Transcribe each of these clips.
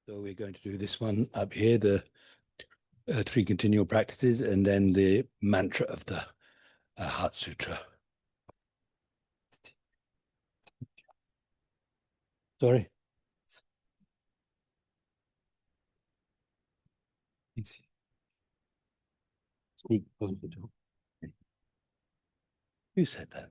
So we're going to do this one up here, the three continual practices, and then the mantra of the Heart Sutra. Sorry. Speak. Who said that?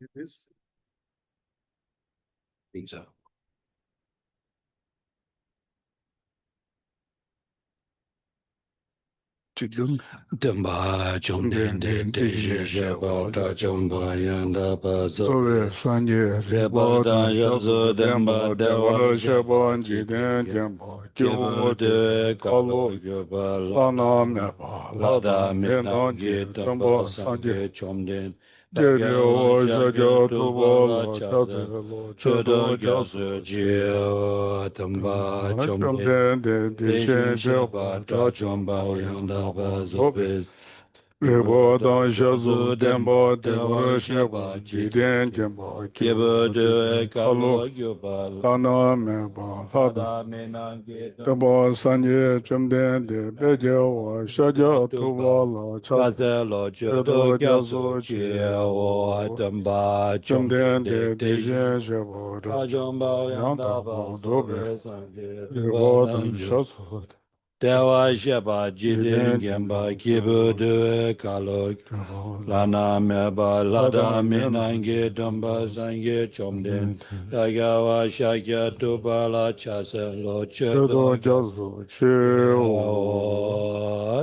It is. I think so. Damba Chomden de Shaba Da Chomba Yanda Bazo Sanje Reba Da Ribodan Yazo Yazo Damba Demba Dewa Dewa Shaba Shaban Jiden Jideke Jamba Kibu Kyo De De Kalo Kalo Yoba Lana Lada Mepa Lada Lada Menange Menanje Damba Damba Sanje Sange Chomden Jedi Dagala Wa Shage Shaja Tuba La Tuba La Chaze Chaza Lo Chodo Chado Gyasu Jaso Che Jio Damba Damba Chomden Chamden De De Shen Deshin Shaba Sheba Da Da Chomba Chamba Yanda Yanda Lobe Bazo Rebo Dan Jazu Shazu Demba Demba Dewa Dewa Shaba Sheba Jiden Jideke Jamba Kibu Kyo De De Kalo Kalo Yoba Lana Mepa Lada Lada Menange Dabo Sanye Chumden de Bejo Shaja Tuvala Chas Gazelo Jodo Jodo Gyazo Jazo Chio Cheo Damba Chomden Chumden De de Deji Dejen Shabo Kajomba Yanda Yanda Dobe Bazo Sange Rebodan Badanjo Shasot Dewa Sheba Jidin Jiden Gemba Jimbo Kibu Kyo De Kalo Lana Meba Lada Lada Menange Menange Damba Dambas Sange Chomden Jiden Dagawa Shakya Tubala Chaselo Jodo Chodo Jazo Cheo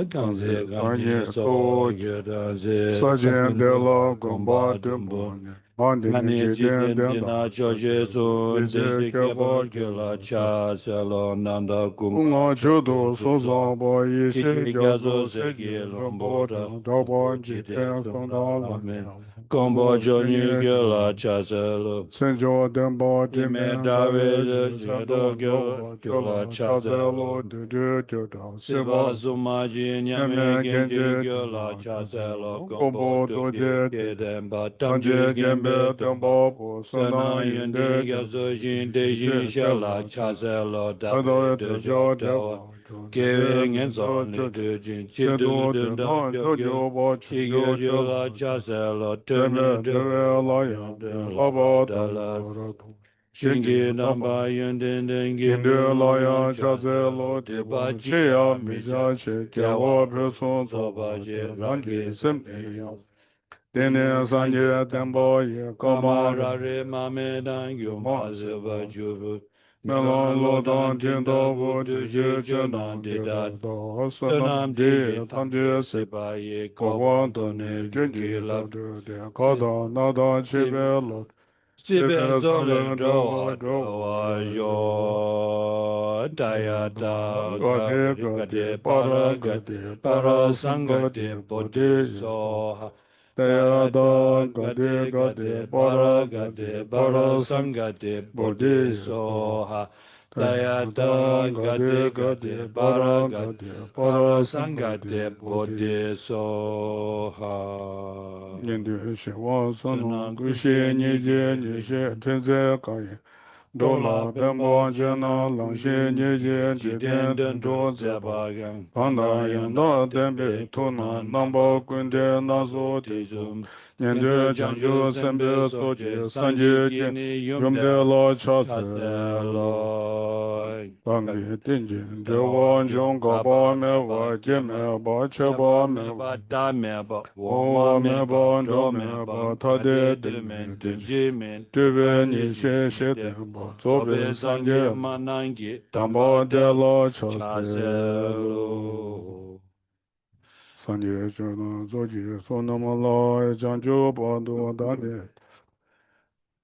Ganze Ganze Ganyi Kanye So To Gyudanze Sajen de la Sanze gomba Gomba Dumbo dembo ne mandi ne Mani jiden Jidin den da Dina shaje Choje lo Sun deze Deji keba Keba Gyula gela ta Cha Selo Nanda Gumpa unga Chodo judo so Suzo za ba yi she Chichi jazo Gyazo se je Segi gombo Lombota da da ba Gombo ji Jide ten son da la Sundara ta Gombo gombo Joni jenye Gyula jin Chaselo sen jo den ba Dime jimen da ye David je sa Jedo do do ba Gyula gela cha ze lo Chaselo de de da se Siva ba Sumaji Nyame Nyame Genji genje de Gyula la cha ze Chaselo lo Gombo gombo do Tuki je de Kedem Batamji Anje Gembe jembe Dumba tembo po Sana sana Yundi yende jazo Gazojin Deji je Shala jela cha Chaselo Dabe ado de Dojo jo de Dawa ba jo de Giving and de Zoni jo Dujin che Chidu do de Dunda la jo Jogyo jo ba che Shigyo jo Jula jela cha Chaselo Tuni deme de la ya de la Lava ba da Dala la ra do Shingi shenge la Namba ba Yundin Dengi kinde la Lula ya cha ze lo Chaselo de Deba ba che ya Jia mi Misha ja che kya wa Gyawa pe son so ba Sobaji de lan ge Rangi sem de ya Sangye dene san ye tembo ye kama re Kamarare Mame Dangyo ma se Mazeba ba Jubu Melon Nilalo lodan Dandinda tinda bo Budu de je Jejunan chenan de da Didat da sanam Sunam Di de tan Tamche de se Sebaye kogwan Kogwan to ne Tone jenji da Gilab de kada nada chebe lot Sibe sebe Zole sanle de wa Doa do Doa ya jo Jo Dayata gade gade Gade para Paragade gade para Parasangade sangade Bodhi bode Soha daya da Dayata gade Gade gade Gade para Paragade gade para sang Parasangade Bodhi bode so Soha daya da Dayata gade Gade gade Gade para Paragade gade para Parasangade sangade bode Bodhi Soha 念的是我所弄 Sunam 故事，你的你是天在高远，多拉奔波艰难，冷血你的几天等着在吧，庞大洋大等别土南，南北滚的那所地中，念的讲究三别所见，三界见，用的老茶菜路。当你定睛这万众高把灭我见灭把切把灭我。我们帮着们把他的对面对面，这边你先写的吧，左边三节嘛，担保的老车子路。三节只能做起，说那么老，讲究不多大的。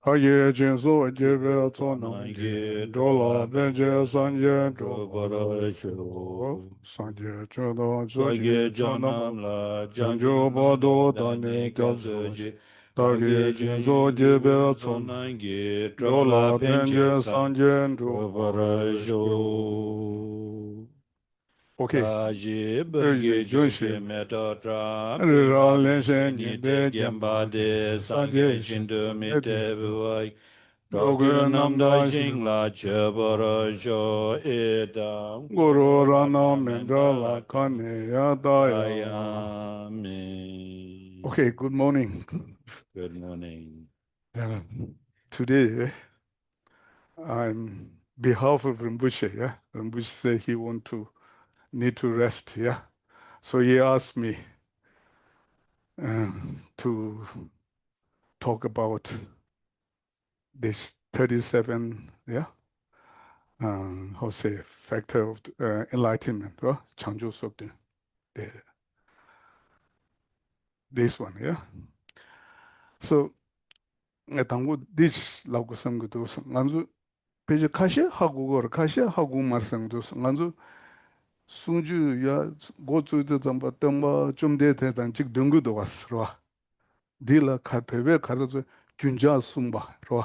他也尽所这边做能给，着了边界三节着不了修，三节知道自己讲那么讲究不多大的告诉去，他也尽所这边做能给，着了边界三节着不了修。Okay. Tashi Geshe, burgi Geshe, joshi meto tra Rira, pima Lenshe, ni te Nyinde, gemba Gyamba, de Sanje, sangye shindu mi Edi, te buwai Chokyu Oge, namda Namda, shing la chebara sho eda Guru, Guru Rana, Rana menda Mendala, la Kane, Yadaya. Ayami. Okay, good morning. Good morning. Yeah. Today, I'm behalf of Rinpoche, yeah. Rinpoche said he need to rest, yeah. So he asked me uh, to talk about this 37, yeah, how say, factor of enlightenment, right? Changju Sokden, this one, yeah. So, 당고 this 라고 생각도 간주 베제 카시 하고거 카시 하고 말생도 간주 숭주야 고주도 좀바 덤바 좀 대대단 즉 능구도 왔어. 딜라 카페베 가르저 균자 숨바로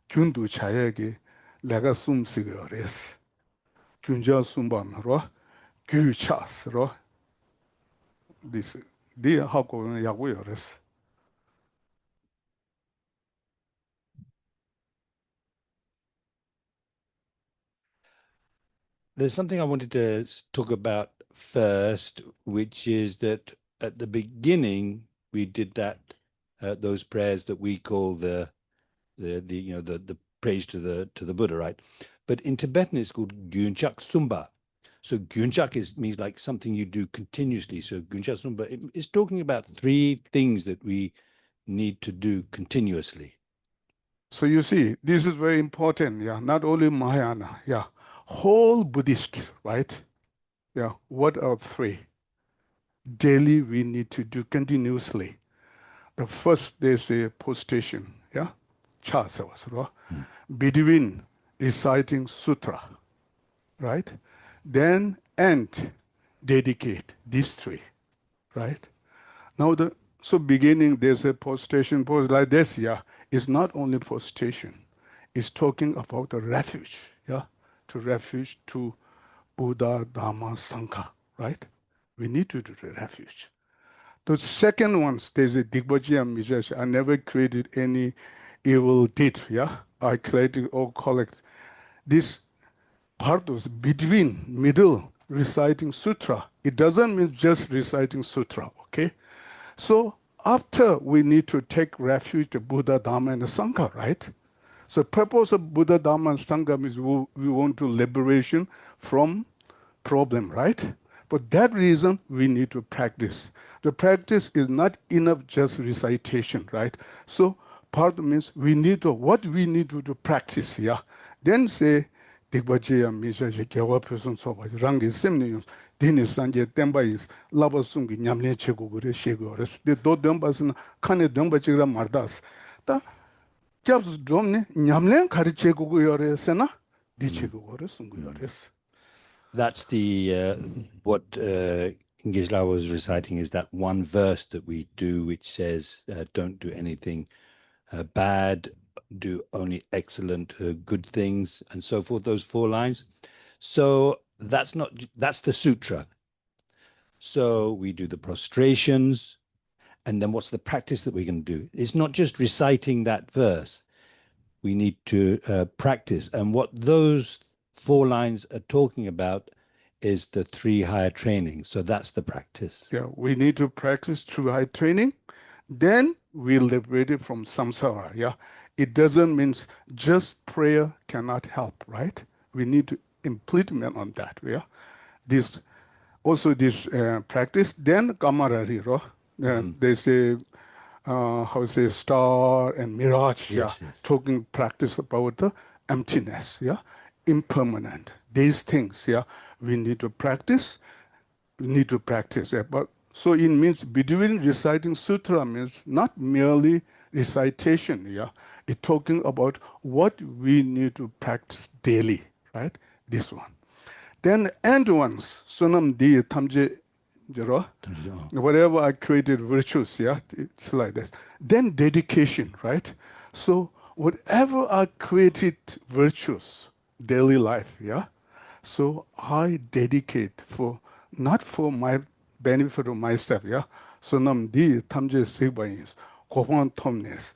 균도 자야게 내가 숨시거레스 균자 숨바로 규차스로 this 디 하고 야고요레스. There's something I wanted to talk about first, which is that at the beginning we did those prayers that we call the praise to the Buddha, right? But in Tibetan it's called Gyunchak Sumba. So Gyunchak means like something you do continuously. So Gyunchak Sumba is talking about three things that we need to do continuously. So you see, this is very important, yeah, not only Mahayana, yeah, whole Buddhist, right? Yeah, what are three? Daily we need to do continuously. The first, there's a postation, yeah, chasavasra, between reciting sutra, right? Then and dedicate, these three, right? Now so beginning there's a postation pose like this, yeah. It's not only postation, it's talking about the refuge, yeah, to refuge to Buddha, Dhamma, Sangha, right? We need to do the refuge. The second ones, there's a Digbaji and Mijash. I never created any evil deed, yeah. I created or collect this part was between, middle, reciting sutra. It doesn't mean just reciting sutra, okay? So after we need to take refuge to Buddha, Dhamma, and Sangha, right? So purpose of Buddha, Dhamma, and Sangha is we want to liberation from problem, right? For that reason, we need to practice. The practice is not enough just recitation, right? So part means what we need to practice, yeah. Then say, Digbajiya Misha Jikawa person soba, Rangi Semni, Dini Sanje Temba is Labasungi, Nyamle Chegure, Shegores, the Do Dumbas, Kane Dumbachigra Mardas. The Jabs Domne, Nyamle Karichegure Sena, Dichegore Sungures. That's what Gisela was reciting is that one verse that we do, which says, don't do anything bad, do only excellent, good things, and so forth, those 4 lines. So that's the sutra. So we do the prostrations, and then what's the practice that we're going to do? It's not just reciting that verse. We need to practice. And what those 4 lines are talking about is the 3 higher training. So that's the practice. Yeah, we need to practice through high training. Then we liberate it from samsara. Yeah, it doesn't mean just prayer cannot help, right? We need to implement on that. Yeah, this practice. Then kamarari, they say how say star and mirage. Yeah, Yes. talking practice about the emptiness. Yeah, impermanent. These things. Yeah, we need to practice. We need to practice. Yeah, but so it means between reciting sutra means not merely recitation. Yeah, it's talking about what we need to practice daily. Right, this one. Then end ones. Sunam di tamje jero. Whatever I created virtues, yeah, it's like that. Then dedication, right? So whatever I created virtues, daily life, yeah. So I dedicate for not for my benefit of myself, yeah. So nam di tamje sigbayins, kohon tomnes.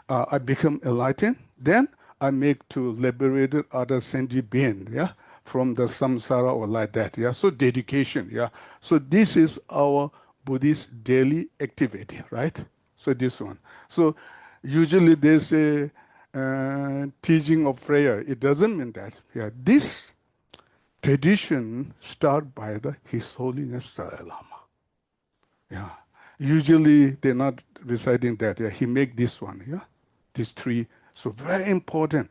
I become enlightened, then I make to liberate other sentient being, yeah, from the samsara or like that, yeah. So dedication, yeah. So this is our Buddhist daily activity, right? So this one. So usually they say teaching of prayer. It doesn't mean that. Yeah, this tradition start by the His Holiness Dalai Lama. Yeah, usually they're not reciting that. Yeah, he make this one. Yeah, these three. So very important.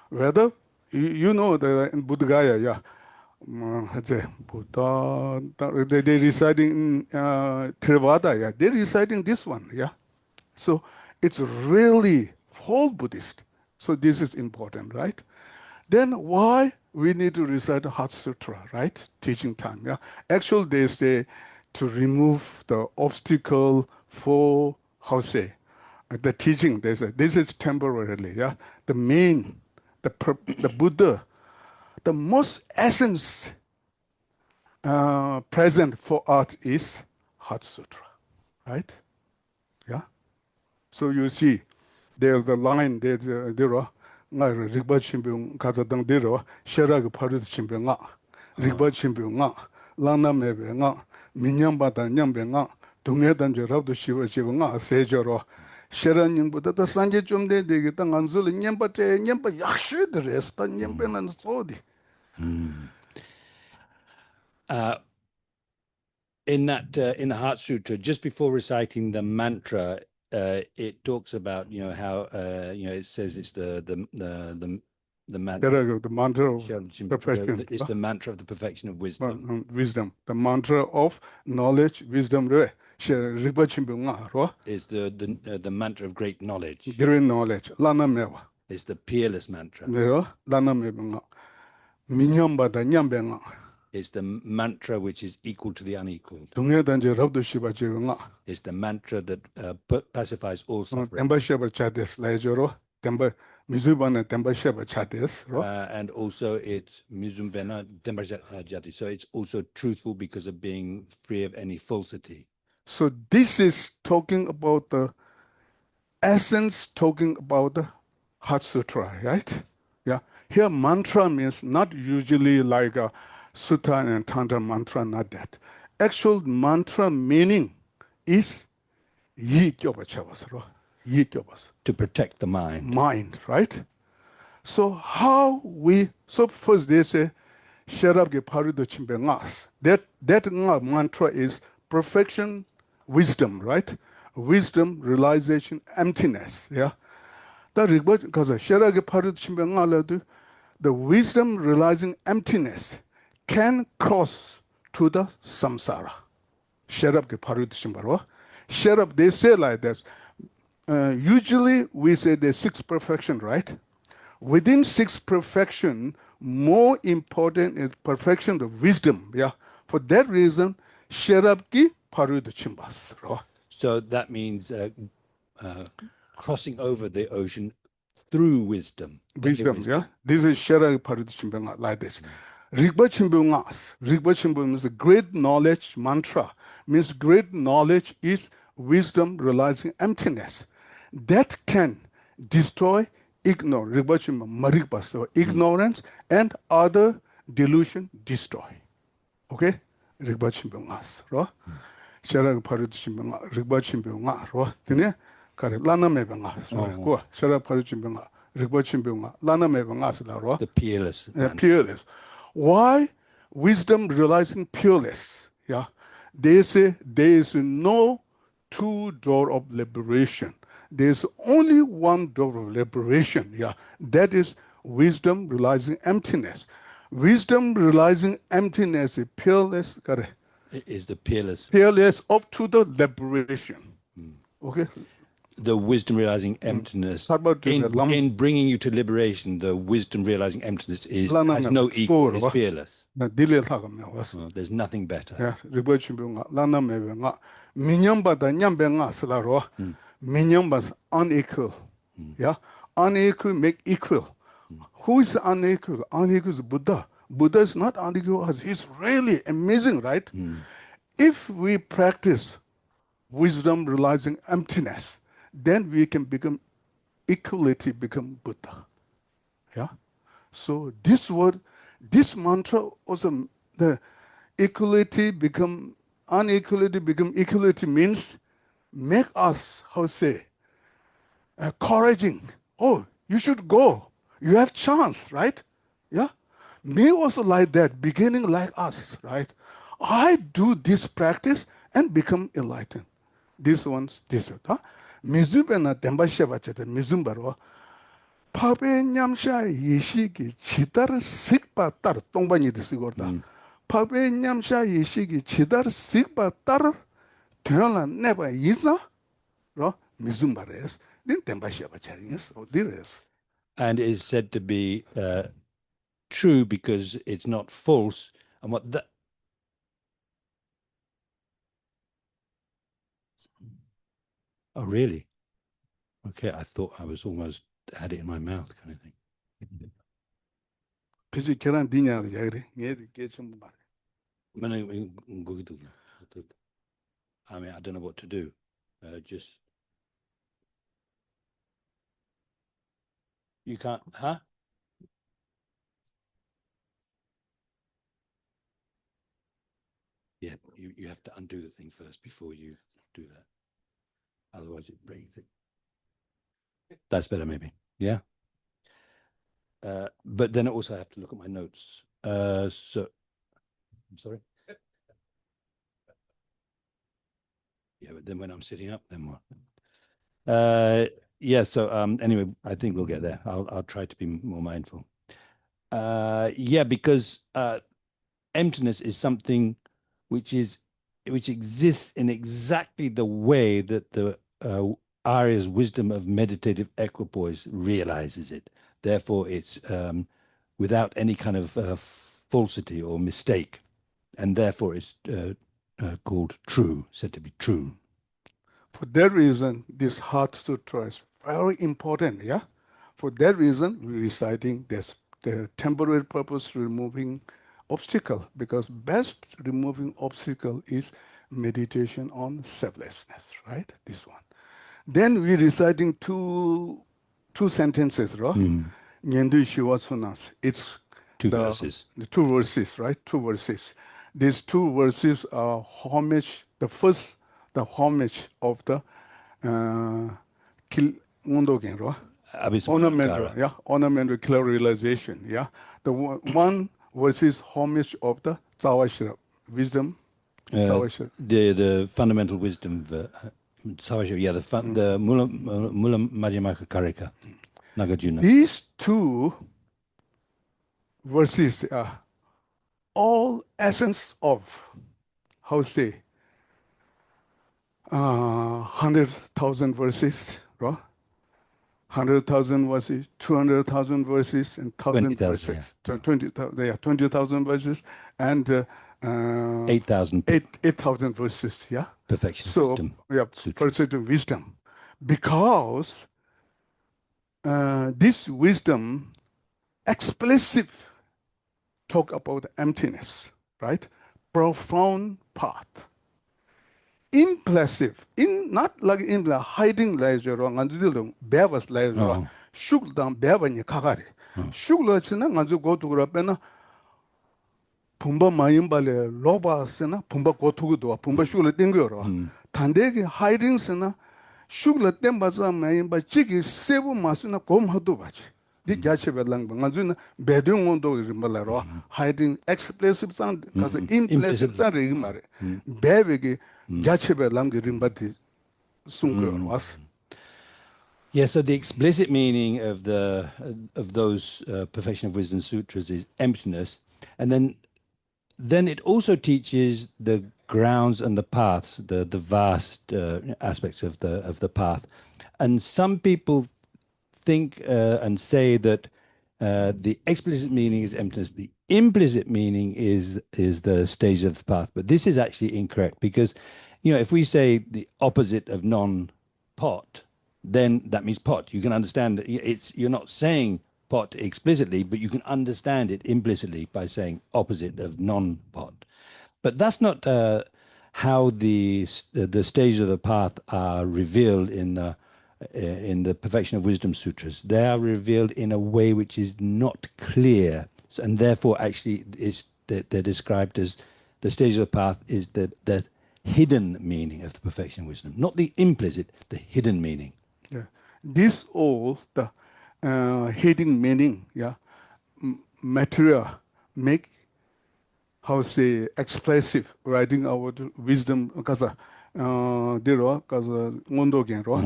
Whether you know the in Buddha Gaya, yeah. Buddha, they reciting in Theravada, yeah. They're reciting this one, yeah. So it's really whole Buddhist. So this is important, right? Then why we need to recite the Heart Sutra, right? Teaching time, yeah. Actually, they say to remove the obstacle for, how say, the teaching. They say this is temporarily, yeah. The main, the Buddha, the most essence present for art is Heart Sutra, right? Yeah. So you see, there's the line there are nga rigba chimbyung kaza dang there shera ge paru chimbe nga rigba chimbyung nga lana mebe nga minyamba da nyambe nga dungye dan je rabdu shiwa shiwa nga sejoro shera nyingboda da sanje chomde de ta nganzul nyamba te nyamba yakshe de resta nyambe nan sodi. In that in the Heart Sutra, just before reciting the mantra, it talks about how it says it's the mantra. The mantra of perfection. It's the mantra of the perfection of wisdom. Wisdom, the mantra of knowledge, wisdom. Is the mantra of great knowledge. Great knowledge. Lana mewa. It's the peerless mantra. Lana mewa. Minyamba nyambe nga. Is the mantra which is equal to the unequaled. Is the mantra that pacifies all suffering. And also it's Mizumbena Dembajati. So it's also truthful because of being free of any falsity. So this is talking about the essence, talking about the Heart Sutra, right? Yeah. Here mantra means not usually like a Sutta and Tantra mantra, not that. Actual mantra meaning is to protect the mind. Mind, right? So how so first they say, Sherabge Parido Chimbengas. That mantra is perfection, wisdom, right? Wisdom, realization, emptiness, yeah? Because Sherabge Parido Chimbengaladu, the wisdom realizing emptiness can cross to the samsara. Sherab ke parut shimbarwa. Sherab, they say like this. Usually we say there's 6 perfection, right? Within 6 perfection, more important is perfection of wisdom. Yeah. For that reason, Sherab ki parut chimbas. So that means crossing over the ocean through wisdom. Wisdom, yeah. This is Sherab parut chimbanga like this. Rigba Chimbungas means great knowledge mantra, means great knowledge is wisdom realizing emptiness. That can destroy ignorance, ignorance and other delusion destroy. Okay? Rigba Chimbungas. Shara Parut Chimbunga, Rigba Chimbunga, Tine, Lana Mebanga, Shara Parut Chimbunga, Rigba Chimbunga, Lana Mebanga, the peerless. Peerless. Why wisdom realizing peerless? Yeah, they say there is no 2 door of liberation. There is only 1 door of liberation. Yeah, that is wisdom realizing emptiness. Wisdom realizing emptiness is peerless. Is the peerless. Peerless up to the liberation. Okay. The wisdom realizing emptiness. In bringing you to liberation, the wisdom realizing emptiness has no equal, is peerless. There's nothing better. Minyamba's unequal. Yeah, unequal make equal. Who is unequal? Unequal is Buddha. Buddha is not argue us. He's really amazing, right? Mm. If we practice wisdom realizing emptiness, then we can become equality, become Buddha. Yeah. So this word, this mantra also the equality become unequality become equality means make us how say encouraging. Oh, you should go. You have chance, right? Yeah. Me also like that, beginning like us, right? I do this practice and become enlightened. This one's this one. Huh? 미즈베나 덴바시아바체데 미즈음바로 파베 냠샤 예시기 지다르 식바 따르 똥바니드 쓰고다. Mm. 파베 냠샤 예시기 지다르 식바 따르 되나 내가 이사 로 미즈음바레스 닌 덴바시아바체스 어디레스. And it is said to be true because it's not false. And what that. Oh, really? Okay, I thought I was almost had it in my mouth, kind of thing. 그지 계란 디냐 야그래. 얘 개좀 말. I mean, I don't know what to do. Just you can't, huh? Yeah, you have to undo the thing first before you do that. Otherwise, it breaks it. That's better, maybe. Yeah. But then I also have to look at my notes. So, I'm sorry. Yeah, but then when I'm sitting up, then what? Yeah. So anyway, I think we'll get there. I'll try to be more mindful. Yeah, because emptiness is something which exists in exactly the way that the Arya's wisdom of meditative equipoise realizes it. Therefore, it's without any kind of falsity or mistake, and therefore it's called true, said to be true. For that reason, this heart sutra is very important, yeah? For that reason, we're reciting this, the temporary purpose removing obstacle, because best removing obstacle is meditation on selflessness, right? This one. Then we're reciting two sentences, right? Nyendu Shiwatsunas. It's Two verses. the two verses, right? Two verses. These two verses are homage, the first, the homage of the Undogen, right? Ornamental, yeah, ornamental clear realization, yeah. The one verse is homage of the Zawashira, wisdom, Zawashira. The fundamental wisdom, yeah, the Mula Madhyamaka Karika, Nagarjuna. These two verses are all essence of, how say, 100,000 verses, right? 100,000 verses, 200,000 verses, and 1,000 verses. Yeah. 20,000 verses, and 8,000. 8,000 verses, yeah? Perfection. So, wisdom. Yeah, perfection wisdom. Because this wisdom explicit talk about emptiness, right? Profound path. Implicit, not like in the hiding leisure, and the beavers leisure, shuk down beavani kagari. Shuk lachina, and you go to Rapena Pumba Mayimbale, Loba Sena, Pumba Gotudo, Pumba Shula Dingoro. Tandegi hiding Sena, shuk let them baza Mayimba Chigi, Sevu Masuna, Gom Hadubach. The Geshe lang Bangazuna, Bedung Mondo Rimbalero, hiding explicit sound, because implicit sound Rimare. Bevigi. Yeah, so the explicit meaning of those Perfection of Wisdom sutras is emptiness, and then it also teaches the grounds and the paths, the vast aspects of the path, and some people think and say that the explicit meaning is emptiness, the implicit meaning is the stage of the path, but this is actually incorrect because, if we say the opposite of non-pot, then that means pot. You can understand that you're not saying pot explicitly, but you can understand it implicitly by saying opposite of non-pot. But that's not how the stages of the path are revealed in the Perfection of Wisdom Sutras. They are revealed in a way which is not clear, so, and therefore actually they're described as the stages of the path is the hidden meaning of the Perfection of Wisdom, not the implicit, the hidden meaning. Yeah. This all the hidden meaning, yeah, material make how say expressive writing about wisdom because dero because ngondo gen ro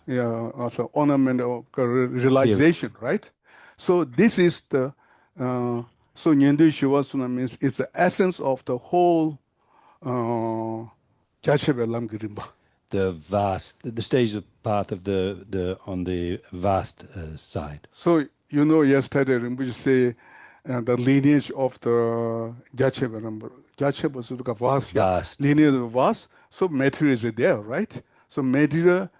yeah also ornament or realization, right? So this is the so nyendu shivasuna means it's the essence of the whole Geshe lam girimba. The vast, the stage of the path of the on the vast side. So, yesterday Rinpoche say the lineage of the Jacheba number. Jacheba was vast, yeah. Vast. Lineage of vast. So material is there, right? So material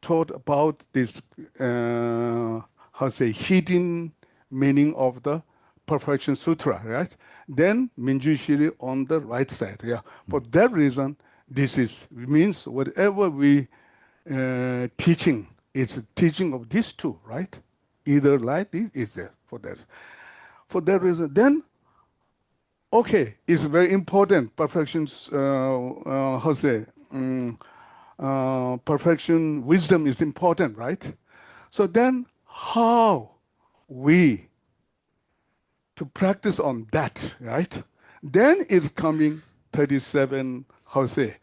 taught about this, how say, hidden meaning of the Perfection Sutra, right? Then Minju Shiri on the right side, yeah. For that reason, this is means whatever we teaching is teaching of these two, right? Either like this is there for that. For that reason, then okay, it's very important. Perfection's how say perfection, wisdom is important, right? So then, how we to practice on that, right? Then is coming 37, how say,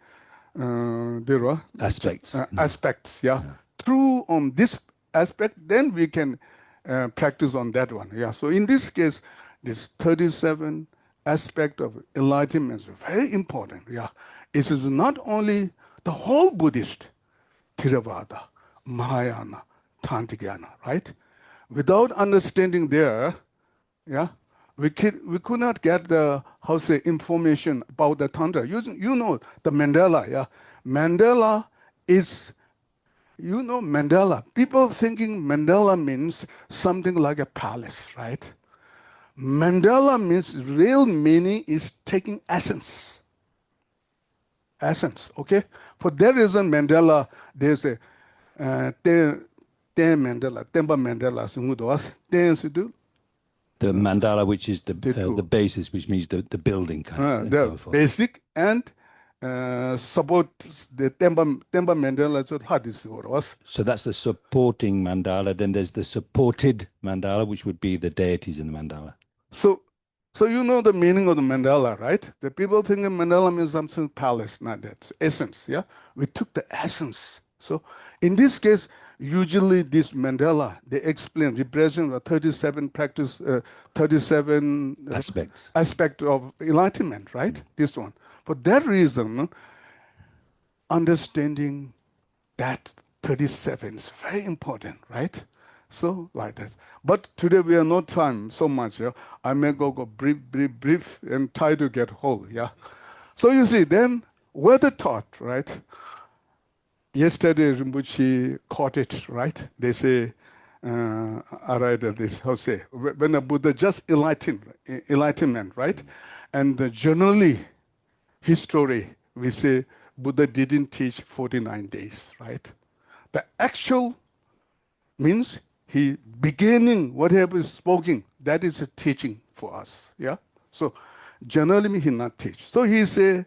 there are Aspects. aspects, yeah. Through on this aspect, then we can practice on that one, yeah. So in this case, this 37 aspect of enlightenment is very important, yeah. It is not only the whole Buddhist, Theravada, Mahayana, Tantigyana, right? Without understanding there, yeah, we could not get the how say information about the Tantra. You know the Mandela, yeah. Mandela is Mandela. People thinking Mandela means something like a palace, right? Mandela means real meaning is taking essence. Essence, okay? For that reason, Mandela, there's a ten Mandela, Temba Mandela, Sungudos, dance do. The mandala, which is the basis, which means the building kind. The basic and support the Temba Mandela, so how this was. So that's the supporting mandala. Then there's the supported mandala, which would be the deities in the mandala. So you know the meaning of the mandala, right? The people think mandala means something palace, not that. Essence, yeah? We took the essence. So in this case, usually this mandala, they explain, represent the 37 practice, 37 aspect of enlightenment, right? This one. For that reason, understanding that 37 is very important, right? So like that. But today we have no time so much. Yeah? I may go brief, and try to get whole. Yeah. So you see, then where the thought, right? Yesterday Rinpoche caught it, right? They say, I read this, how say, when the Buddha just enlightenment, right? And generally, history, we say Buddha didn't teach 49 days, right? The actual means he beginning whatever is spoken, that is a teaching for us. Yeah. So generally he not teach. So he say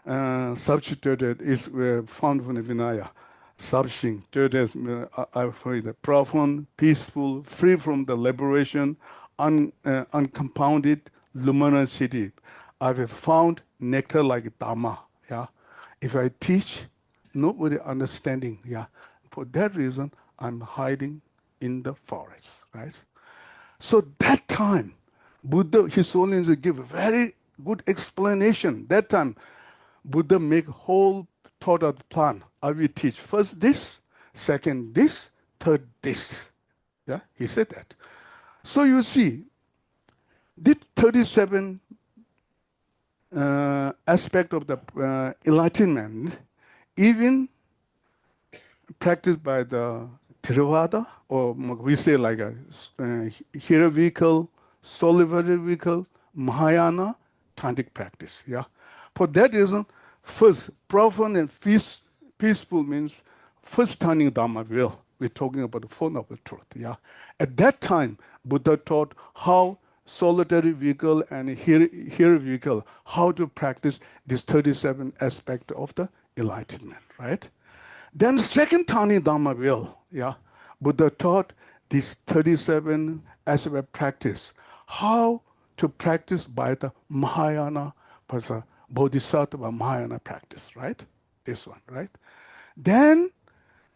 substituted is found from the Vinaya. Substituted I've heard profound, peaceful, free from the liberation, uncompounded luminosity. I've found nectar like Dharma. Yeah. If I teach, nobody understanding. Yeah. For that reason, I'm hiding in the forest, right? So that time, Buddha, His Holiness give a very good explanation. That time, Buddha make whole thought of the plan. I will teach first this, second this, third this. Yeah, he said that. So you see, this 37 aspect of the enlightenment, even practiced by the Theravada, or we say like a hierarchical, solivarical, Mahayana, tantric practice. Yeah. For that reason, first, profound and peaceful means first turning Dharma will. We're talking about the Four Noble Truth. Yeah. At that time, Buddha taught how solitary vehicle and here vehicle, how to practice this 37 aspect of the enlightenment, right? Then second turning Dharma will, yeah, Buddha taught this 37 aspect practice, how to practice by the Mahayana, Bodhisattva Mahayana practice, right? This one, right? Then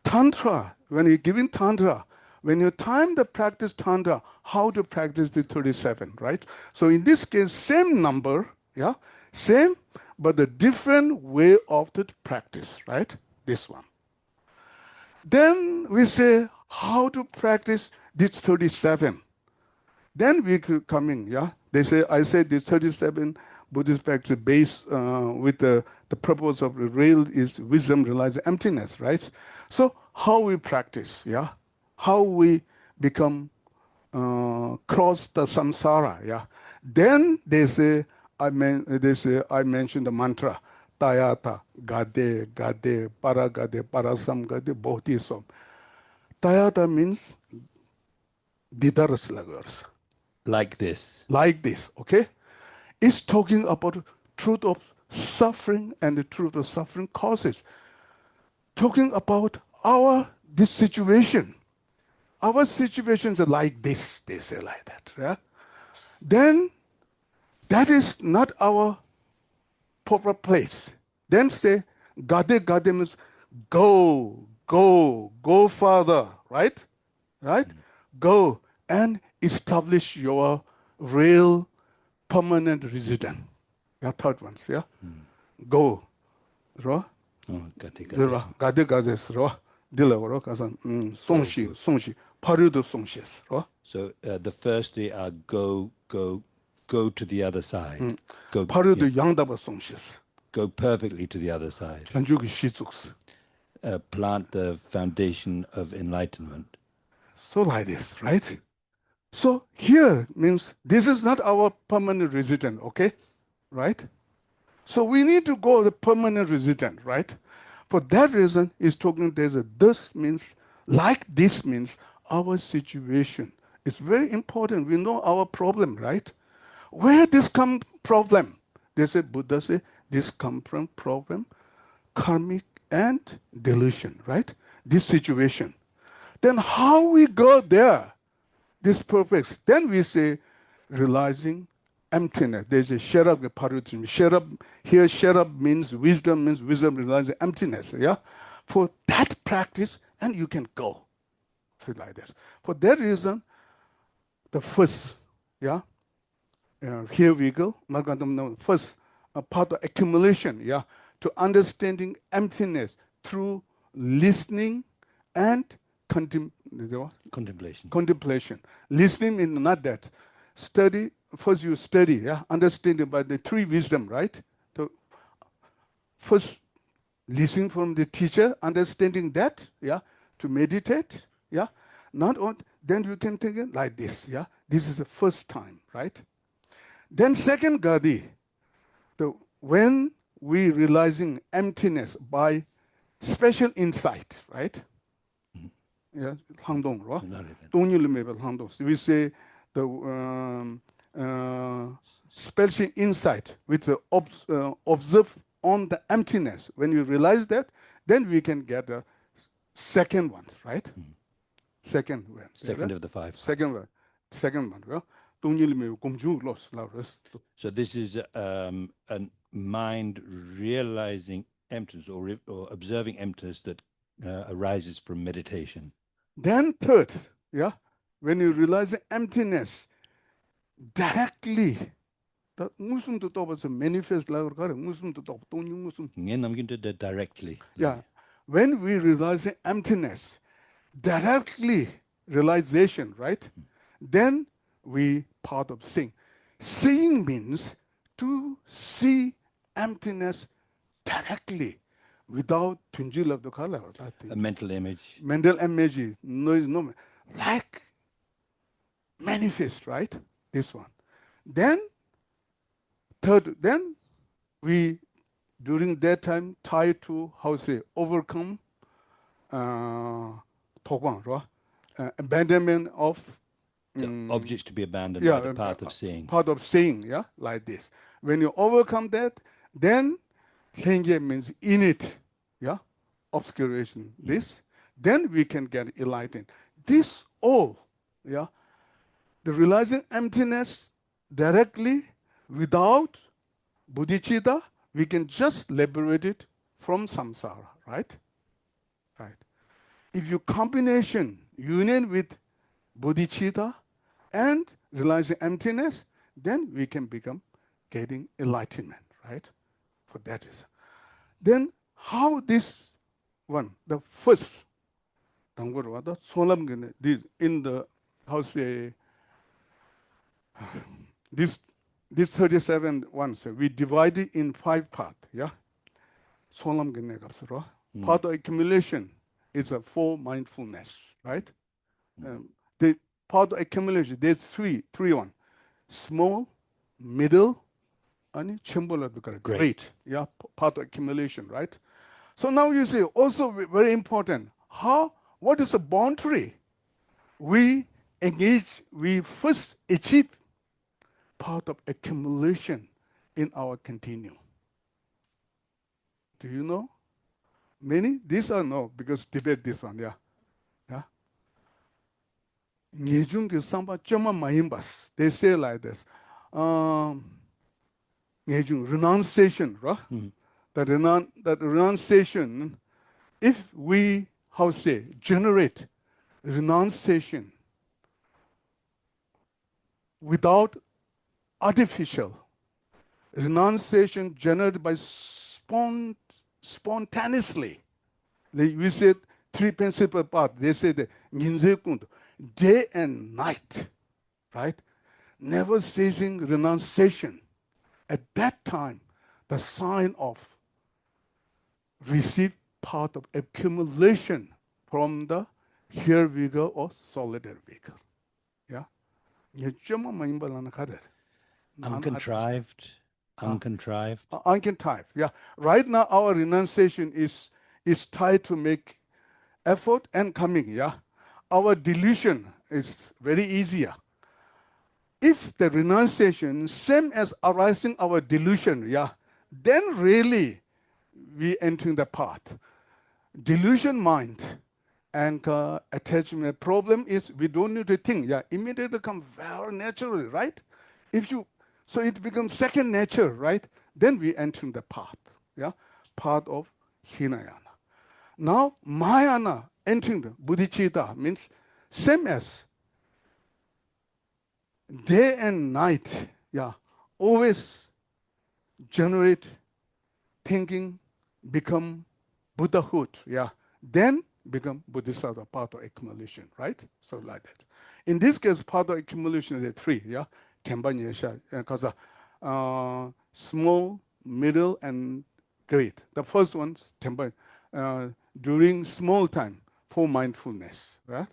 Tantra, when you're giving Tantra, when you time the practice Tantra, how to practice the 37, right? So in this case, same number, yeah, same, but a different way of the practice, right? This one. Then we say how to practice this 37. Then we could come in, yeah. They say, I said the 37 Buddhist practice based with the purpose of the real is wisdom, realizing emptiness, right? So how we practice, yeah, how we become cross the samsara, yeah. Then they say, I mentioned the mantra, Tayata, Gade, Gade, Paragade, Parasam Gade, Bodhisam. Tayata means Didaras lagars. Like this. Like this, okay? It's talking about truth of suffering and the truth of suffering causes. Talking about this situation. Our situations are like this, they say like that. Yeah? Then that is not our proper place. Then say, Gade Gade means go, go, go further, right? Right? Go and establish your real permanent resident. Yeah, third ones, yeah? Go. Ro? Oh, gati. Gade Gade, ro? Dila, ro? Kasan, songshi, songshi. Parudo songshes, ro? So the first three are go to the other side. Go, Parudo yangdaba songshes. go perfectly to the other side. Chanjugi shizuks. Plant the foundation of enlightenment. So like this, right? So here means this is not our permanent resident, okay? Right? So we need to go the permanent resident, right? For that reason, is talking there's a this means, like this means our situation. It's very important. We know our problem, right? Where this come problem? They say, Buddha say, this come from problem, karmic and delusion, right? This situation. Then how we go there? This purpose. Then we say, realizing emptiness. There's a sherab parutim. Sherab, here sherab means wisdom, realizing emptiness. Yeah? For that practice, and you can go. So like that. For that reason, the first, yeah, here we go. Not going to know. First, part of accumulation, yeah, to understanding emptiness through listening and contemplation. Listening means not that. Study, first you study, yeah, understanding by the three wisdom, right? So first, listen from the teacher, understanding that, yeah, to meditate, yeah. Not on, then you can think it like this, yeah. This is the first time, right? Then second Gadi, when we realizing emptiness by special insight, right? Yeah, 항동, right? We say the special insight with the observe on the emptiness. When we realize that, then we can get the second one, right? Second one. Second of the five. Second one. Second one. Well, so this is a mind realizing emptiness or observing emptiness that arises from meditation. Then third, yeah, when you realize the emptiness directly, the musum to was manifest musum to musum. Directly. Yeah. When we realize the emptiness, directly realization, right? Then we part of seeing. Seeing means to see emptiness directly. without tunjil of the color. A mental image. Mental image, noise, no, like manifest, right? This one. Then, third, then we, during that time, try to, how say, overcome tokwang, right? Abandonment of The objects to be abandoned yeah, by the path of seeing. part of seeing, yeah, like this. When you overcome that, then Henge means in it, yeah, obscuration, this, then we can get enlightened. This all, yeah, the realizing emptiness directly without bodhicitta, we can just liberate it from samsara, right? Right. If you combination, union with bodhicitta and realizing emptiness, then we can become getting enlightenment, right? For that reason. Then how this one, the first, in the, how say, this 37 ones, we divide it in 5 parts, yeah? Part of accumulation is a full mindfulness, right? The part of accumulation, there's three one. Small, middle, and great. Yeah, part of accumulation, right? So now you see, also very important, what is the boundary? We engage, we first achieve part of accumulation in our continuum. Do you know? Many? These are no, because debate this one, yeah. Yeah. They say like this. Renunciation, right? That renunciation, if we, how say, generate renunciation without artificial, renunciation generated by spontaneously. We said 3 principal parts. They said day and night, right? Never ceasing renunciation. At that time, the sign of receive part of accumulation from the here vigor or solidary vigor. Yeah? Uncontrived. Uncontrived. Uncontrived, yeah. Right now, our renunciation is tied to make effort and coming, yeah. Our delusion is very easier. If the renunciation same as arising our delusion, yeah, then really we entering the path. Delusion mind and attachment problem is we don't need to think, yeah, immediately come very naturally, right? So it becomes second nature, right? Then we enter the path, yeah, path of Hinayana. Now Mahayana entering the bodhicitta means same as day and night, yeah, always generate thinking, become Buddhahood, yeah, then become Bodhisattva, part of accumulation, right? So like that. In this case, part of accumulation is 3, yeah, Tenpa Nyesha, because small, middle, and great. The first one, Tenpa, during small time, for mindfulness, right?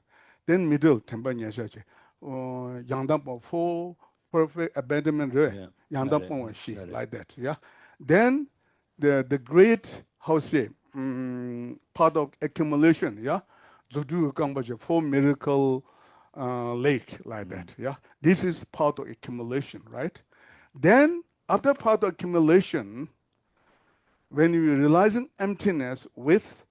Then middle, Tenpa Nyesha, Yangdampo, for perfect abandonment, Yangdampo she, like that, yeah. Then the great, how say, part of accumulation, yeah, Zodu Gangbaje, 4 miracle lake, like that, yeah. This is part of accumulation, right? Then after part of accumulation, when you realizing emptiness with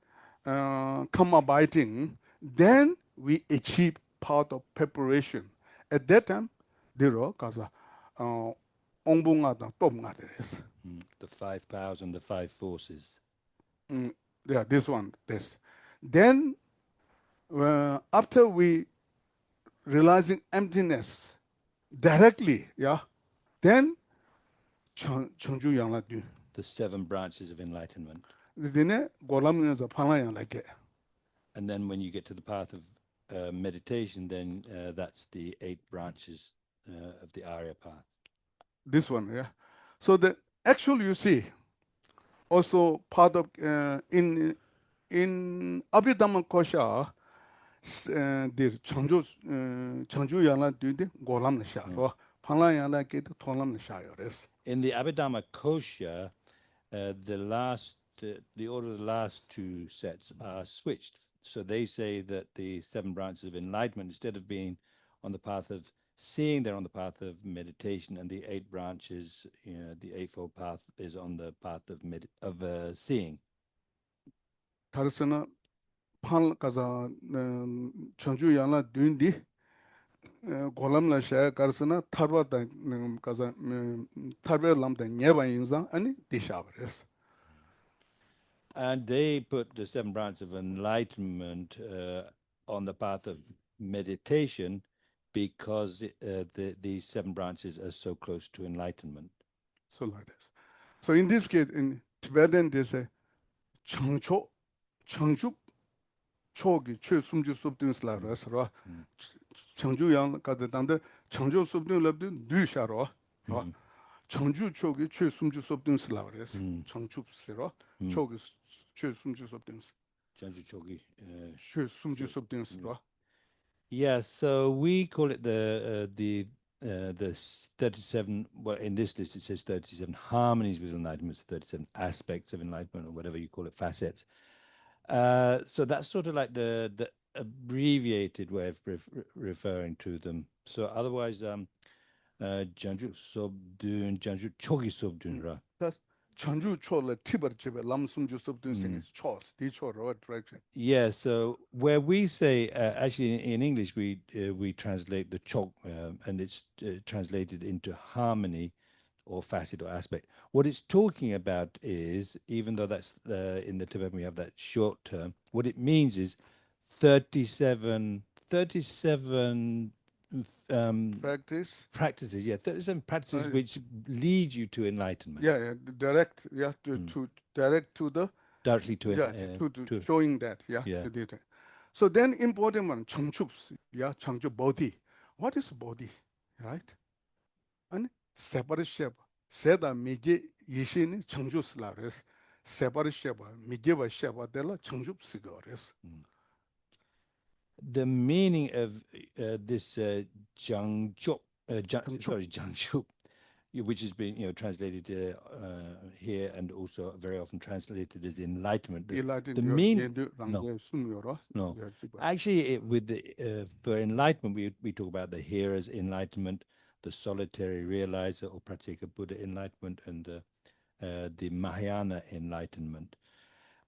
karma biting, then we achieve part of preparation. At that time, diro kaza ongbunga topnga deres. The 5 powers and the 5 forces. Yeah, this one, this. Then after we realizing emptiness directly, yeah, then changju yangla du. The 7 branches of enlightenment. Dine golam nza phana yang like. And then when you get to the path of meditation, then that's the 8 branches of the Arya path. This one, yeah. So the actual, you see, Also part of in Abhidhamma Kosha the Changju Yana do the Golam Sharo, Pala Yana get Tolam Shayores. In the Abhidhamma Kosha, the last, the order of the last two sets are switched. So they say that the seven branches of enlightenment, instead of being on the path of seeing, they're on the path of meditation, and the eight branches, the eightfold path, is on the path of seeing. Tarsana Pal Kaza Changju Yana doing the Golam Shaya Karsana Tarba Kaza Tarba Lam the Neva Inza and Dishabres. And they put the seven branches of enlightenment on the path of meditation because these seven branches are so close to enlightenment. So like this. So in this case, in Tibetan, they say Changcho, Changju Chogi, Chu Sumju Subdun Slavra, Changju Yang Kadanda, Changju Subdun Labdun, Dusharo, Changju Chogi, Chu Sumju Subdun Slavres, Changchu Siro, Chogi, Chu Sumju Subdun, Janju Chogi. Chu Sumju Subdun Siro. Yeah, so we call it the 37. Well, in this list it says 37 harmonies with enlightenment, 37 aspects of enlightenment, or whatever you call it, facets. So that's sort of like the abbreviated way of referring to them. So otherwise, Janju Sobdun, Janju Chogi Sobdun Ra. That's Changju Chola Tiber Chibe, Lam Sumju Subdun Sing is Chos, the Chor, direction. Yeah, so where we say, actually in English we translate the chok, and it's translated into harmony or facet or aspect. What it's talking about is, even though that's in the Tibetan we have that short term, what it means is 37, 37 Practice. practices, yeah, 37 practices which lead you to enlightenment. Yeah, direct, yeah, to direct to the, Directly to yeah, to showing that, yeah, yeah. the data. So then important one, Changchups, yeah, Changchup body. What is body, right? And separate shape. Seda mige yishini Changchus lares. Separate shape, mige shape, della Changchup sigores. The meaning of this Jiangzhou, sorry, Jiangzhou, which has been translated here and also very often translated as enlightenment. The mean no, no. Actually, with the for enlightenment, we talk about the hearer's enlightenment, the solitary realizer or pratyeka Buddha enlightenment, and the Mahayana enlightenment.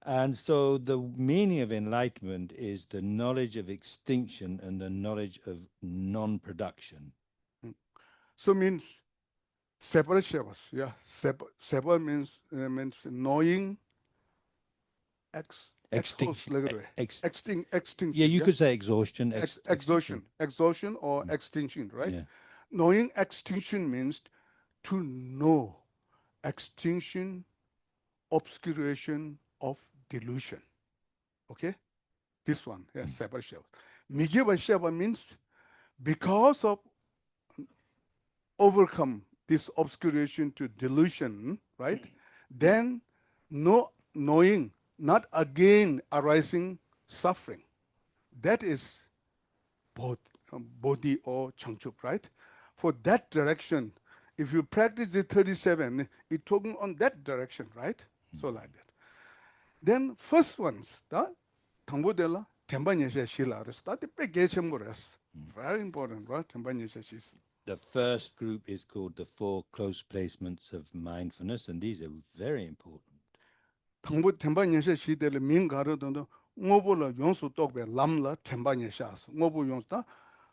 And so the meaning of enlightenment is the knowledge of extinction and the knowledge of non-production. So means separate shapes, yeah. Separate means knowing Extinction. extinction. Yeah, you Yeah? could say exhaustion. Exhaustion or extinction, right? Yeah. Knowing extinction means to know extinction, obscuration of delusion. Okay? This one, yes, separate Sheva. Mijiva Sheva means because of overcome this obscuration to delusion, right? Then knowing, not again arising suffering. That is both bodhi or changchup, right? For that direction, if you practice the 37, it's talking on that direction, right? So like that. Then first ones, the 당보델라 tembanesha shila start the big very important, right? Tembanesha shis. The first group is called the four close placements of mindfulness, and these are very important. 당보 tembanesha shidel min 가르도도 ngobola 용수 똑베 람라 tembanesha. ngo보 용수다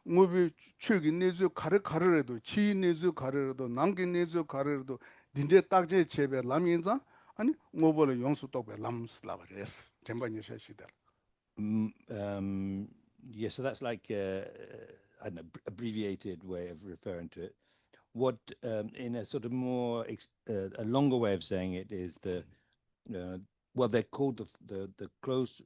ngobi 최기 내주 가르래도 치 내주 가르래도 남기 내주 가르래도 딘데 딱제 제베 람인자 아니 ngo보la 용수 똑베 람슬라버레스 tembanesha shidel. Yeah, so that's like I don't know, abbreviated way of referring to it. What in a sort of more a longer way of saying it is well, they're called the close.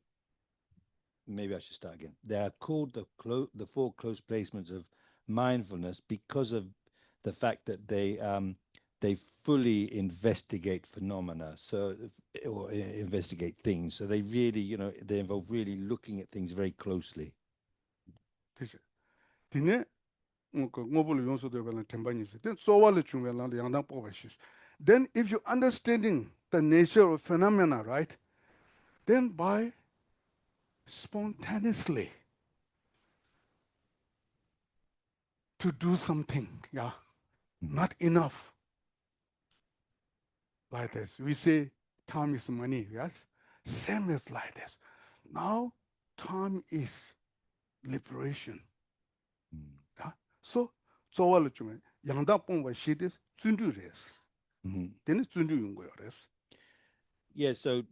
Maybe I should start again. They are called the four close placements of mindfulness because of the fact that they fully investigate phenomena, so or investigate things. So they really, they involve really looking at things very closely. 되지. 디네 그 ngo볼 용서도 별로 temban이 있어. then 소월을 중요한 양당 뽑아 시. then if you understanding the nature of phenomena, right? then by spontaneously to do something, yeah, Mm. not enough. Like this. We say time is money, yes? Same as like this. Now, time is liberation. Mm. Yeah? So, 조화를 주면 양다뽕과 시대 준주래스. Mhm. 되는 준주인 거요래스. Yeah, so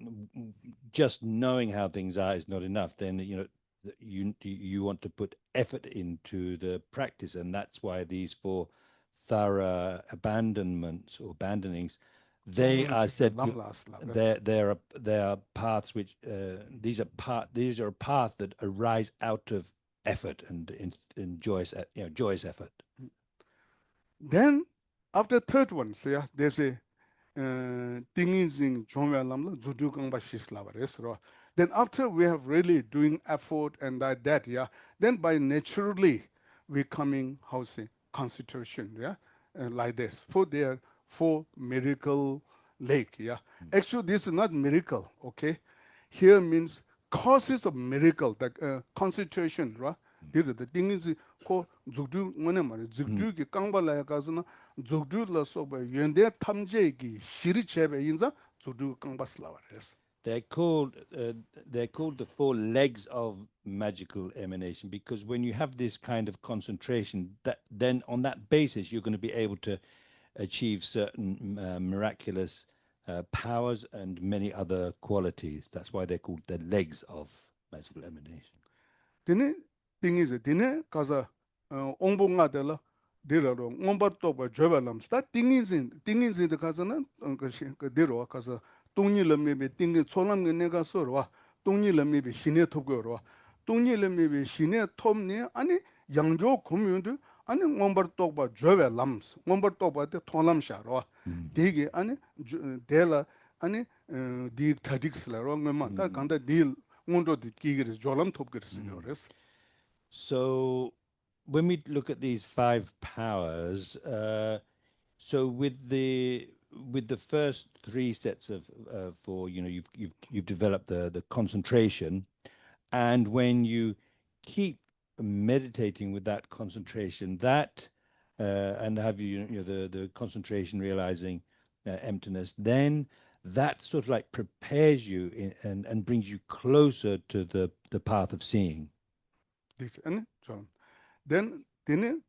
just knowing how things are is not enough. Then you want to put effort into the practice, and that's why these four thorough abandonments or abandonings, they 조화를 are 주면 said 람라스라. they are paths which these are a path that arise out of effort and in joyous effort. Then, after third one, so yeah, there's a 띵인징 조멸남로 주두강바시슬라바레스로. Then after we have really doing effort and that, yeah, then by naturally we coming, how say, concentration, yeah, like this. For there, for miracle lake, yeah. Actually, this is not miracle, okay? Here means causes of miracle, the concentration, right? The thing is, ko zugdu ngone mare Mm. zugdu ki kangbala yakasna zugdu la soba yende tamje ki shiri chebe inza zugdu kangbasla wares. They're called they're called the four legs of magical emanation because when you have this kind of concentration, that then on that basis you're going to be able to achieve certain miraculous powers and many other qualities. That's why they're called the legs of magical emanation. Dine thing is, dine kaza ongbonga dela diraro ngomba toba jobalam sta thing is the kaza na ka diro kaza tungni lamebe thing cholam ne ga sorwa tungni lamebe shine topgo tungni lamebe shine tomni ani 양조 고민도 아니 ngomba toba jobalam ngomba toba de tolam sharo Mm. 되게 아니 데라 아니 디 타딕스라로 ngoma ta Mm. 간다 딜 ngundu di kigiri jolam topgirisi Mm. yores. So when we look at these five powers, so with the first three sets of four, you've developed the concentration, and when you keep meditating with that concentration, that and have the concentration realizing emptiness, then that sort of like prepares you and brings you closer to the path of seeing. This and jolam. Then dine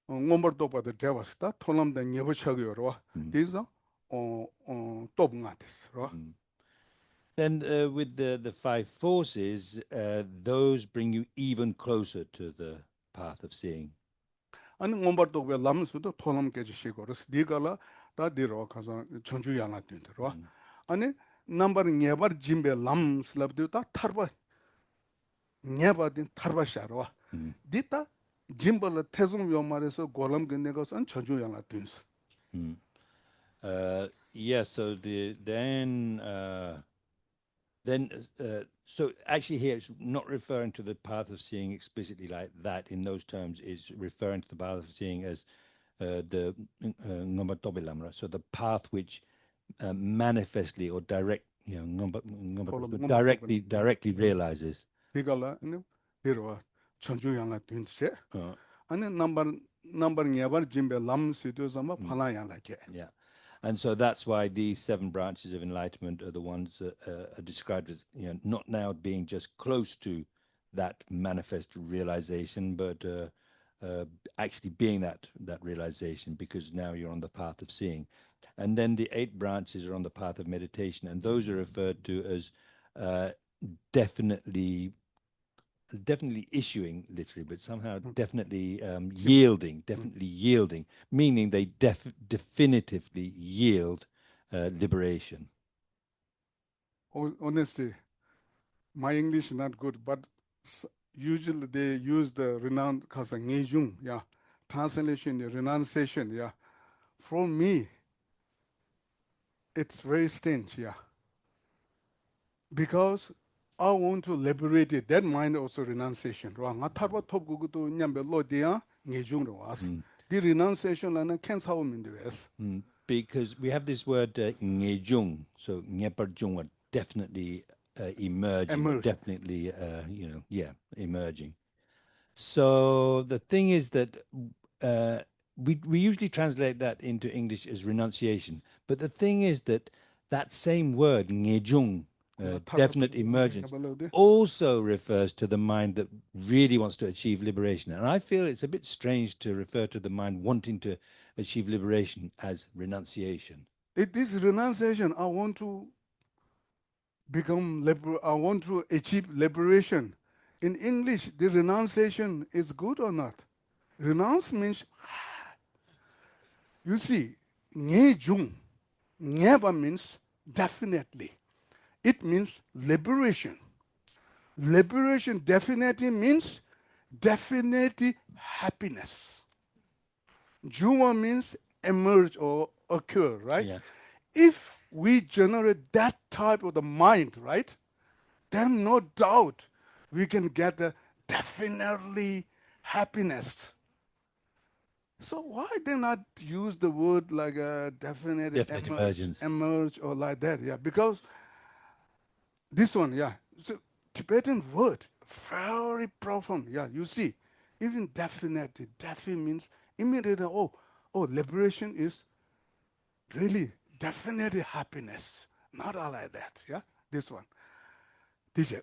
ngombar topa de devasta tolam de nyebu chagyo Mm. This top ngatis Mm. Then with the five forces, those bring you even closer to the path of seeing. 아니 ngombar topa lamsudo tolam keji shigoros. Digala ta diro kaza chonju yana dindro. Mm. 아니 number nyebar jimbe lam slabdu ta tarba nyeba din tarba sharo. Mm. Dita jimbala tezum yomareso golam gendegos an chonju yana dins. Mm. Yeah, so so actually here it's not referring to the path of seeing explicitly like that in those terms. It's referring to the path of seeing as the ngomatobilamra, so the path which manifestly or directly realizes. Bigala ne hirwa chonju yang la dun se Uh, ane number nyabar jimbe lam sido zama mm, phala yang la ke yeah. And so that's why these seven branches of enlightenment are the ones that are described as not now being just close to that manifest realization, but actually being that realization, because now you're on the path of seeing. And then the eight branches are on the path of meditation, and those are referred to as uh, definitely definitely issuing literally, but somehow definitely jim definitely yielding, meaning they definitively yield liberation. honestly my English not good but usually they use the renowned kasa ngejung yeah translation the renunciation yeah from me it's very strange, yeah. Because I want to liberate it. That mind also renunciation. Wrong. I thought what top go to nyambe lo dia ngejung ro was. The renunciation and can how in the West. Because we have this word ngejung, so ngeparjung are definitely emerging, or Emerge. definitely, emerging. So the thing is that uh, we usually translate that into English as renunciation, but the thing is that that same word ngejung, I thought what top definite go to emergence, nyambe lo de. also refers to the mind that really wants to achieve liberation. And I feel it's a bit strange to refer to the mind wanting to achieve liberation as renunciation. It is renunciation. I want to become I want to achieve liberation. In English, the renunciation is good or not? Renounce means, you see, ngejung. Ngeba means definitely. It means liberation. Liberation definitely means definitely happiness. Juma means emerge or occur, right? Yeah, If we generate that type of the mind, right, then no doubt we can get a definitely happiness. So why they not use the word like a definite definite emergence. emerge or like that? Yeah, because this one, yeah, it's a Tibetan word, very profound. Yeah, you see, even definite, defi means immediately. Oh, liberation is really definitely happiness. Not all like that. Yeah, this one. This is.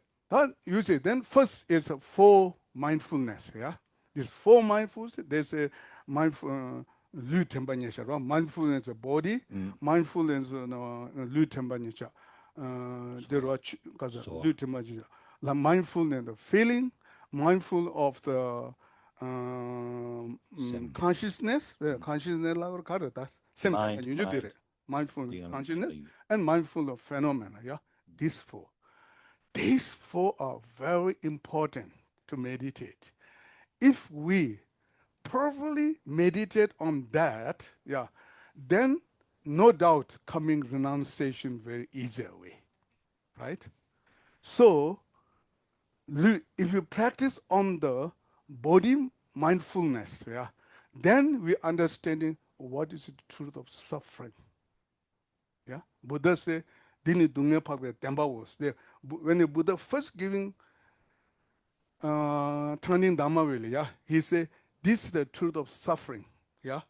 You see, then first is a full mindfulness. Yeah, this full mindfulness. There's a mindful. Mindfulness of body, Mm. mindfulness of there So, are so la mindfulness of feeling, mindful of the sem consciousness, consciousness la karata, same time you mind, mindful you know, consciousness and mindful of phenomena. Yeah, these four. These four are very important to meditate. If we properly meditate on that, yeah, then no doubt coming renunciation very easy way, right? So if you practice on the body mindfulness, yeah, then we understanding what is the truth of suffering. Yeah, Buddha say, "Dini dunga pakwe temba was there." When the Buddha first giving turning Dhamma really, yeah, he said, "This is the truth of suffering." Yeah,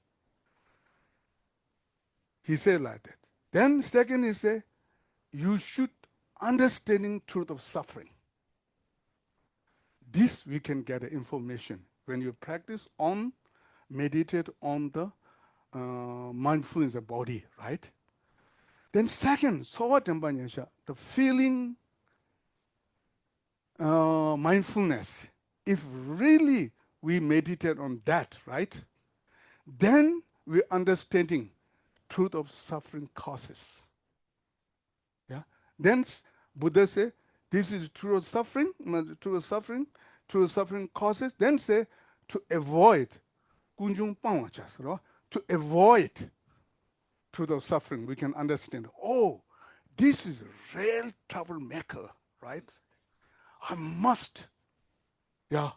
he said like that. Then second, he said, "You should understanding truth of suffering." This we can get information when you practice on, meditate on the mindfulness of body, right? Then second, sowa tempanyasha, the feeling mindfulness. If really we meditate on that, right, then we're understanding truth of suffering causes. Yeah. Then Buddha say, this is true of suffering, true of suffering causes. Then say to avoid kunjung pangwachas, to avoid truth of suffering, we can understand. Oh, this is a real troublemaker, right? I must, yeah,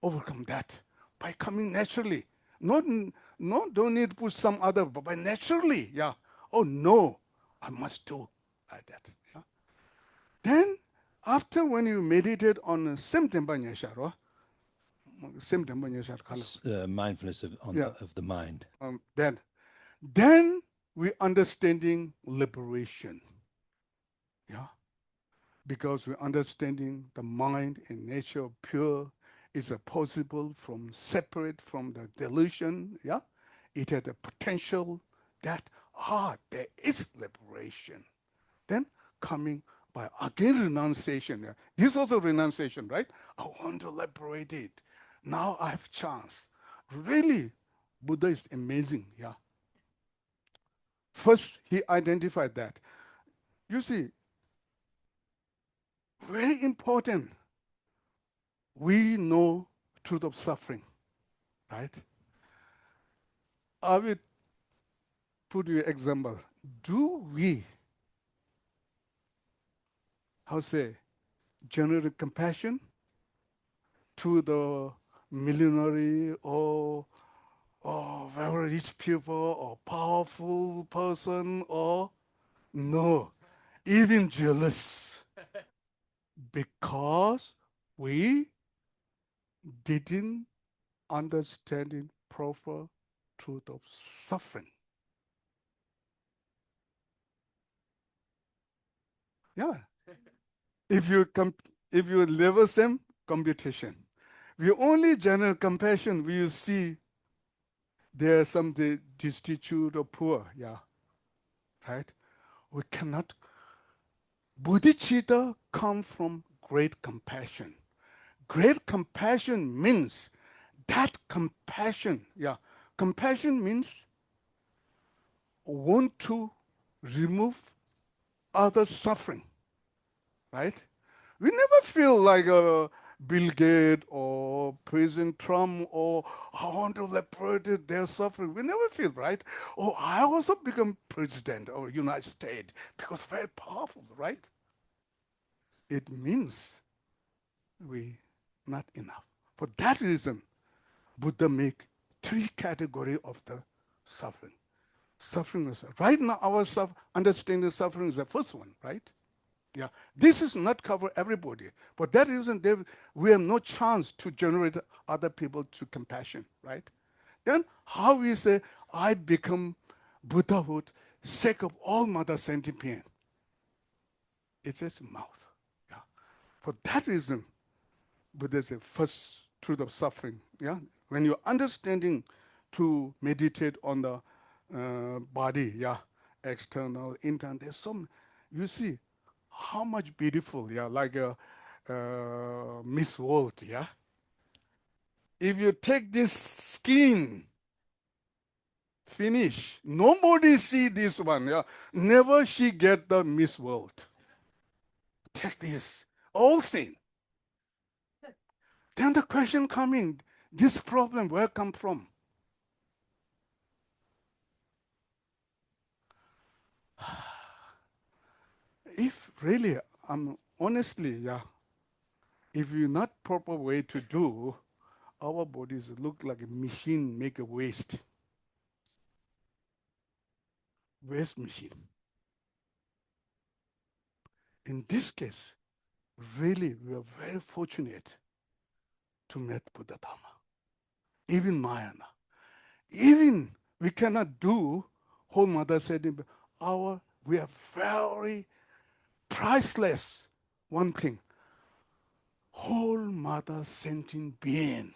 overcome that by coming naturally. Not, don't need to put some other, but by naturally, yeah. Oh no, I must do like that. Yeah. Then, after when you meditate on mindfulness yeah, of the mind. then we understanding liberation. Yeah, because we're understanding the mind in nature pure is a possible from separate from the delusion. Yeah, it had a potential that there is liberation. Then coming by again renunciation. Yeah. This is also renunciation, right? I want to liberate it. Now I have chance. Really, Buddha is amazing. Yeah. First, he identified that. You see, very important. We know truth of suffering, right? I will put you an example. do we, how say, generate compassion to the millionaire or very rich people or powerful person or no, even jealous because we didn't understand in proper truth of suffering. Yeah. If you if you level same computation, we only generate compassion. We see there are some destitute or poor. Yeah, right. We cannot. Bodhicitta come from great compassion. Great compassion means that compassion. Yeah, compassion means want to remove other suffering. Right? We never feel like Bill Gates or President Trump or I want to liberate their suffering. We never feel, right? Oh, I also become president of the United States because very powerful, right? It means we not enough. For that reason, Buddha make three categories of the suffering. Suffering is right now our understanding suffering is the first one, right? Yeah, this is not cover everybody. For that reason, we have no chance to generate other people to compassion, right? Then how we say, I become Buddhahood, sake of all mother sentient. It's just mouth. Yeah. For that reason, Buddha said, first truth of suffering. Yeah. When you're understanding to meditate on the body, yeah, external, internal, there's some, you see, how much beautiful, yeah, like a Miss World, yeah. If you take this skin, finish, nobody see this one, yeah. Never she get the Miss World. Take this, all sin. Then the question coming, this problem where come from? If really, honestly, yeah, if you not proper way to do, our bodies look like a machine make a waste machine. In this case, really, we are very fortunate to meet Buddha Dhamma, even Mayana. Even we cannot do, whole mother said, we are very priceless. One thing, whole mother sentient being.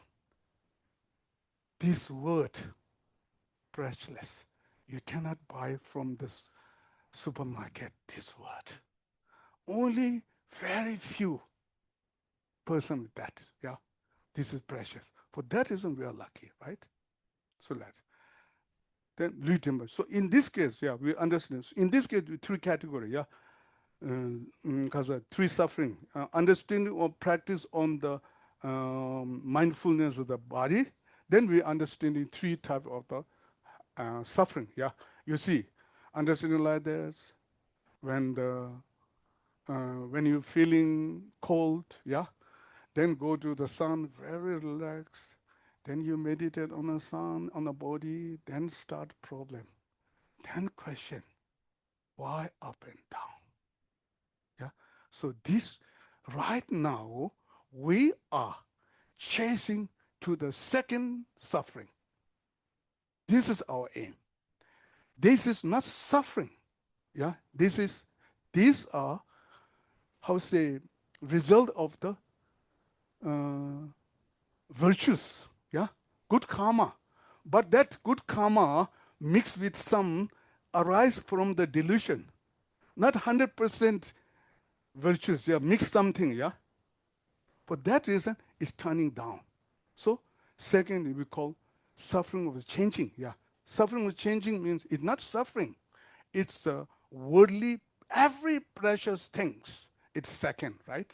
This word, priceless. You cannot buy from the supermarket this word. Only very few person with that. Yeah, this is precious. For that reason, we are lucky, right? So let's then legitimate. So in this case, yeah, we understand. In this case, three category, yeah, because three suffering, understanding or practice on the mindfulness of the body. Then we understanding three type of the suffering. Yeah, you see, understanding like this when the when you're feeling cold, yeah, then go to the sun, very relaxed. Then you meditate on the sun, on the body, then start problem. Then question, why up and down? Yeah. So this right now we are chasing to the second suffering. This is our aim. This is not suffering. Yeah. These are how say result of the virtues. Yeah. Good karma. But that good karma mixed with some arise from the delusion. Not 100% virtues, yeah, mix something, yeah. For that reason, it's turning down. So, second, we call suffering of changing, yeah. Suffering of changing means it's not suffering. It's worldly, every precious things. It's second, right?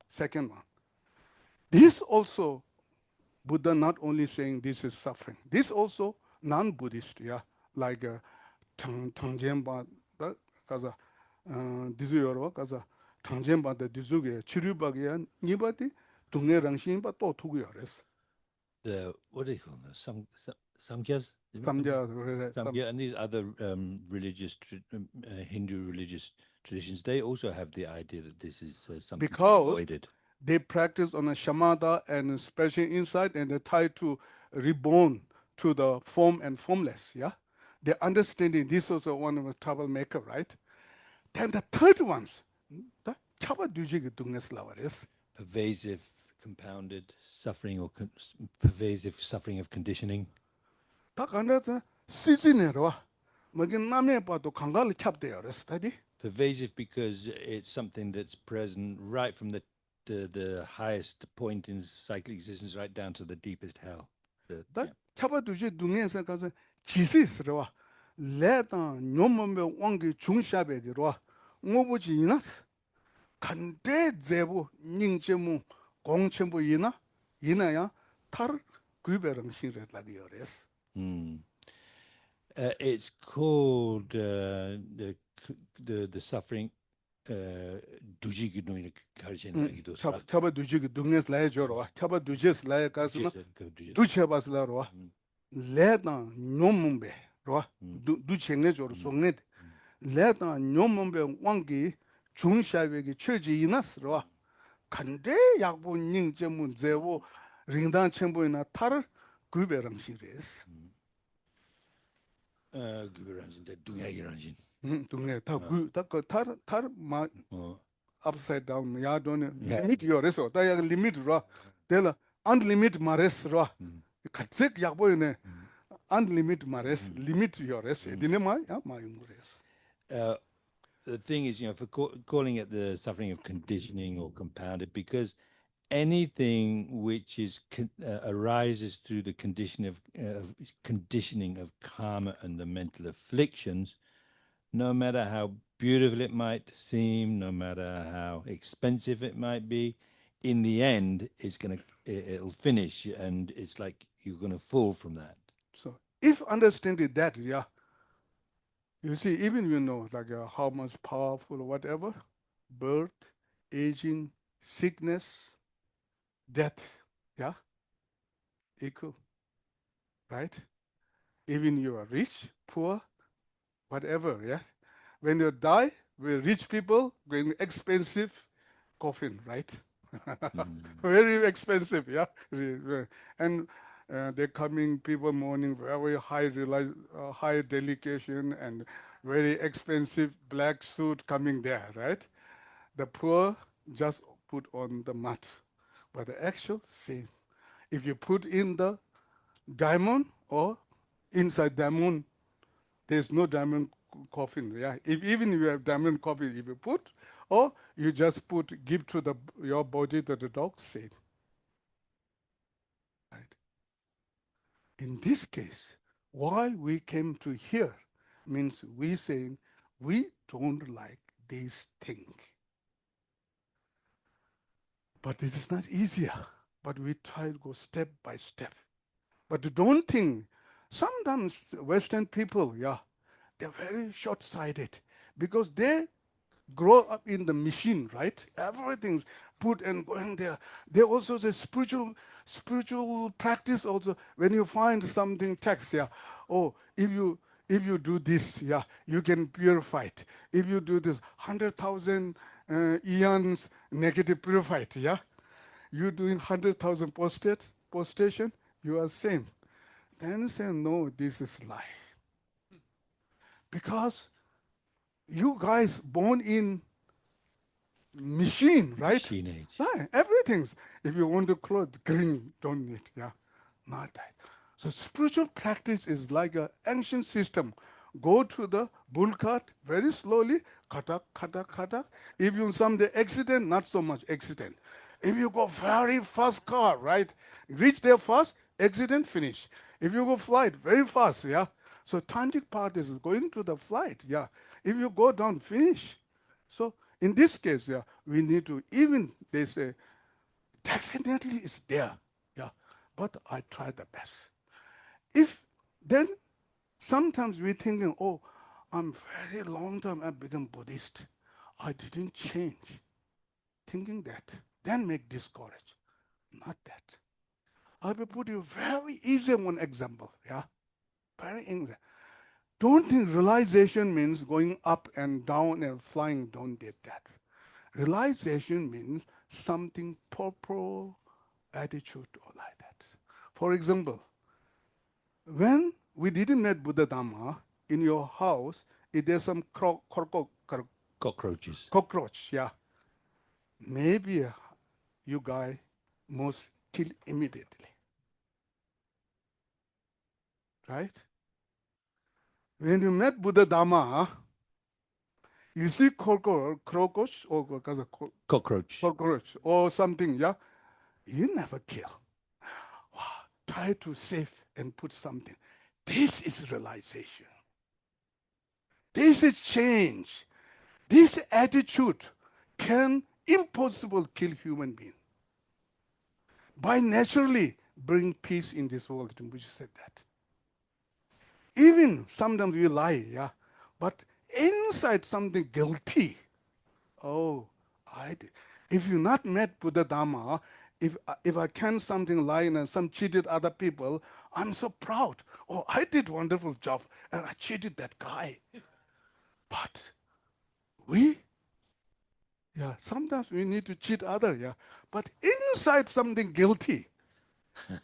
Second one. This also, Buddha not only saying this is suffering. This also non-Buddhist, yeah, like 당젠바 가자 디즈요로 가자 당젠바데 디즈게 치료박이야 니바디 동네랑신바 또 두고요 그랬어. The what do you call them? Samkhyas? 삼자 그래 Samkhya, and these other Hindu religious traditions, they also have the idea that this is something to be because avoided. they practice on a shamatha and special insight and they try to reborn to the form and formless, yeah? They understanding this also one of the troublemaker, right? Then the third ones, the chaba dujig dungas lavares. Pervasive, compounded suffering or pervasive suffering of conditioning. Ta kanda seasonero, magin name pa to kangal chapde ores study. Pervasive because it's something that's present right from the highest point in cyclic existence right down to the deepest hell. 다 chaba dujig dungas kaza chisisro. 레다 뇽mombe 왕기 중샤베기로 ngobuji inas 간대 제부 닝제무 공천부 이나야 탈 구베랑 신레라디오레스. Mm. It's called the suffering 두지기노이 가르치는 차바 두지기 둥네스 라이조로 차바 두제스 라이 가스나 두체바스라로 레다 뇽mombe 로 두체네조로 송네 레다 뇽mombe 왕기 중샤베기 최지 이나스로 간대 약부 닝제무 제부 링단 첨부이나 탈 구베랑 신레스. 그거란진데 둥야기란진. 동네 다그다그타타마 upside down ya don't limit yoreso da ya limit ro del unlimited mares ro katsek ya boyne unlimited mares limit yores dinema ya ma yungres. The thing is, for calling it the suffering of conditioning or compounded, because anything which is arises through the conditioning of karma and the mental afflictions, no matter how beautiful it might seem, no matter how expensive it might be, in the end, it'll finish, and it's like you're going to fall from that. So if understanding that, yeah, you see, even like how much powerful, whatever, birth, aging, sickness, death, yeah, equal, right? Even you are rich, poor, whatever, yeah. When you die, with rich people, going expensive coffin, right? Very expensive, yeah. And they're coming, people mourning, very high delegation and very expensive black suit coming there, right? The poor just put on the mat, but the actual same. If you put in the diamond or inside diamond, there's no diamond coffin. Yeah, even if you have diamond coffin, if you put, or you just give to your body to the dog, same. Right. In this case, why we came to here means we saying we don't like this thing. But it is not easier. But we try to go step by step. But don't think, sometimes Western people, yeah, they're very short-sighted because they grow up in the machine, right? Everything's put and going there. They also the spiritual practice also. When you find something text, yeah, oh, if you do this, yeah, you can purify it. If you do this, 100,000 eons negative purified, yeah, you doing 100,000 postation, you are same. Then you say no, this is lie. Because you guys born in machine, right? Machine age. Right, everything's. If you want to clothe, green, don't need, yeah, not that. So spiritual practice is like an ancient system. Go to the bull cart very slowly, kata, kata, kata. If you someday accident, not so much accident. If you go very fast car, right, reach there fast, accident, finish. If you go flight very fast, yeah. So tantric part is going to the flight, yeah. If you go down, finish. So in this case, yeah, we need to, even they say, definitely it's there, yeah, but I try the best. If then sometimes we're thinking, oh, I'm very long time I become Buddhist. I didn't change. Thinking that, then make discouraged. Not that. I will put you very easy one example. Yeah, very easy. Don't think realization means going up and down and flying. Don't get that. Realization means something proper attitude or like that. For example, when we didn't meet Buddha Dhamma in your house, if there's some Cockroaches. cockroach, yeah, maybe you guys must kill immediately, right? When you met Buddha Dhamma, you see cockroach or Cockroach. cockroach or something, yeah, you never kill. Wow. Try to save and put something. This is realization. This is change. This attitude can impossible kill human being. By naturally bring peace in this world. Rinpoche said that. Even sometimes we lie, yeah, but inside something guilty. Oh, I did. If you not met Buddha Dhamma, if I can something lie and some cheated other people, I'm so proud. Oh, I did wonderful job and I cheated that guy. But we, yeah, sometimes we need to cheat other, yeah. But inside something guilty.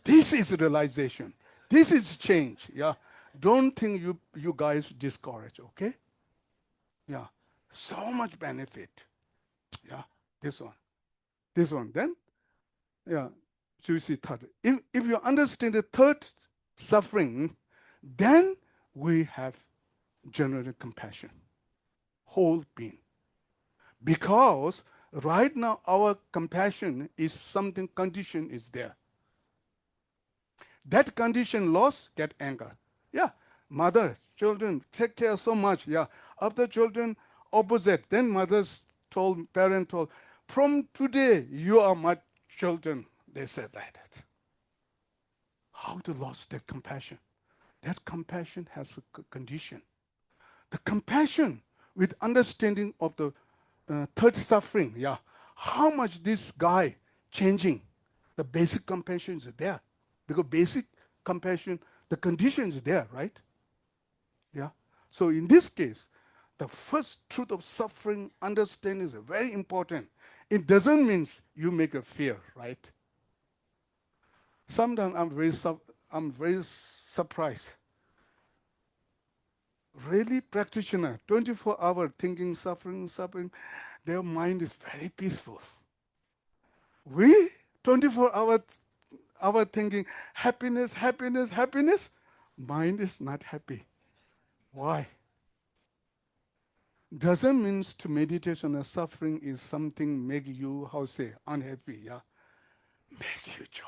This is realization. This is change, yeah. Don't think you guys discourage, okay? Yeah. So much benefit. Yeah. This one. This one. Then, yeah. So you see third. If you understand the third suffering, then we have genuine compassion. Whole being. Because right now our compassion is something condition is there. That condition loss, get anger. Yeah, mother, children, take care so much. Yeah, after children, opposite. Then mothers told, parent told, from today you are my children. They said like that. How to lose that compassion? That compassion has a condition. The compassion with understanding of the third suffering. Yeah, how much this guy changing. The basic compassion is there. Because basic compassion, the condition is there, right? Yeah. So in this case, the first truth of suffering understanding is very important. It doesn't mean you make a fear, right? Sometimes I'm very surprised. Really practitioner, 24-hour thinking, suffering, their mind is very peaceful. We 24-hour thinking happiness, mind is not happy. Why? Doesn't mean to meditation and suffering is something make you, how say, unhappy, yeah? Make you joy.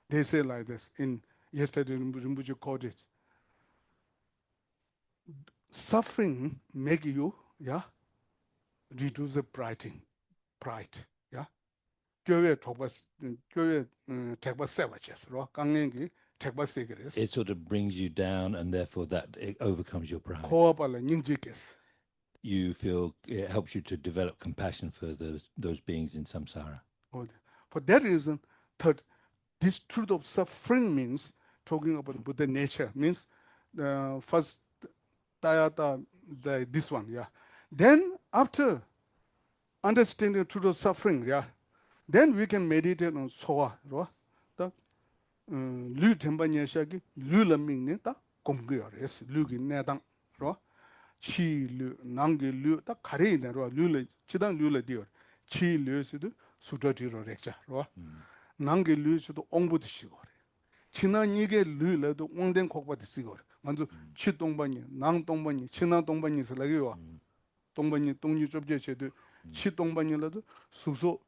They say like this, in yesterday Rinpoche quoted it. Suffering make you, yeah, reduce the pride, yeah? 교회 택바 세바체스, 강행기 택바 세그레스. It sort of brings you down, and therefore that it overcomes your pride. 코어발라 닝지케스. You feel it helps you to develop compassion for those beings in samsara. For that reason, third, this truth of suffering means talking about Buddha nature, means first Tayata, this one, yeah. Then after understanding the truth of suffering, yeah, then we can meditate on soa, right? Lu tempa nyeshagi, lu la mingni ta gomgyo res, lu gi nedang, right? Chi lu, nangi lu, ta kare ina, right? Lu la, chidang lu la diyor. Chi lu sido sudra diro rekcha, right? Nangi lu sido ongbu di shigore. China nige lu la do ongden kokpa di shigore. Manzu chi tongbanyi, nang tongbanyi, china tongbanyi se lagi wa. Tongbanyi, tongyi chobje che do, chi tongbanyi la do suso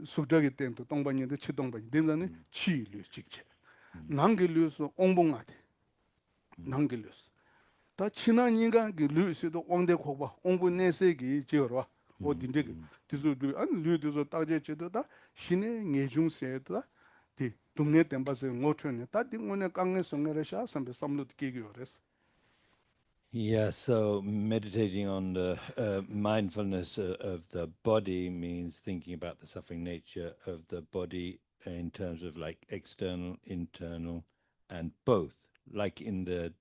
sudra gi tento, tongbanyi de chi tongbanyi. Denzani chi lu chikche. Nangi lu so ongbongade. Nangi lu. 다 친한 인간이 류스도 왕대 고바 옹부 내세기 지어라 어딘데 디즈도 안 류도 따제치도 다 신의 내중세다 디 동네 템바세 모트네 다 딩원에 강내 송내라샤 삼베 삼lut 기기요레스 Yeah, so meditating on the mindfulness of the body means thinking about the suffering nature of the body in terms of like external, internal, and both. Like in the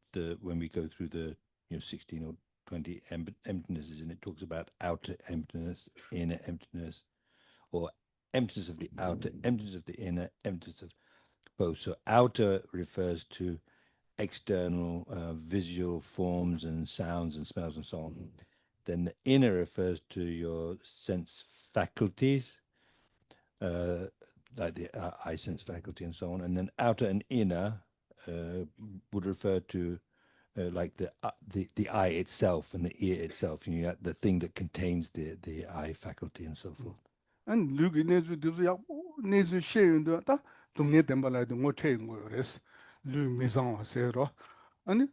when we go through the 16 or 20 emptinesses, and it talks about outer emptiness, inner emptiness, or emptiness of the outer, emptiness of the inner, emptiness of both. So outer refers to external visual forms and sounds and smells and so on. Then the inner refers to your sense faculties, uh, like the eye sense faculty and so on. And then outer and inner would refer to like the eye itself and the ear itself. You know, the thing that contains the eye faculty and so forth. 안 류기 내주 뒤도 약 내주 셰윤도 다 동네 덴발라도 뭐 체인 거였어. 류 미상 와세로. 아니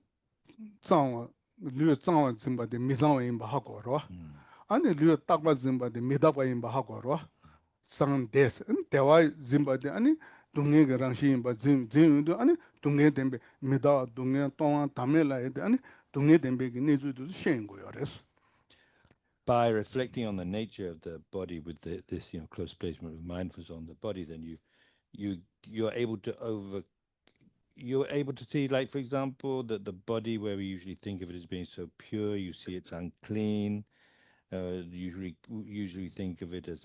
짱 류 짱 짐바데 미상 임바 하고로. Mm. 아니 류 딱바 짐바데 미다바 임바 하고로. 상 데스 대화 짐바데 아니 동네 거랑시 임바 짐도 아니 동네 덴베 미다 동네 동안 담메라에 아니 동네 덴베기 내주도 셰인 거였어. By reflecting on the nature of the body with this close placement of mindfulness on the body, then you're able to you're able to see, like, for example, that the body, where we usually think of it as being so pure, you see it's unclean. Usually think of it as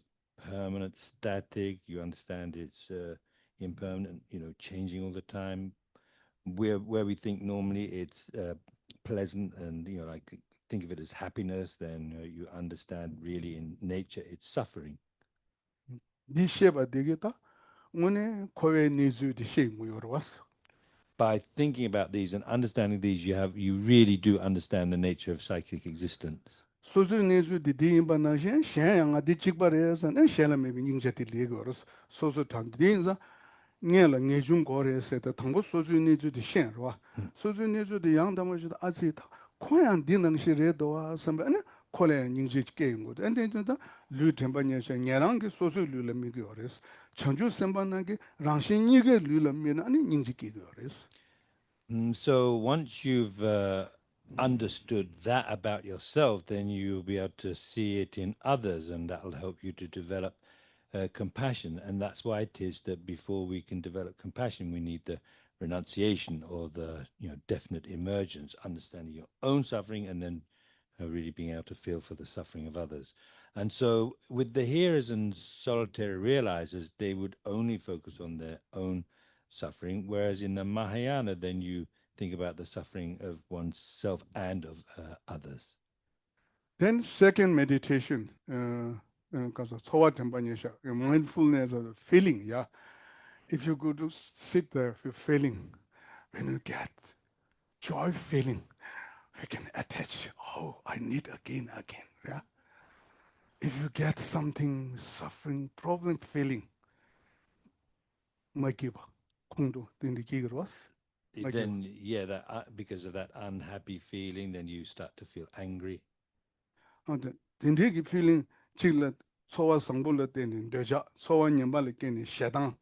permanent, static. You understand it's impermanent, changing all the time. Where we think normally it's pleasant and like think of it as happiness, then you understand really in nature it's suffering. 니셰바 되겠다. 오늘 코에 니즈디 셰인 거였어. By thinking about these and understanding these, you really do understand the nature of psychic existence. 소주 내주 디디인바나 셴양아 디직바레서 내 셴라메비 닝제티 리거스 소주 탄디인자 녜라 녜중 거레세다 당고 소주 내주디 셴로와 소주 내주디 양담어주다 아지다 코양 디능시레도와 선배네 콜레 닝지 게임고 근데 진짜 류템바냐셔 녜랑게 소주 류레미거레스 청주 선반나게 랑신이게 류레미나 아니 닝지 기거레스. So once you've understood that about yourself, then you'll be able to see it in others, and that'll help you to develop compassion. And that's why it is that before we can develop compassion, we need the renunciation or the definite emergence, understanding your own suffering, and then really being able to feel for the suffering of others. And so, with the hearers and solitary realizers, they would only focus on their own suffering, whereas in the Mahayana, then you think about the suffering of oneself and of others. Then second meditation, because 소화 tempanyeesha, mindfulness of the feeling, yeah. If you go to sit there, if you're feeling, when you get joy feeling, we can attach, oh, I need again, yeah. If you get something, suffering, problem feeling, makiba, kungdo, then the kigar was. Then, yeah, that because of that unhappy feeling, then you start to feel angry. Then the feeling, chilla, 소화 성불을 때는 되자, 소화 년발을 때는 샤당.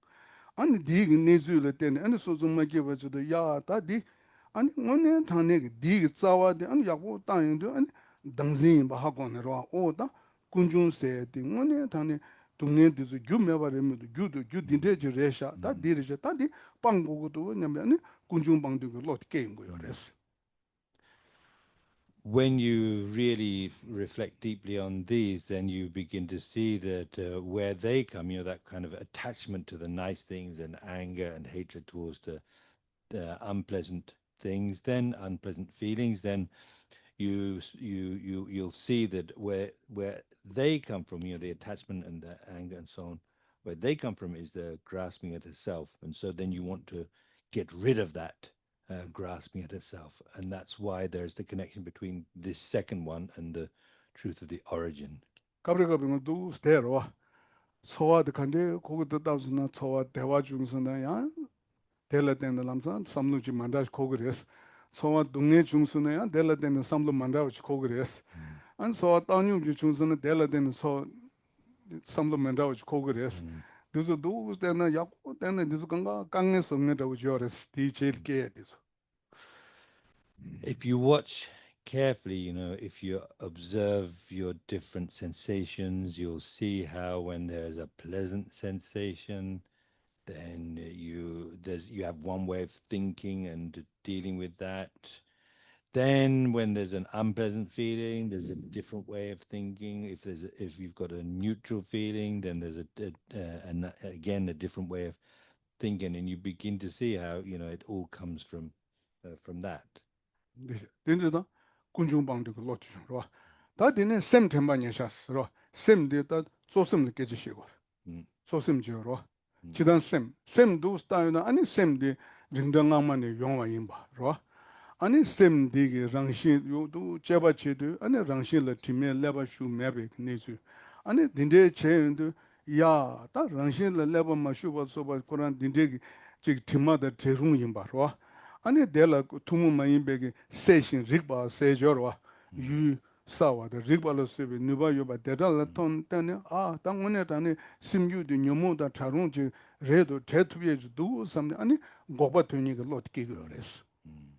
아니 디기 내주를 때는 아니 소중하게 봐줘도 야 다디 아니 오늘 당내 디기 싸워도 아니 야고 땅인도 아니 당신 바 하고는 오다 군중세 디 오늘 당내 동네에서 규매바르면도 규도 규딘데지 레샤 다 디르자 다디 방고고도 냐면 군중 방도고 롯 게임 거요레스. When you really reflect deeply on these, then you begin to see that where they come, that kind of attachment to the nice things and anger and hatred towards the unpleasant things, then unpleasant feelings, then you'll see that where they come from, the attachment and the anger and so on, where they come from is the grasping at itself, and so then you want to get rid of that grasping at itself. And that's why there's the connection between this second one and the truth of the origin. 가브리가빙도 스테로와 소화도 간데 거기 듣다우스나 소화 대화 중에서나 야 델라데는 남산 삼루지 만다시 거기레스 소화 동네 중에서나 델라데는 삼루 만다시 거기레스 안 소화 땅뉴지 중에서는 델라데는 소 삼루 만다시 거기레스 그래서 누구 때는 약고 때는 그래서 건가 강내서 응애라고 지어레스 디제일게 돼서 If you watch carefully, if you observe your different sensations, you'll see how when there's a pleasant sensation, then you have one way of thinking and dealing with that. Then when there's an unpleasant feeling, there's a different way of thinking. If you've got a neutral feeling, then there's again a different way of thinking, and you begin to see how it all comes from that. 딘저다 군중방도 그 로치로 다 되네 셈 템바냐 샤스로 셈데 다 소셈을 깨지시고 Mm, 소셈지로 mm, 지단 셈도 스타이나 아니 셈데 징당강만의 용와 임바로 아니 셈디기 랑신 요도 제바치도 아니 랑신을 팀에 레바슈 매베 네주 아니 딘데 체인도 야다 랑신을 레바 마슈바 소바 코란 딘데기 지 팀마다 제룽 임바로 아니 데라 투무 마임베기 세신 릭바 세저로 mm, 유 사와다 릭발로 세비 누바 요바 데달라 mm, 톤 때네 아 당원에 다네 심유도 녀모다 차롱지 레도 제투비에도 삼네 아니 고바 되니가 로트게 mm, 그랬어 mm.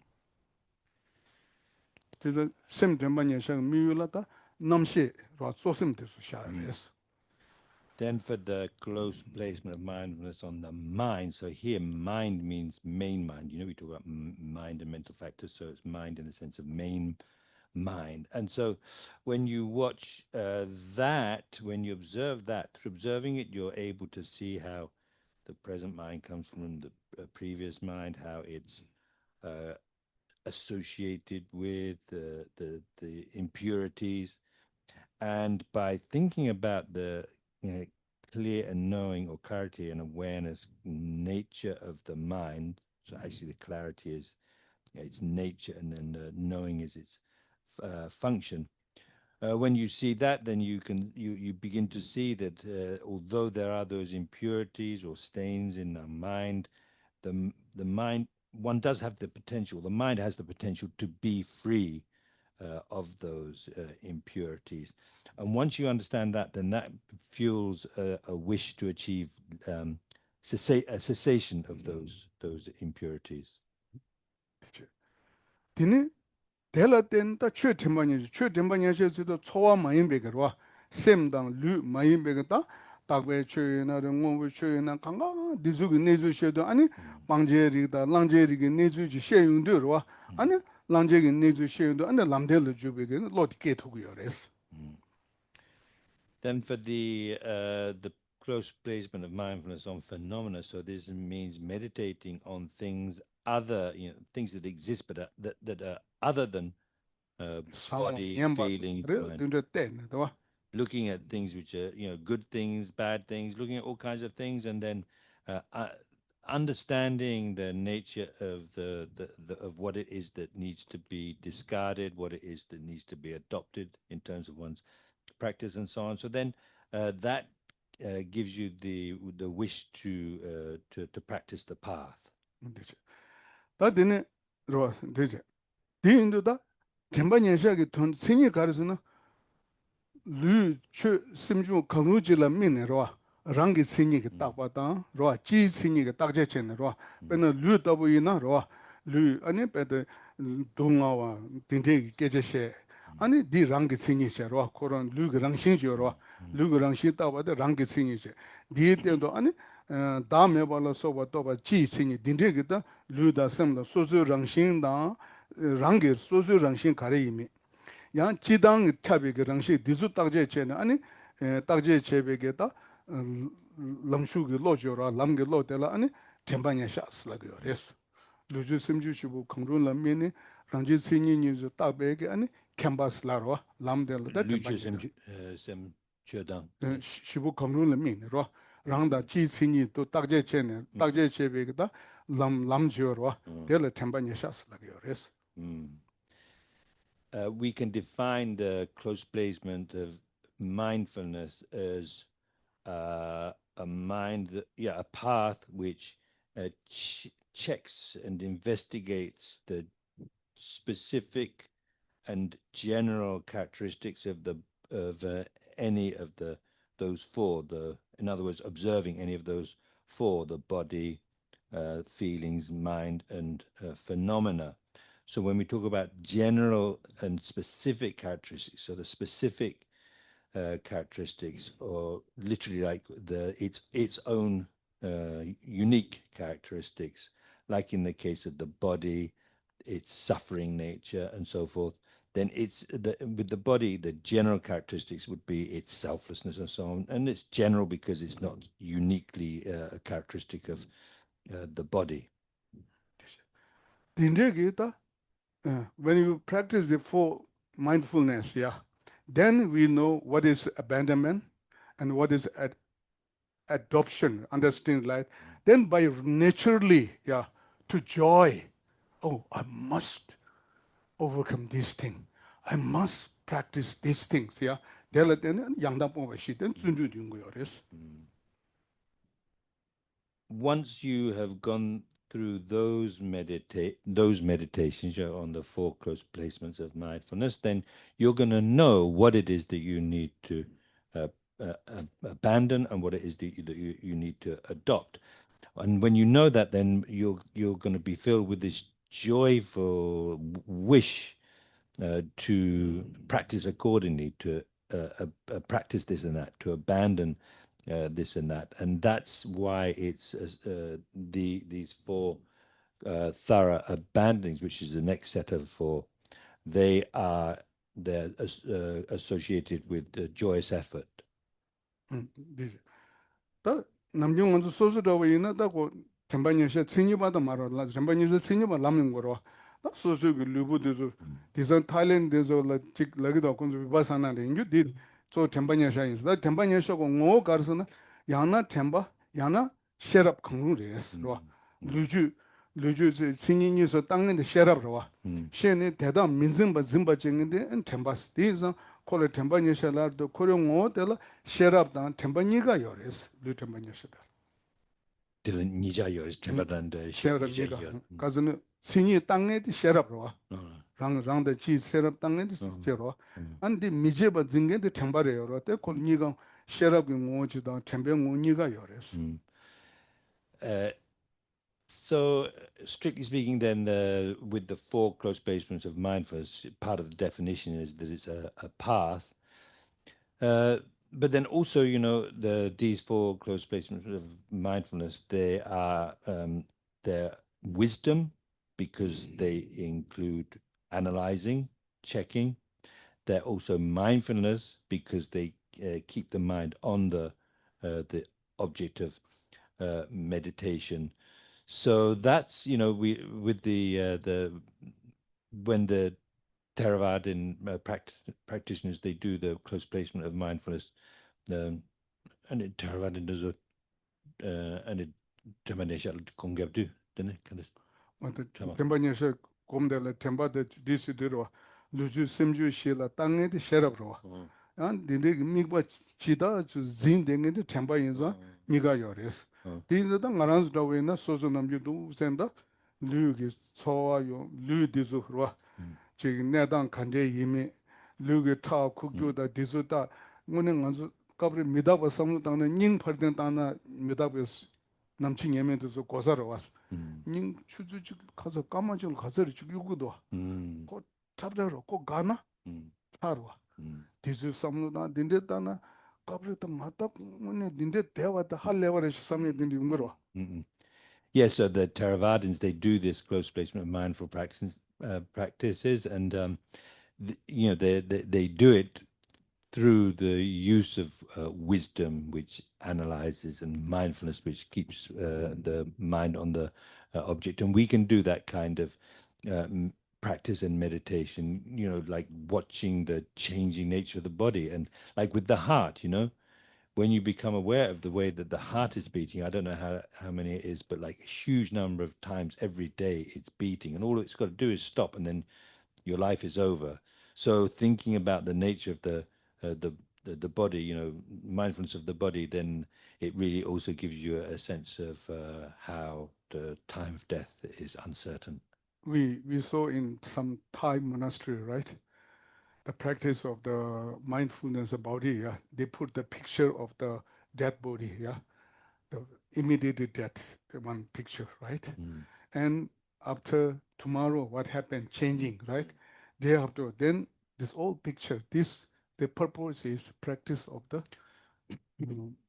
그래서 셈 전반에서 미울라다 남시 로 소심돼서 Mm. 샤레스 Then for the close placement of mindfulness on the mind. So here, mind means main mind. We talk about mind and mental factors. So it's mind in the sense of main mind. And so when you watch that, when you observe that, through observing it, you're able to see how the present mind comes from the previous mind, how it's uh, associated with the impurities, and by thinking about the clear and knowing or clarity and awareness nature of the mind. So actually, the clarity is its nature, and then knowing is its function. When you see that, then you begin to see that although there are those impurities or stains in the mind, the mind, one does have the potential. The mind has the potential to be free of those impurities. And once you understand that, then that fuels a wish to achieve a cessation of those impurities. 디니 델라텐다 최템바니에서도 초와 마인베거와 셈당 류 마인베거다 딱베 최나는 뭐고 최나 강가 디즈기 내주셔도 아니 Mm, 방제리다 랑제리기 내주지 셰윤도와 mm, 아니 랑제기 내주 셰윤도 아니 람델로 주베게 로티케토고요레스 mm. Then for the close placement of mindfulness on phenomena, so this means meditating on things other, things that exist but that are other than 상황 body, 냠바 feelings, 그래 mind. 근데 때네 Looking at things which are good things, bad things, looking at all kinds of things, and then uh, uh, understanding the nature of the of what it is that needs to be discarded, what it is that needs to be adopted in terms of one's practice and so on. So then that gives you the wish to practice the path. 되지 다 되네 로 되지 디인도다 템바니에서기 돈 생이 가르스는 lū chū sim chū kāngu jī la mī nē rwa rāngi sīnyi kī Mm, tākpa tāng rwa jī sīnyi kī tāk jē chē nē rwa pē mm, nā lū tabu yī na rwa lū anī pē tē dō ngā wā tīndē kī kē chē shē mm, anī dī rāngi sīnyi shē rwa kōrān lū kī rāng shīng shē rwa mm, mm, lū kī rāng shīng tākpa tē rāngi sīnyi shē dī tē ndō anī dā mē bā la sō bā tō bā jī sīnyi tīndē kī tā lū dā sēm la sō sū rāng shīng tāng rāngi sō sū rāng shīng kārē yī mī 양 지당 탑이 당시 디수 딱제 체는 아니 딱제 체베게다 람슈기 로조라 람게 로텔라 아니 템바냐 샤스라고요. 그래서 루주 심주시부 강론 람미니 랑지 신이니즈 딱베게 아니 캔바스라로 람델다 Lucha 템바냐 sem Chodang. 시부 강론 람미니로 랑다 지 신이 또 딱제 체는 딱제 체베게다 람람지오로 델라 템바냐 샤스라고요. 그래서 We can define the close placement of mindfulness as a mind, a path which checks and investigates the specific and general characteristics of any of those four. In other words, observing any of those four: the body, feelings, mind, and phenomena. So when we talk about general and specific characteristics, so the specific characteristics, or literally like its own unique characteristics, like in the case of the body, its suffering nature, and so forth. Then with the body, the general characteristics would be its selflessness and so on, and it's general because it's not uniquely a characteristic of the body. When you practice the full mindfulness, yeah, then we know what is abandonment and what is adoption, understand, right? Then by naturally, yeah, to joy, oh, I must overcome this thing. I must practice these things, yeah. There then 양다 뽑아 시든 준주된 거요. 그래서 Once you have gone through those meditations, on the four close placements of mindfulness, then you're going to know what it is that you need to uh, abandon and what it is that you need to adopt. And when you know that, then you're going to be filled with this joyful wish to practice accordingly, to practice this and that, to abandon this and that, and that's why it's these four thorough abandonings, which is the next set of four. They're associated with joyous effort. this. 다 남중 먼저 소수도 있나다고 전반에서 신입하다 말라 전반에서 신입을 남는 거로 다 소수 그 루부도 디선 타일랜드에서 직 러기도 건조 비바사나데 인규디 저 전반에서 있어 전반에서 고 가르스나 야나 템바 야나 셋업 강루레스 로 루주 루주 신인이서 땅는데 셋업로 와 셰네 대다 민증바 증바 증인데 템바스 디서 콜레 템바니샤라도 코룡오 데라 셋업다 템바니가 요레스 루 템바니샤다 Dylan nija yours, timbadan nija 셋업니가 yor. 가즈는 신이 땅에 셋업로 와 랑랑데 지 셋업 땅에 셋업로 안디 미제바 증게데 템바레요로 때 콜니가 셋업이 뭐지다 템뱅오니가 요레스 Uh, So, strictly speaking, then, with the four close placements of mindfulness, part of the definition is that it's a path. But then also, these four close placements of mindfulness, they are their wisdom because they include analyzing, checking. They're also mindfulness because they keep the mind on the object of meditation. So that's we with the when the Theravadan practitioners, they do the close placement of mindfulness, um, and it Theravadan does a and it Theravadan kongyabdu, didn't it? Kind 어떤 of 템바니에서 곰델레 템바데 디스드로 루주 심주 시라 땅에데 셰럽로 안 딘데 미과 지다 주 진데게데 템바인자 니가 요레스 딘자다 마란스도 왜나 소소 남주도 센다 류기 소와요 류디즈로 지금 내당 간제 이미 류기 타 국교다 디즈다 뭐는 간주 까브리 미다바 삼루당는 닝 퍼든 따나 미다베스 남친 예멘도서 고사로 왔어 닝 추주직 가서 까마질 가서리 죽이고도 꼭 잡자로 꼭 가나 타러 디즈 삼루다 딘데다나 까브리도 맞다 뭐네 딘데 대화다 할 레버레시 삼네 딘디 응거로 Yes, so the Theravadins, they do this close placement of mindful practices, and they do it through the use of wisdom, which analyzes, and mindfulness, which keeps the mind on the object. And we can do that kind of practice and meditation, like watching the changing nature of the body. And like with the heart, when you become aware of the way that the heart is beating, I don't know how many it is, but like a huge number of times every day it's beating, and all it's got to do is stop, and then your life is over. So thinking about the nature of uh, the the body, mindfulness of the body, then it really also gives you a sense of how the time of death is uncertain. we saw in some Thai monastery, right? The practice of the mindfulness of body, yeah, they put the picture of the dead body, yeah, the immediate death, the one picture, right? And after tomorrow, what happened, changing, right? Day after, then this whole picture, this the purpose is practice of the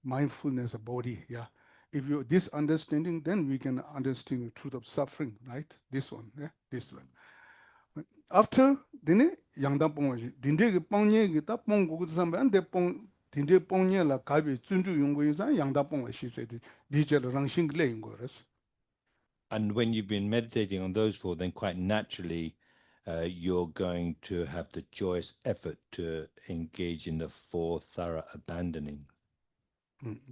mindfulness of body. Yeah, if you this understanding, then we can understand the truth of suffering, right? This one, yeah, this one. After then, 양당 뽕하지. 딘데 뽕nye 다 뽕고 삼배 안데 뽕 딘데 뽕nye 라 가비 준주 용고인사 양당 뽕을 시세디 디젤 랑싱글레 인거스. And when you've been meditating on those four, then quite naturally, you're going to have the joyous effort to engage in the four thorough abandoning.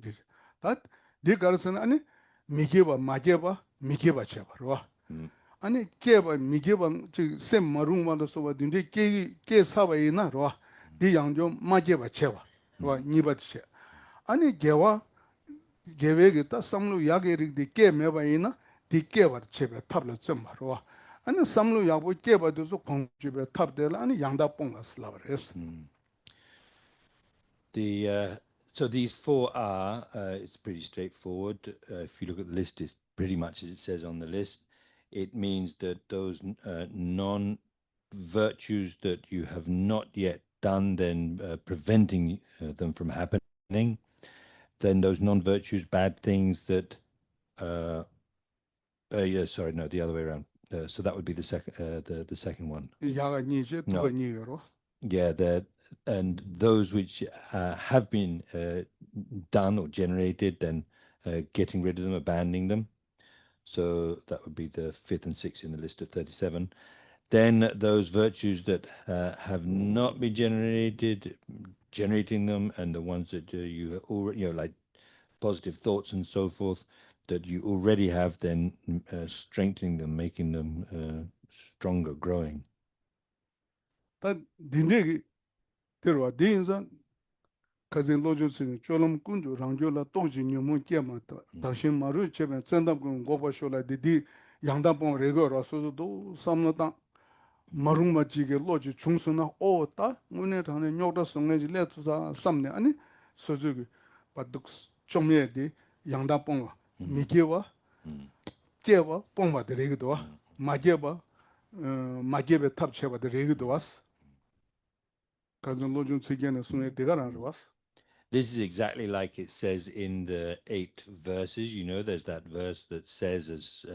디제. 다 디가르선 아니 미게바 마게바 미게바 제바로. 아니 게바 미게바 저샘 마룽마도 소바 딘데 게 사바이나 로. 디 양조 마게바 제바. 와 니바체. 아니 게와 계획이다 삼루 야게릭디 깨매바이나 디깨바도 제베 탑을 좀 말어 아니 삼루 야고 깨바도서 공주베 탑들 아니 양다뽕가슬라버스 So these four are, it's pretty straightforward. If you look at the list, it's pretty much as it says on the list. It means that those non virtues that you have not yet done, then preventing them from happening. Then those non-virtues, bad things that, yeah, sorry, no, the other way around. So that would be the second one. 야가 니제 No. 또 니여로 Yeah, and those which have been done or generated, then getting rid of them, abandoning them. So that would be the fifth and sixth in the list of 37. Then those virtues that have not been generated, generating them, and the ones that you already, like positive thoughts and so forth, that you already have, then strengthening them, making them stronger, growing. 다 딘데 들어와 딘선 가진 로조스 졸음 군도 랑조라 동지 뉴문 깨마다 당신 마루 제베 전담군 고바쇼라 디디 양다뽕 레거라 소소도 삼노다 마룽마지게 로지 중수나 오다 문에 당에 뇨다 송내지 레투사 삼네 아니 소저기 바둑 좀예디 양다뽕 미게와 깨와 뽕바데 레기도 마게바 마게베 탑체바데 레기도 와스 가진 로준 세계는 순에 대가라는 와스 This is exactly like it says in the 8 verses. You know, there's that verse that says, as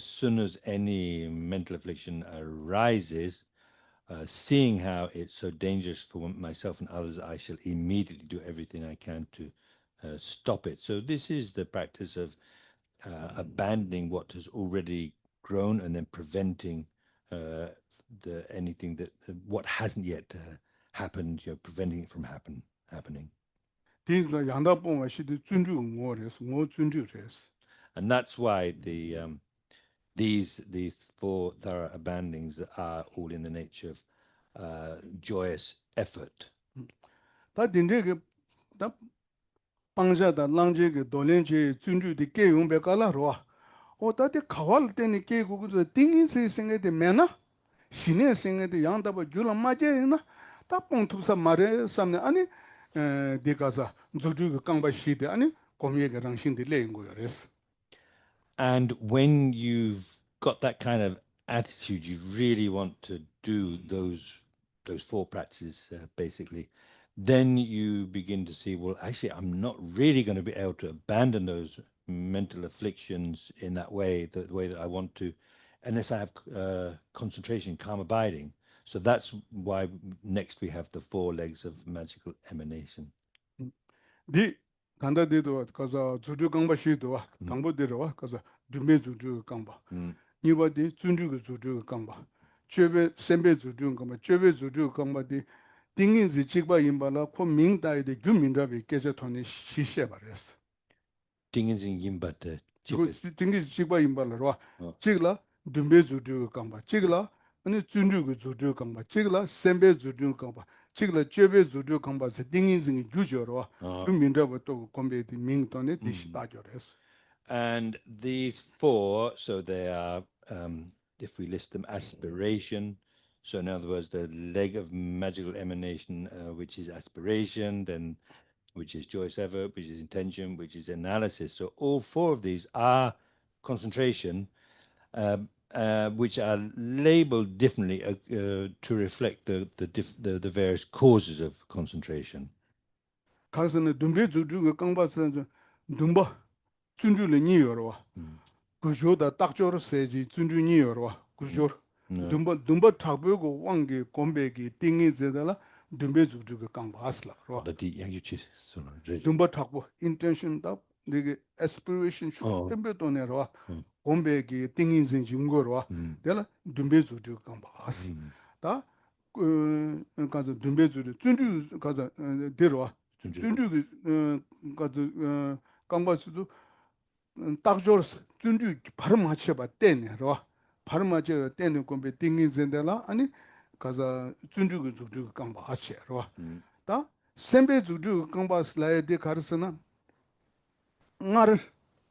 soon as any mental affliction arises, seeing how it's so dangerous for myself and others, I shall immediately do everything I can to stop it. So this is the practice of abandoning what has already grown and then preventing anything that what hasn't yet happened, preventing it from happening. 딘스 양다뽕와 시디 준주 응오레스 뭐 준주레스 And that's why these four thorough abandonings are all in the nature of joyous effort. 다 딘데게 다 방자다 랑제게 돌렌제 준주디 깨용베깔라로 어 다데 가왈 때니 깨고도 띵인세 생에데 메나 신의 생에데 양다바 줄라 마제나 다 뽕투사 마레 삼네 아니 디가사 주주 강바 시데 아니 고미에게 랑신디 레인 거여레스 And when you've got that kind of attitude, you really want to do those four practices basically. Then you begin to see, well, actually, I'm not really going to be able to abandon those mental afflictions in that way, the way that I want to, unless I have concentration, calm abiding. So that's why next we have the four legs of magical emanation. 디 간다데도 가서 주주 강바 시도 강보데로 가서 두메 주주 강바 니바디 준주가 주주 강바 최베 셈베 주주 강바 최베 주주 강바디 띵인지 직바 임발라 코 민다이데 규민다베 계제 토니 시시에 말했어 띵인지 임바데 이거 띵인지 직바 임발라로 직라 두메 주주 강바 직라 아니 준주가 주주 강바 직라 셈베 주주 강바 직라 최베 주주 강바세 띵인지 규저로 규민다부터 콤베디 민토네 디시다죠레스 And these four, so they are, if we list them, aspiration. So in other words, the leg of magical emanation, which is aspiration, then which is joyous effort, which is intention, which is analysis. So all four of these are concentration, which are labeled differently to reflect the various causes of concentration. 가서는 둠베 주주가 강바스는 둠바 준주를 니어로 그조다 딱저로 세지 준주 니어로 그조 No, 둠바 탁보고 왕게 곰베기 띵이 제달라 둠베 주주가 강바스라 로 the 양주치 둠바 탁보 intention 다 되게 aspiration 슈 Oh, 템베도네로 곰베기 띵이 진중거로 내가 둠베 주주가 강바스 다 가서 둠베주를 준주 가서 데려와 준주 가서 강바스도 딱 줘서 준주 바로 맞춰 봐 때네로 바로 맞춰 때는 건배 띵이 된다라 아니 가서 준주 주주 강바스로 다 셈베 주주 강바스라에 대 가르스나 나를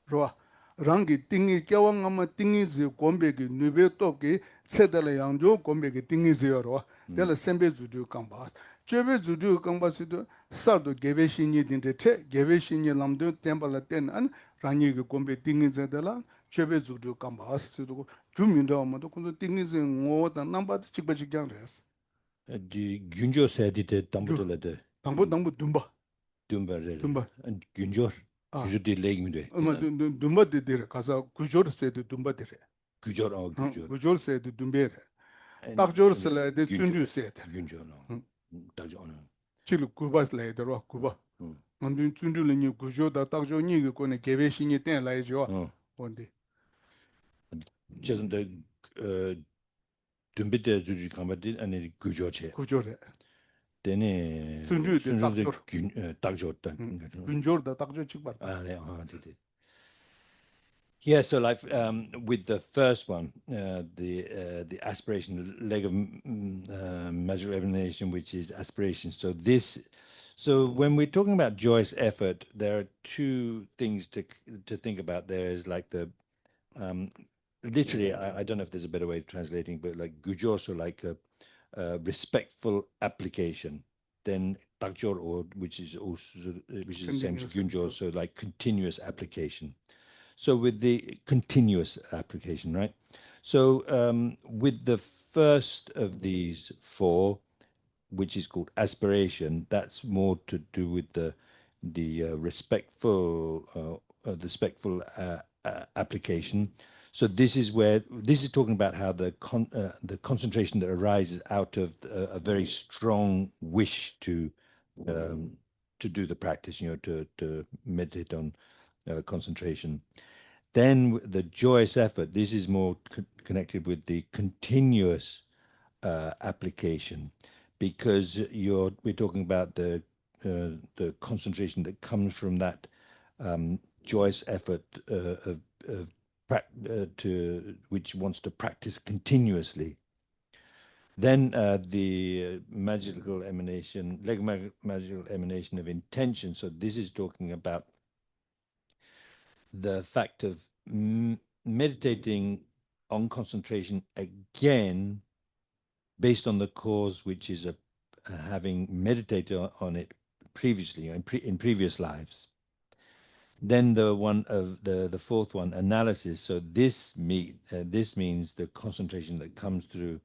로 랑기 띵이 깨왕 아마 띵이지 곰베기 누베토기 세달의 양조 곰베기 띵이지요로 델 셈베 주주 강바스 제베 주주 강바스도 사도 게베신이 딘데 게베신이 람도 템발라 텐안 라니기 곰베 띵이지달라 제베 주주 강바스도 주민도 아마도 군도 띵이지 ngo다 남바도 직바직장레스 the Gunjo said it Dumbledore 당부 둠바 Dumba and Gunjor. Gunjor did leg me. 둠바 데데 가서 구조를 세도 둠바 데레 Gunjor or Gunjor. 구조를 세도 둠베레 딱 조르슬라에 대 준주 세데 Gunjor no. Dajon. 칠 구바슬라에 들어 구바 만든 준주는 구조다 딱 조니 그 거네 개베신이 때 라이죠 뭔데 Just the Dumbite Juju Kamadi and the Gujoche. 구조래 Then 준주의 Dagjot. 군조다 딱조 직발 Ah, did it. Yeah, so like with the first one, the aspiration, the leg of magical emanation, which is aspiration. So when we're talking about joyous effort, there are two things to think about. There is like the literally, I don't know if there's a better way of translating, but like gujo, so like a respectful application. Then takjor, or which is the same as gunjo, so like continuous application. So with the continuous application, right? So with the first of these four, which is called aspiration, that's more to do with the respectful application. So this is talking about how the concentration that arises out of a very strong wish to do the practice, to meditate on concentration. Then the joyous effort, this is more connected with the continuous application, because we're talking about the concentration that comes from that joyous effort which wants to practice continuously. Then the magical emanation, magical emanation of intention. So this is talking about the fact of meditating on concentration again, based on the cause, which is having meditated on it previously in previous lives. Then the fourth one, analysis. So this means the concentration that comes through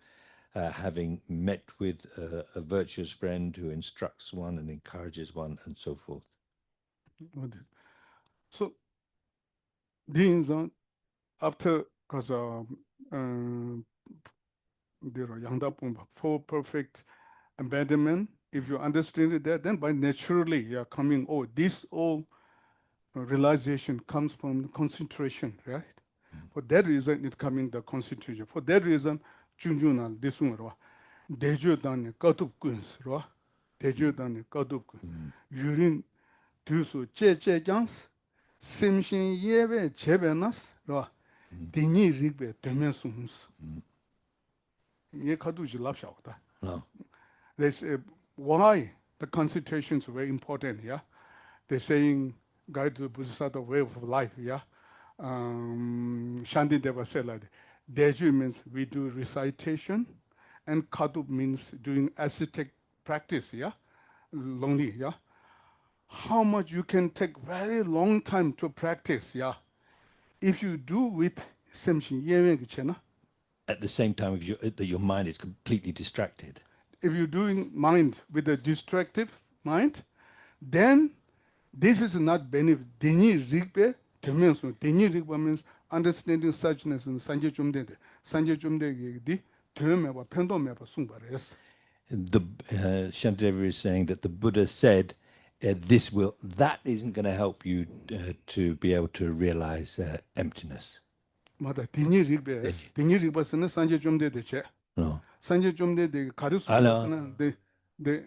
having met with a virtuous friend who instructs one and encourages one, and so forth. So these after because there are Yangda for perfect abandonment. If you understand that, then by naturally you are coming. Oh, this all realization comes from concentration, right? For that reason, it coming the concentration. For that reason, Junjunal this one, Deju dan Katup Guns, Deju dan Katup Yurin Dusu Che Jans, Simshin Yeve Chevenas, Dini Rigbe Demensums. Ye Kaduji Lapshauta. They say why the concentration is very important, yeah? They're saying guide to the Bodhisattva way of life, yeah? Shanti Deva said like that. Deju means we do recitation, and Kadup means doing ascetic practice, yeah? Lonely, yeah? How much you can take very long time to practice, yeah? If you do with semshin yewen ki chena. At the same time, that your mind is completely distracted. If you're doing mind with a distractive mind, then this is not benefit. Deni rigbe temenso. Deni rigba means understanding suchness and sanje chumde. Sanje chumde di temeba pendo meba sungbares. The Shantideva is saying that the Buddha said, that isn't going to help you to be able to realize emptiness. Mada deni rigbe es. Deni rigba sene sanje chumde de che. No. sanje chumde de karusu I know. sana de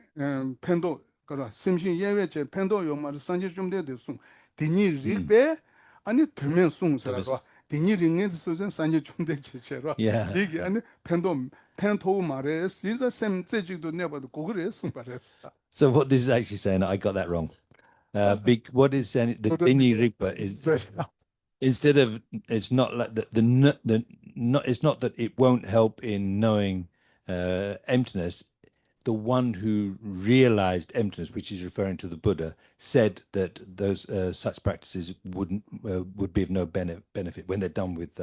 pendo kara simshin yewe che pendo yo mar sanje chumde de sung dini rigbe ani temen sung sara ro dini ringe so sanje chumde che che ro Yeah. digi ani pento mare is a sem tsejik do never the gogre sung pare. So what this is actually saying, I got that wrong. What is saying, the Dini Rigpa is, instead of, it's not like it's not that it won't help in knowing emptiness. The one who realized emptiness, which is referring to the Buddha, said that those such practices would be of no benefit when they're done with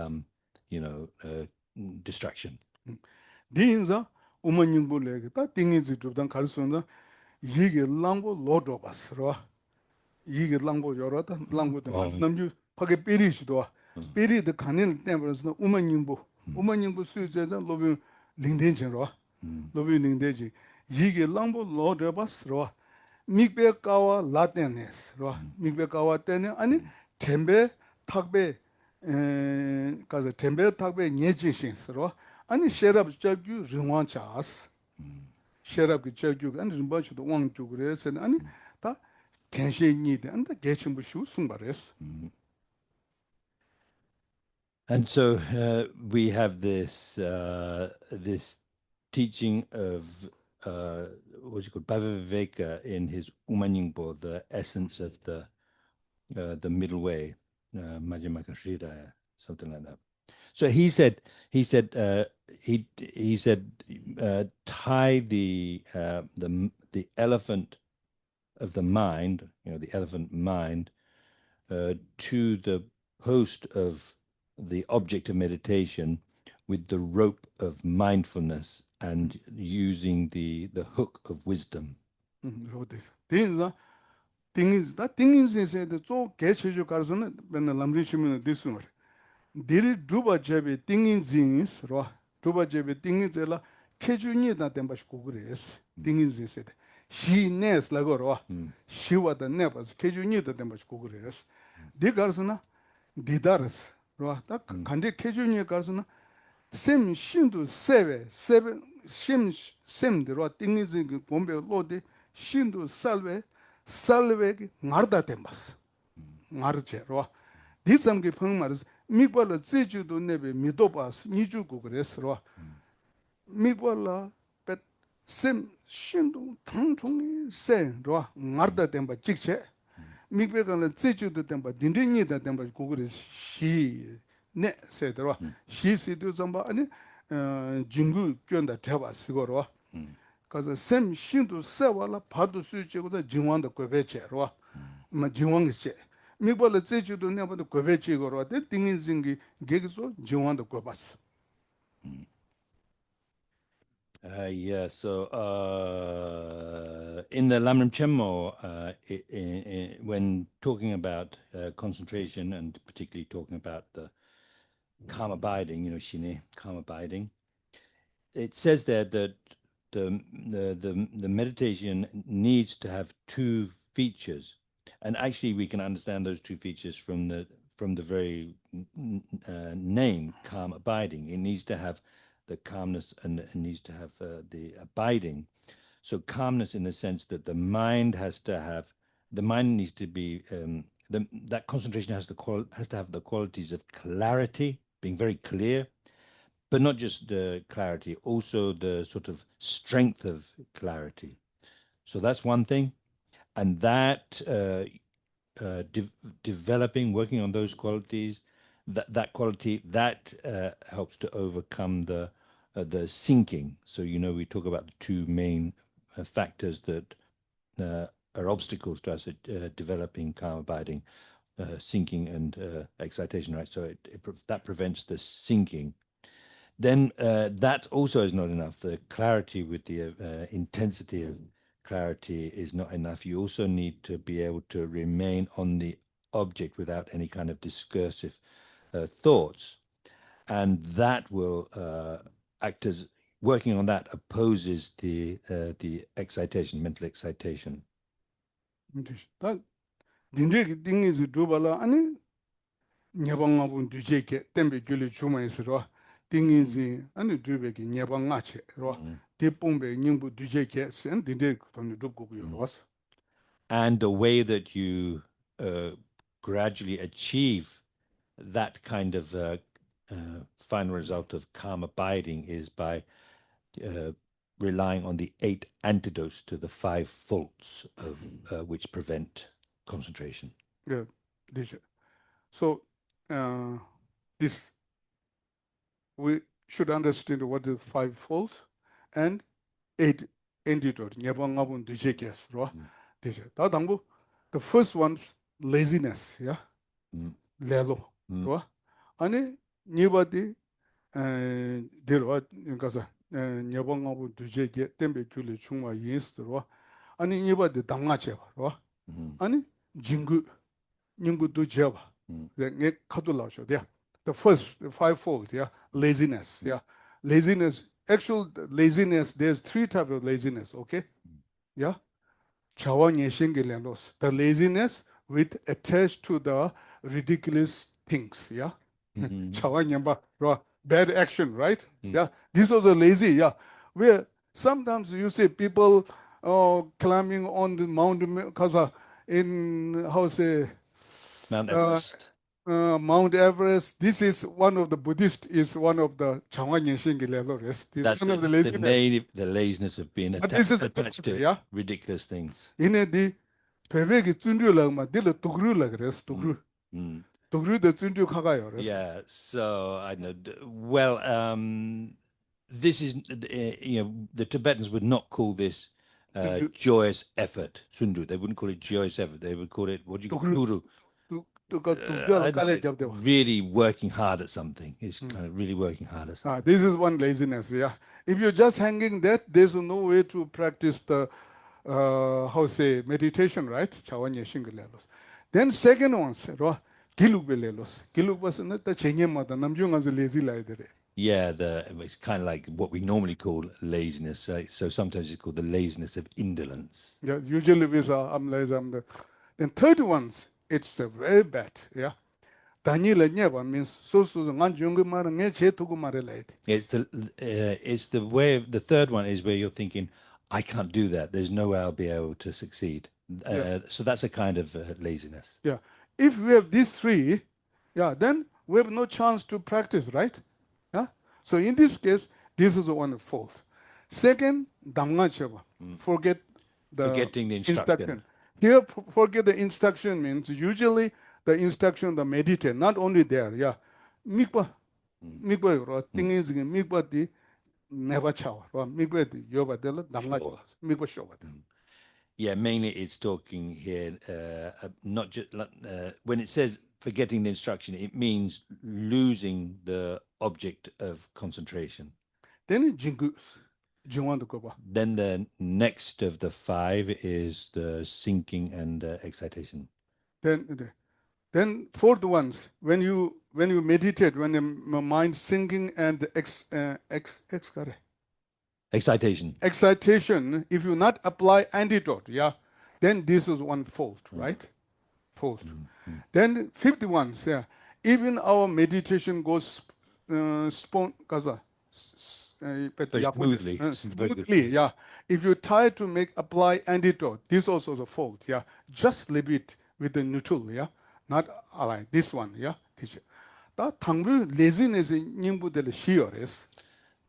distraction. 디인자 우먼닝불레게 다 띵이지 줍단 갈수는 이게 랑고 로도바스로 이게 랑고 여러다 랑고도 남주 파게 베리시도 베리드 간을 때버서 우먼닝부 수제자 로비 링덴처로 로비 링데지 이게 랑고 로도바스로 미베카와 라테네스로 미베카와 때네 아니 템베 탁베 가서 템베 탁베 녜지신스로 아니 셰랍 저규 르완차스 셰랍 그 저규가 아니 르바치도 왕주 그래서 아니 다 텐션이데 안다 개침부슈 숭바레스. And so we have this this teaching of what's it called, Bhaviveka, in his Umanyingpo, the essence of the middle way, Majjhima Shrita, something like that. So he said tie the elephant of the mind, the elephant mind, to the post of the object of meditation with the rope of mindfulness and using the hook of wisdom. Things said so Geshe Carson when the Lamrishim this one. Diri Druba Jebe things ro Druba Jebe things ela Kejuni that them Bashkugres things said. She nes lagoro she was the nevers Kejuni that them Bashkugres. Di Garsona Didaris ro that Kande Kejuni Garsona Sem Shindu seven Shim Sem the ro things in Gombe Lodi Shindu Salve Marda Tembas Marche ro. This am giving matters. Migwala zeju nebe midobas nijugu gresro. Migwala bet sem shindu tungtungi sen ro marda temba jikche. Migbegala zeju temba dindini da temba gugres shi ne said ro. Shi sidu zamba ani jingu gyonda teba sigoro. Cause sem shindu sewala padu sujigo da jingwanda kwebeche ro. Ma jingwangche. 미벌 제주도 내가 고베치고로 돼 띵인싱기 계기소 지원도 고봤어. Yeah, so in the Lamrim Chenmo, when talking about concentration and particularly talking about the calm abiding, shine, calm abiding, it says there that the meditation needs to have two features. And actually, we can understand those two features from the very name, calm abiding. It needs to have the calmness and it needs to have the abiding. So calmness in the sense that the mind needs to be that concentration has to have the qualities of clarity, being very clear, but not just the clarity, also the sort of strength of clarity. So that's one thing. And that developing, working on those qualities, that quality helps to overcome the sinking. So we talk about the two main factors that are obstacles to us developing calm abiding. sinking and excitation, right? So that prevents the sinking. Then that also is not enough. The clarity with the intensity of clarity is not enough. You also need to be able to remain on the object without any kind of discursive thoughts, and that will act as working on that opposes the excitation, mental excitation. 다 딘데 딩이즈 두발라 아니 녀방하고 뒤제게 템베 줄이 주마이스로 딩이즈 아니 두베기 녀방아체로 대봉베 닝부 뒤제게 센 딘데 돈 두고고요 와서 And the way that you gradually achieve that kind of final result of calm abiding is by relying on the 8 antidotes to the 5 faults of which prevent concentration. 예 되죠. So this we should understand what the 5 fault and 8 antidote 녀방하고 뒤제게스로 되죠. 다 당부 the first one's laziness yeah 레로 로 아니 니바디 데로 가서 녀방하고 뒤제게 템베 줄이 충마 인스로 아니 니바디 당나체로 아니 징구 제바 네 카돌라셔 돼 the first the fivefold yeah laziness yeah laziness actual laziness there's 3 types of laziness okay yeah chawanyeshingelenos the laziness with attached to the ridiculous things yeah chawanyamba bad action right yeah this was a lazy yeah where sometimes you see people climbing on the mountain because in how say Mount Everest. Mount Everest. This is one of the Buddhist is one of the Changwa That's one of the laziness. the laziness of being But this is attached to yeah. ridiculous things. In the pevegi tsundu lang ma dilo tugru lag res tugru. Tugru the tsundu kagayo res. Yeah. So I know. Well, this is the Tibetans would not call this joyous effort, sundu. They wouldn't call it joyous effort. They would call it what do you call really working hard at something. It's kind of really working hard at something. This is one laziness, yeah. If you're just hanging that, there's no way to practice the, how say, meditation, right? Then second one, yeah, it's kind of like what we normally call laziness. So sometimes it's called the laziness of indolence. Yeah, usually I'm lazy. Then third ones, it's very bad, yeah. Daniel means it's the way of, the third one is where you're thinking, I can't do that. There's no way I'll be able to succeed. So that's a kind of laziness. Yeah. If we have these 3, yeah, then we have no chance to practice, right? Yeah. So in this case, this is one fault. Second, Forgetting the instruction. Here, forget the instruction means usually the instruction, the meditate, not only there, yeah. Mikba, thing is, mikba di never chow, mikba di yoba dela, damla mikba show. Yeah, mainly it's talking here, not just when it says forgetting the instruction, it means losing the object of concentration. Then jingus. Then the next of the 5 is the sinking and excitation. Then fourth ones, when you meditate, when the mind sinking and excitation, if you not apply antidote, yeah, then this is one fault, right? Fault. Then fifth ones, yeah, even our meditation goes smoothly, yeah. If you try to apply antidote, this also is a fault, yeah. Just leave it with the neutral, yeah. Not like this one, yeah. Teacher. Laziness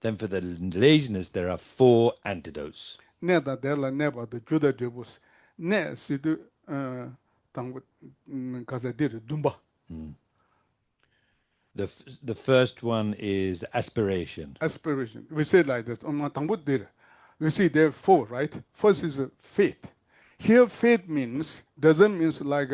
Then for the laziness, there are 4 antidotes. Never the Judah debus. Ne sidu dumba. The first one is aspiration. Aspiration. We say like this. We see there are 4, right? First is faith. Here, faith doesn't mean like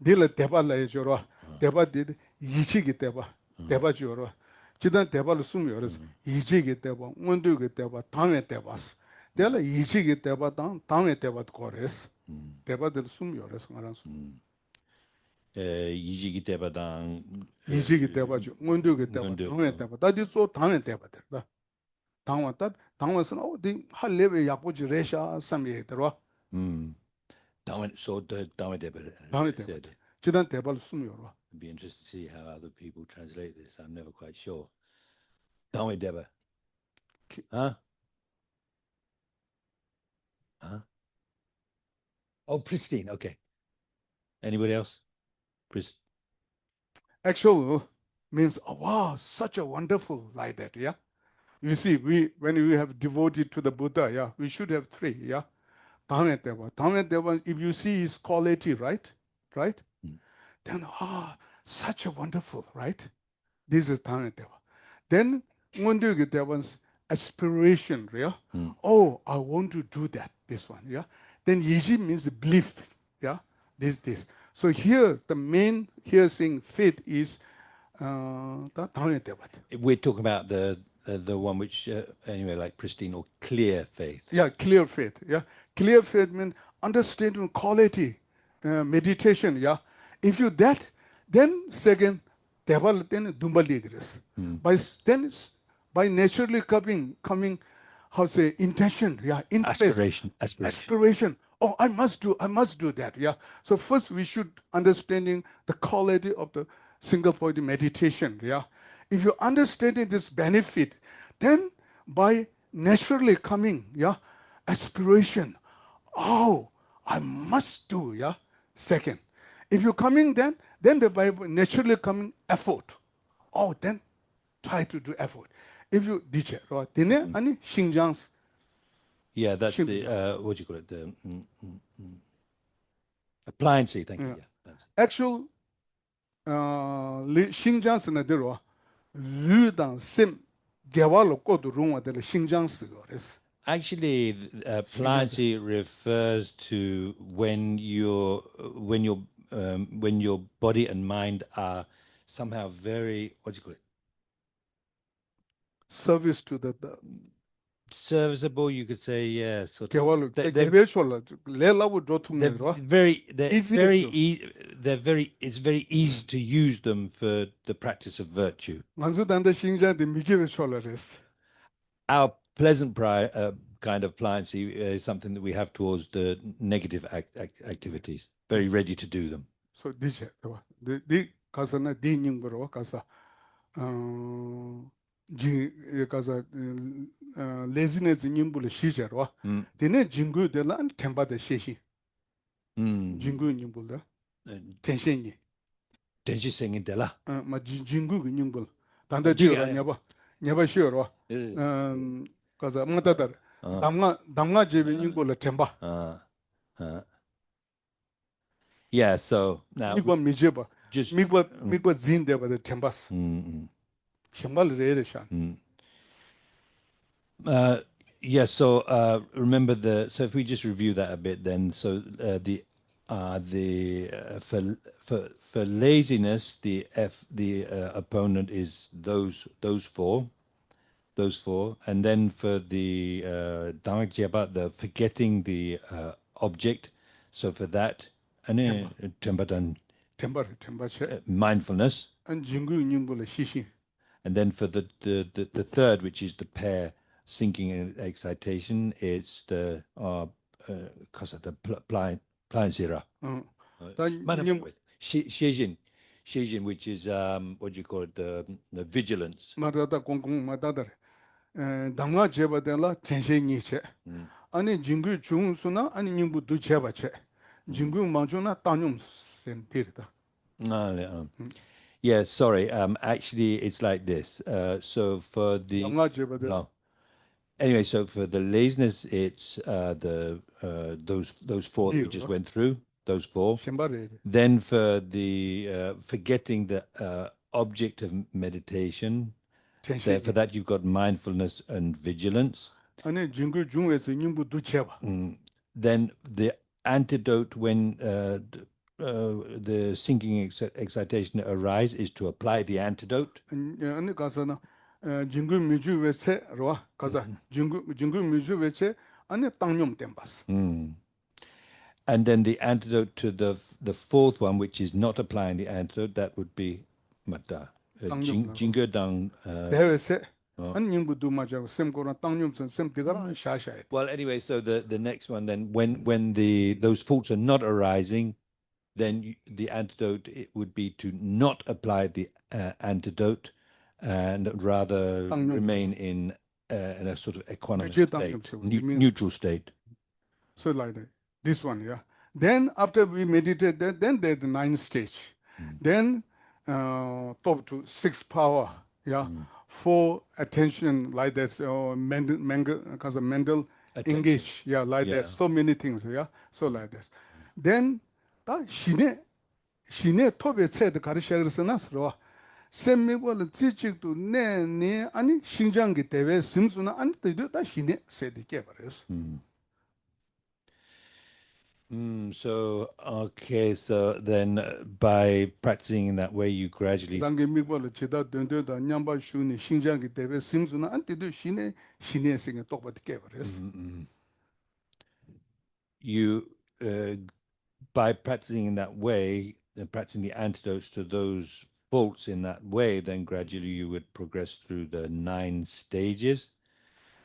딜레 대발라에 줘라. uh, 대바디 이치기 대바. uh, 대바 줘라. 지단 대발로 숨여서 uh, 이치기 대바. 원두기 대바. 당에 대바스. 델라 이치기 대바 당에 대바도 거레스. mm, 대바들 숨여서 말아서. mm. 이지기 때바당 이치기 대바죠. 원두기 대바. 근데 당에 대바. 다디 소 당에 대바들. 당왔다. 당와서는 어디 할 레벨 약보지 레샤 삼에 들어와. 음 다음에 소더 다음에 대바 당에 대바. said 지단 대발로 숨여라. it'd be interested to see how other people translate this. I'm never quite sure. 다음에 대바 huh huh oh pristine okay anybody else Actual means, oh, wow, such a wonderful like that, yeah. You see, when we have devoted to the Buddha, yeah, we should have three, yeah. Dhamma Deva, if you see his quality, right, Mm. then such a wonderful, right? This is Dhamma Deva. Then Ngundugi Deva's aspiration, yeah. Mm. Oh, I want to do that. This one, yeah. Then Yiji means belief, yeah. This. So here the main here saying faith is Dhamma Deva. We're talking about the one which anyway like pristine or clear faith. Yeah, clear faith. Yeah, clear faith means understanding quality, meditation. Yeah, if you that, then second, develop then dumbaligres. By naturally coming, how say intention. Yeah, interest, aspiration. Oh, I must do that. Yeah. So first we should understanding the quality of the single point meditation. Yeah. If you understanding this benefit, then by naturally coming, yeah, aspiration. Oh, I must do, yeah. Second, if you coming then the by naturally coming effort. Oh, then try to do effort. If you teacher, right? Then any Xinjiang's. Yeah, that's the what do you call it? The appliance. Thank you. Yeah, actual Xinjiang's na dero. Ludan sim gewalo kodu rungwa de Xinjiang sigores. Actually, appliancy refers to when your body and mind are somehow very what do you call it? Service to the serviceable, you could say, yeah. Sort of. They're very it's very easy to use them for the practice of virtue. Our pleasant kind of pliancy is something that we have towards the negative activities, very ready to do them. So this the kasana dining bro kasa kasa laziness nimbul shijerwa dine jingu de la temba de sheshi jingu nimbul da tensheni tenshi singing de la ma jingu nimbul tanda jiwa nyaba shiorwa kasa matadar damga jebe nimbul temba yeah, so now just migwa zin de ba the tembas shambal re shan yeah, so remember so if we just review that a bit then, so for laziness the opponent is those four, and then for the Dhamma the forgetting the object, so for that and mindfulness, and then for the third, which is the pair sinking and excitation, it's the pliancy. Shijin, which is what do you call it, the vigilance. Dhamma jeba denla tenshe nyi che. Ani jingu chung suna ani nyingbu du cheba che. Jingu manchu na tanyum sen tirda. Yeah, sorry. Actually, it's like this. So for the Dhamma jeba denla. Anyway, so for the laziness, it's those four that we just went through. Those four. Then for the forgetting the object of meditation, for that you've got mindfulness and vigilance. Then the antidote when the sinking excitation arise is to apply the antidote. 아니 가서나 진구 미주 외체 로 가서 진구 미주 외체 아니 땅뇽 땜바스 And then the antidote to the fourth one, which is not applying the antidote, that would be mata. 땅뇽 Jingerdang. 대외세 아니 닝부도 맞아 셈고나 땅뇽 셈 되가라 샤샤에 Well, anyway, so the next one then, when those faults are not arising, then the antidote it would be to not apply the antidote, and rather 땅뇽 remain in a sort of equanimous 유지 땅뇽 state, you mean neutral state. so like that. This one, yeah. Then after we meditate, then there's the ninth stage. Then top to six power, yeah. For attention like that, because of mental Attention. engage, yeah, like that. So many things, yeah. So like that. Then 다 시내 톱에 체드 가르쳐서나스로 셈미고를 지직도 내내 아니 신장기 대회 심수나 아니 때도 다 시내 세디 깨버렸어. So, okay, so then by practicing in that way, you gradually 당게 미고를 지다 된데다 냠바 슈니 신장기 대회 심수나 아니 때도 시내 생에 똑바로 깨버렸어. you by practicing in that way, practicing the antidotes to those faults in that way, then gradually you would progress through the 9 stages,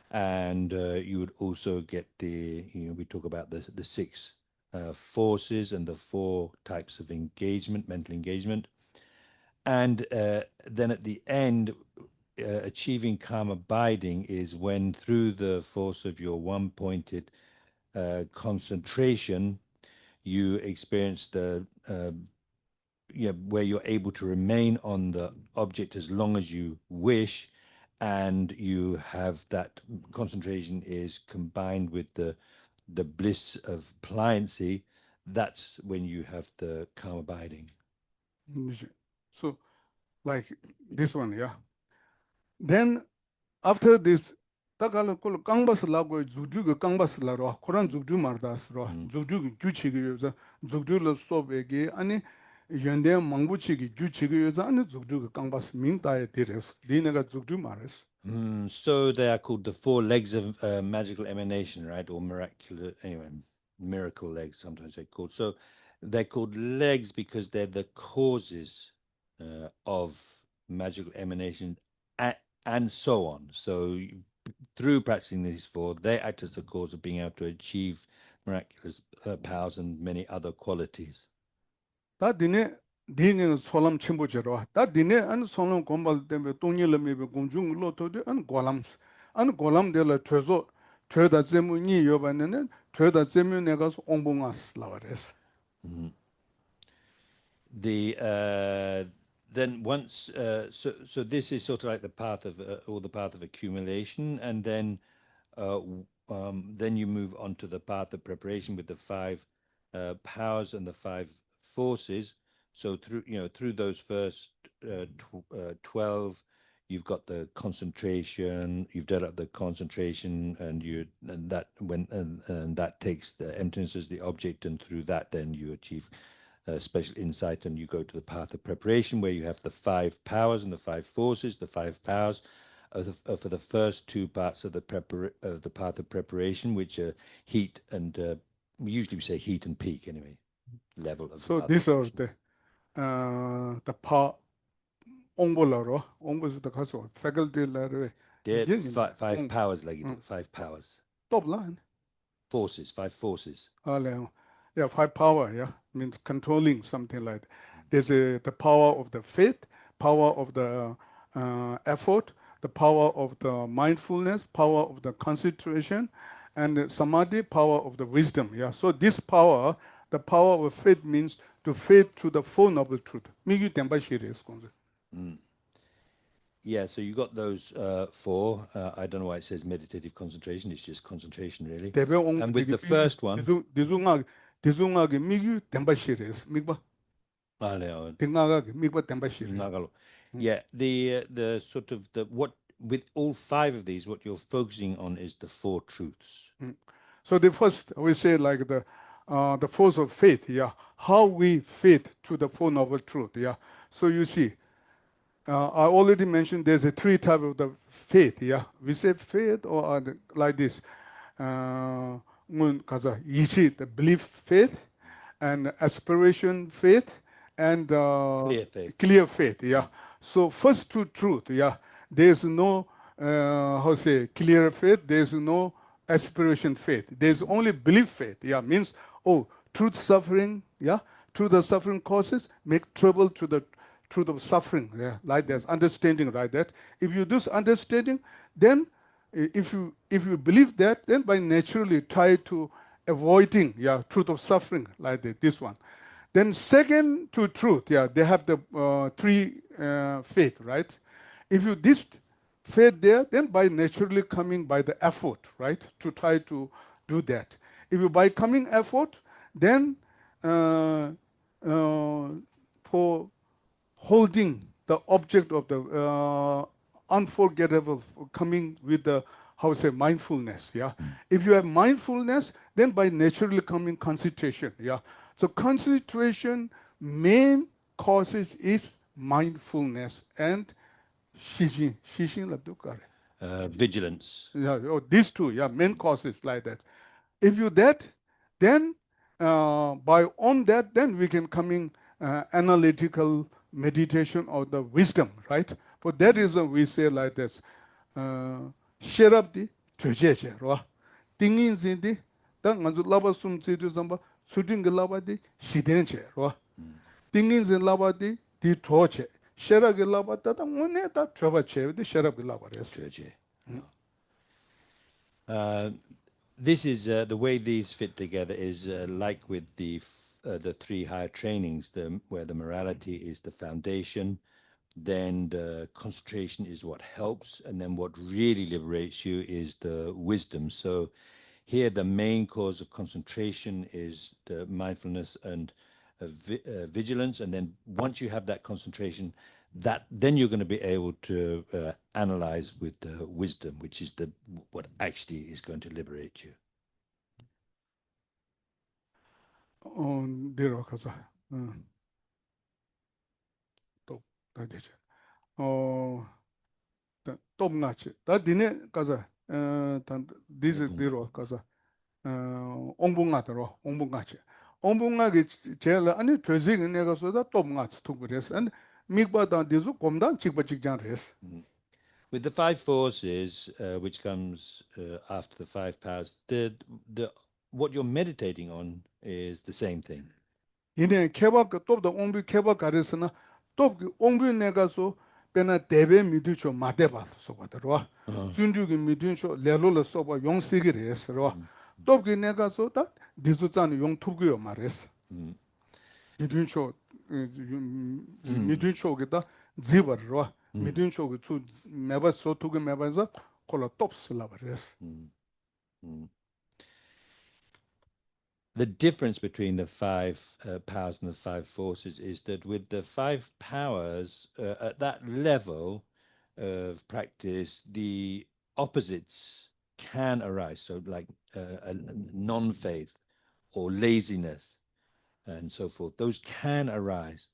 and you would also get we talk about the 6 forces and the 4 types of engagement, mental engagement, and then at the end, achieving calm abiding is when, through the force of your one-pointed concentration, you experience the where you're able to remain on the object as long as you wish, and you have that concentration is combined with the bliss of pliancy. That's when you have the calm abiding. So like this one, yeah. Then after this 다가는 걸 강바스라고 주주가 강바스라로 코란 주주 말다스로 주주 규칙이여서 주주를 소베기 아니 연대 망부치기 규칙이여서 아니 주주가 강바스 민다에 들어서 리네가 주주 말했어. So they are called the 4 legs of magical emanation, right? Or miraculous, anyway, miracle legs, sometimes they're called. So they're called legs because they're the causes of magical emanation, and so on. So through practicing these 4, they act as the cause of being able to achieve miraculous powers and many other qualities. 다 디네 소람 첨부제로 다 디네 안 소람 공발 때문에 동일음이 공중으로 도도 안 고람들 퇴소 퇴다 제문이 여반에는 퇴다 제문 내가 옹봉아스 라와레스. Then once so this is sort of like the path of or the path of accumulation, and then you move on to the path of preparation with the 5 powers and the 5 forces. So through those first 12, you've got the concentration, you've developed the concentration, and that takes the emptiness as the object, and through that then you achieve special insight, and you go to the path of preparation where you have the 5 powers and the 5 forces. The 5 powers are for the first 2 parts of the path of preparation, which are heat and usually we say heat and peak anyway, level of. So these are the power 옹볼라로 옹볼스도 가서 faculty라로 Yeah, 5 powers like 5 powers. 톱라. Forces, 5 forces. Yeah, 5 power, yeah, means controlling something like that. There's the power of the faith, power of the effort, the power of the mindfulness, power of the concentration, and the samadhi, power of the wisdom. Yeah, so this power, the power of faith means to faith to the Four Noble Truth. 미규 덴바시리스 공부. Yeah, so you got those 4. I don't know why it says meditative concentration. It's just concentration, really. And with the first one, 대중하게 미규 덴바시리스 미바. 댕아가게 미바 덴바시리. Yeah, the sort of what with all 5 of these, what you're focusing on is the 4 truths. So the first we say like the the force of faith, yeah, how we faith to the Four Noble Truth, yeah. So you see, I already mentioned there's a three type of the faith, yeah. We say faith or like this, the belief faith, and aspiration faith, and Clear faith. clear faith, yeah. So first to truth, yeah. There's no how say clear faith. There's no aspiration faith. There's only belief faith. Yeah, means oh, truth suffering. Yeah, through the suffering causes make trouble to the through the suffering. Yeah, like that understanding, like that. If you do understanding, then if you believe that, then by naturally try to avoiding truth of suffering like that, this one. Then second to truth, yeah, they have the three faith, right? If you this faith there, then by naturally coming by the effort, right, to try to do that. If you by coming effort, then for holding the object of the unforgettable, coming with the how say mindfulness, yeah. If you have mindfulness, then by naturally coming concentration, yeah. So concentration main causes is mindfulness and shijin. Shijin labdo kare. Vigilance. Yeah, oh, these two, yeah, main causes like that. If you that, then by on that, then we can coming analytical meditation of the wisdom, right? For that reason, we say like this: share up the treasure, right? Things in the that manzu lava sum chidu zamba shooting the lava di shiden che, right? Things in lava di torche. Share up the lava that one that travel che the share up the lava yes. Treasure. This is the way these fit together is like with the three higher trainings, where the morality is the foundation, then the concentration is what helps, and then what really liberates you is the wisdom. So here the main cause of concentration is the mindfulness and vigilance, and then once you have that concentration, that then you're going to be able to analyze with wisdom, which is the what actually is going to liberate you. 내려와 가자. 또 다되지. 또 나치. 다 니네 가자. 단 디즈 내려와 가자. 옹봉가더로 옹봉가치. 옹봉가기 제일 아니 트레징 내가 쏘다 또 나치 또 그랬어. 안 미국바다 디즈 곰단 직바직장 했어. With the five forces, which comes after the five powers, the what you're meditating on is the same thing. 이네 케바 또도 옹비 케바 가르스나 또 옹비 내가서 베나 대베 미두초 마데바 소바더로 준주기 미두초 레로로 소바 용시기를 했어. 또기 내가서 다 디주자는 용투기요 말했어. 미두초 미두초기다 지버로 미두초기 주 매바 소투기 매바서 콜라 톱스라 버렸어. The difference between the five powers and the five forces is that with the five powers, at that level of practice, the opposites can arise. So like a non-faith or laziness and so forth, those can arise.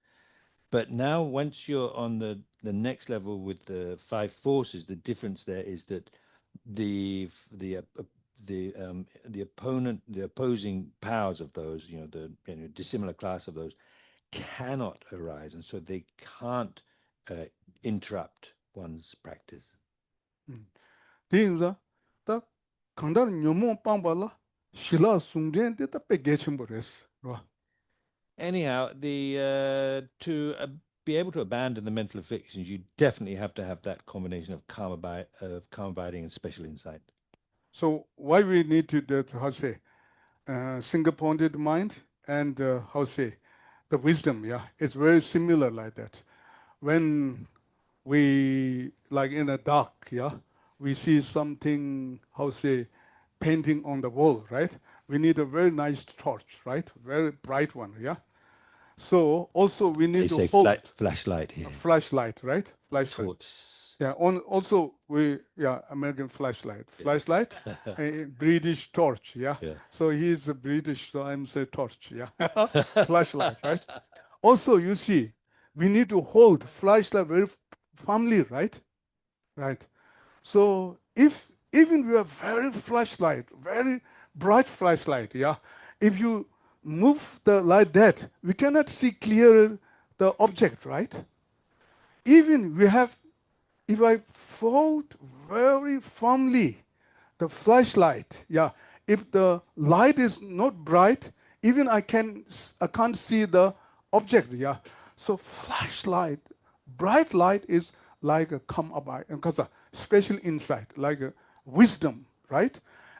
But now once you're on the next level with the five forces, the difference there is that the opponent, the opposing powers of those, the dissimilar class of those, cannot arise, and so they can't interrupt one's practice. 디인자 딱 강다른 녀모 빵발라 실라 숭젠데 딱 빼게침버렸어. Anyhow, to be able to abandon the mental afflictions, you definitely have to have that combination of calm abiding and special insight. So why we need to that how say single-pointed mind and how say the wisdom, yeah, it's very similar like that. When we like in the dark, yeah, we see something how say painting on the wall, right? We need a very nice torch, right? Very bright one, yeah. So also we need They to say hold flashlight here. a flashlight, right? Flashlight. Torch. Yeah, also American flashlight, a British torch, yeah. Yeah. So he's a British, so I'm say torch, yeah. Flashlight, right? Also, you see, we need to hold flashlight very firmly, right? Right. So if even we have very flashlight, very bright flashlight, yeah, if you move the light that, we cannot see clearer the object, right? Even we have, if I fold very firmly the flashlight, yeah, if the light is not bright, even I can't see the object, yeah. So flashlight, bright light is like a come about, because a special insight, like a wisdom, right?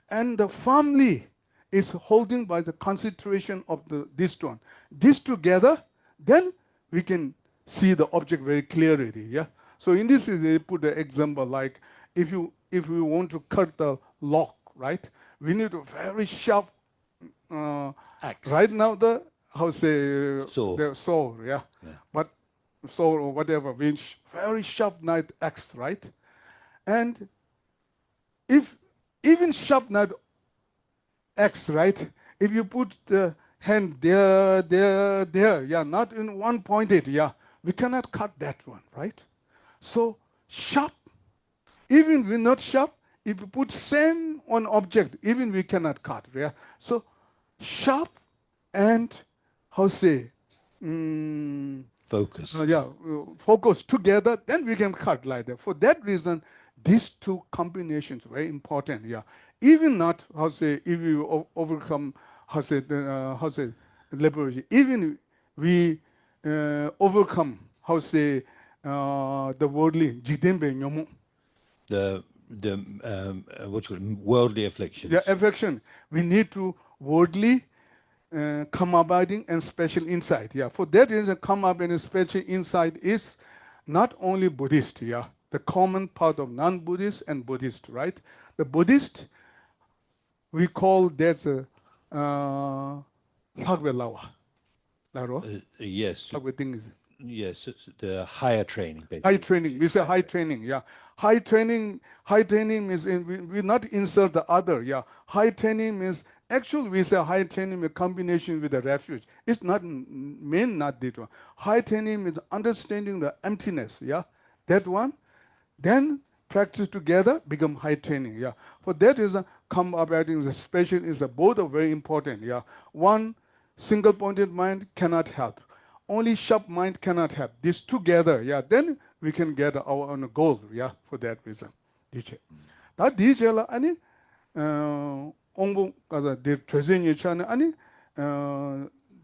And the firmly is holding by the concentration of this one. These together, then we can see the object very clearly. Yeah. So in this, they put the example like if we want to cut the lock, right? We need a very sharp. Axe. Right now, the how say Saw. the saw, yeah. Yeah. But saw or whatever, winch, very sharp knife axe, right? And if even sharp knife X, right? If you put the hand there, yeah, not in one pointed, yeah, we cannot cut that one, right? So sharp, even we're not sharp, if you put same on object, even we cannot cut, yeah. So sharp and how say, Focus. focus together, then we can cut like that. For that reason, these two combinations very important. Yeah, even not how say if you overcome how say leprosy, even we overcome how say the worldly jidembe nyomu. What you call it, worldly afflictions. The affection we need to worldly come abiding and special insight. Yeah, for that reason, come abiding and special insight is not only Buddhist. Yeah, the common part of non-Buddhist and Buddhist. Right, the Buddhist we call that Lhagwe Lawa. Yes. Lhagwe things. Yes, it's the higher training, basically. High training. We say high training. Yeah, high training. High training means we not insert the other. Yeah, high training means actually we say high training a combination with the refuge. It's not mean not that one. High training is understanding the emptiness. Yeah, that one. Then practice together become high training. Yeah, for that reason, come abiding the special is both are very important. Yeah, one single pointed mind cannot help. Only sharp mind cannot help. These together, yeah, then we can get our own goal, yeah, for that reason. DJ. That DJ la ani ongbo kaza de trezenye chane ani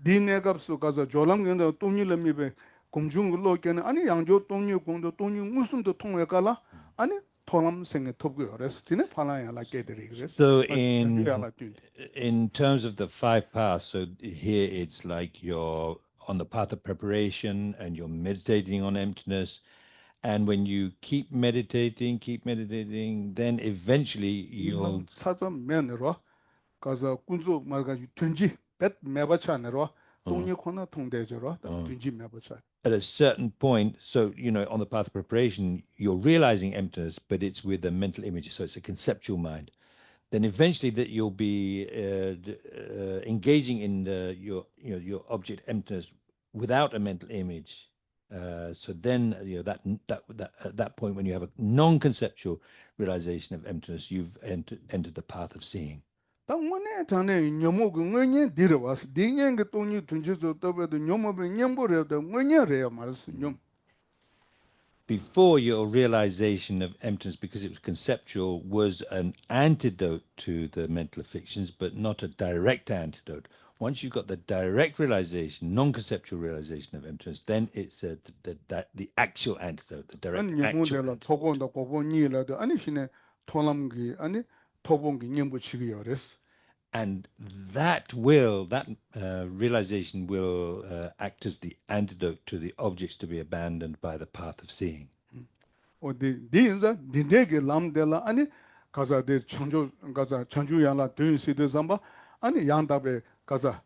dine kapsu kaza jolam genda tonyi lamibe kumjung lo kene ani yangjo tonyi kongdo tonyi musumdo tongwe kala ani tolam senge topgo res tine palaya la kederi res. So in terms of the 5 paths, so here it's like you're on the path of preparation and you're meditating on emptiness. And when you keep meditating, then eventually you'll 사전 면으로 가서 군주 말가 tunji bet mebachane로 동네 코나 통대저로 tunji mebacha. at a certain point, so on the path of preparation, you're realizing emptiness, but it's with a mental image, so it's a conceptual mind. Then eventually that you'll be engaging in your object emptiness without a mental image. So then that at that point, when you have a non-conceptual realization of emptiness, you've entered the path of seeing. 당원에 전에 녀모고 응원이 들어와서 딩행 그 돈이 tun지서 또베도 녀모베 녀보려도 응원이래요 말스 녀. Before, your realization of emptiness, because it was conceptual, was an antidote to the mental afflictions, but not a direct antidote. Once you've got the direct realization, non-conceptual realization of emptiness, then it's the actual antidote, the direct actual antidote. 토고도 고고니라도 아니 신에 토남기 아니 토봉기 녀부치기요레스. And that realization will act as the antidote to the objects to be abandoned by the path of seeing. 어디 디인자 디데게 람델라 아니 가자데 창조 가자 창조양라 된시데 잠바 아니 양답에 가자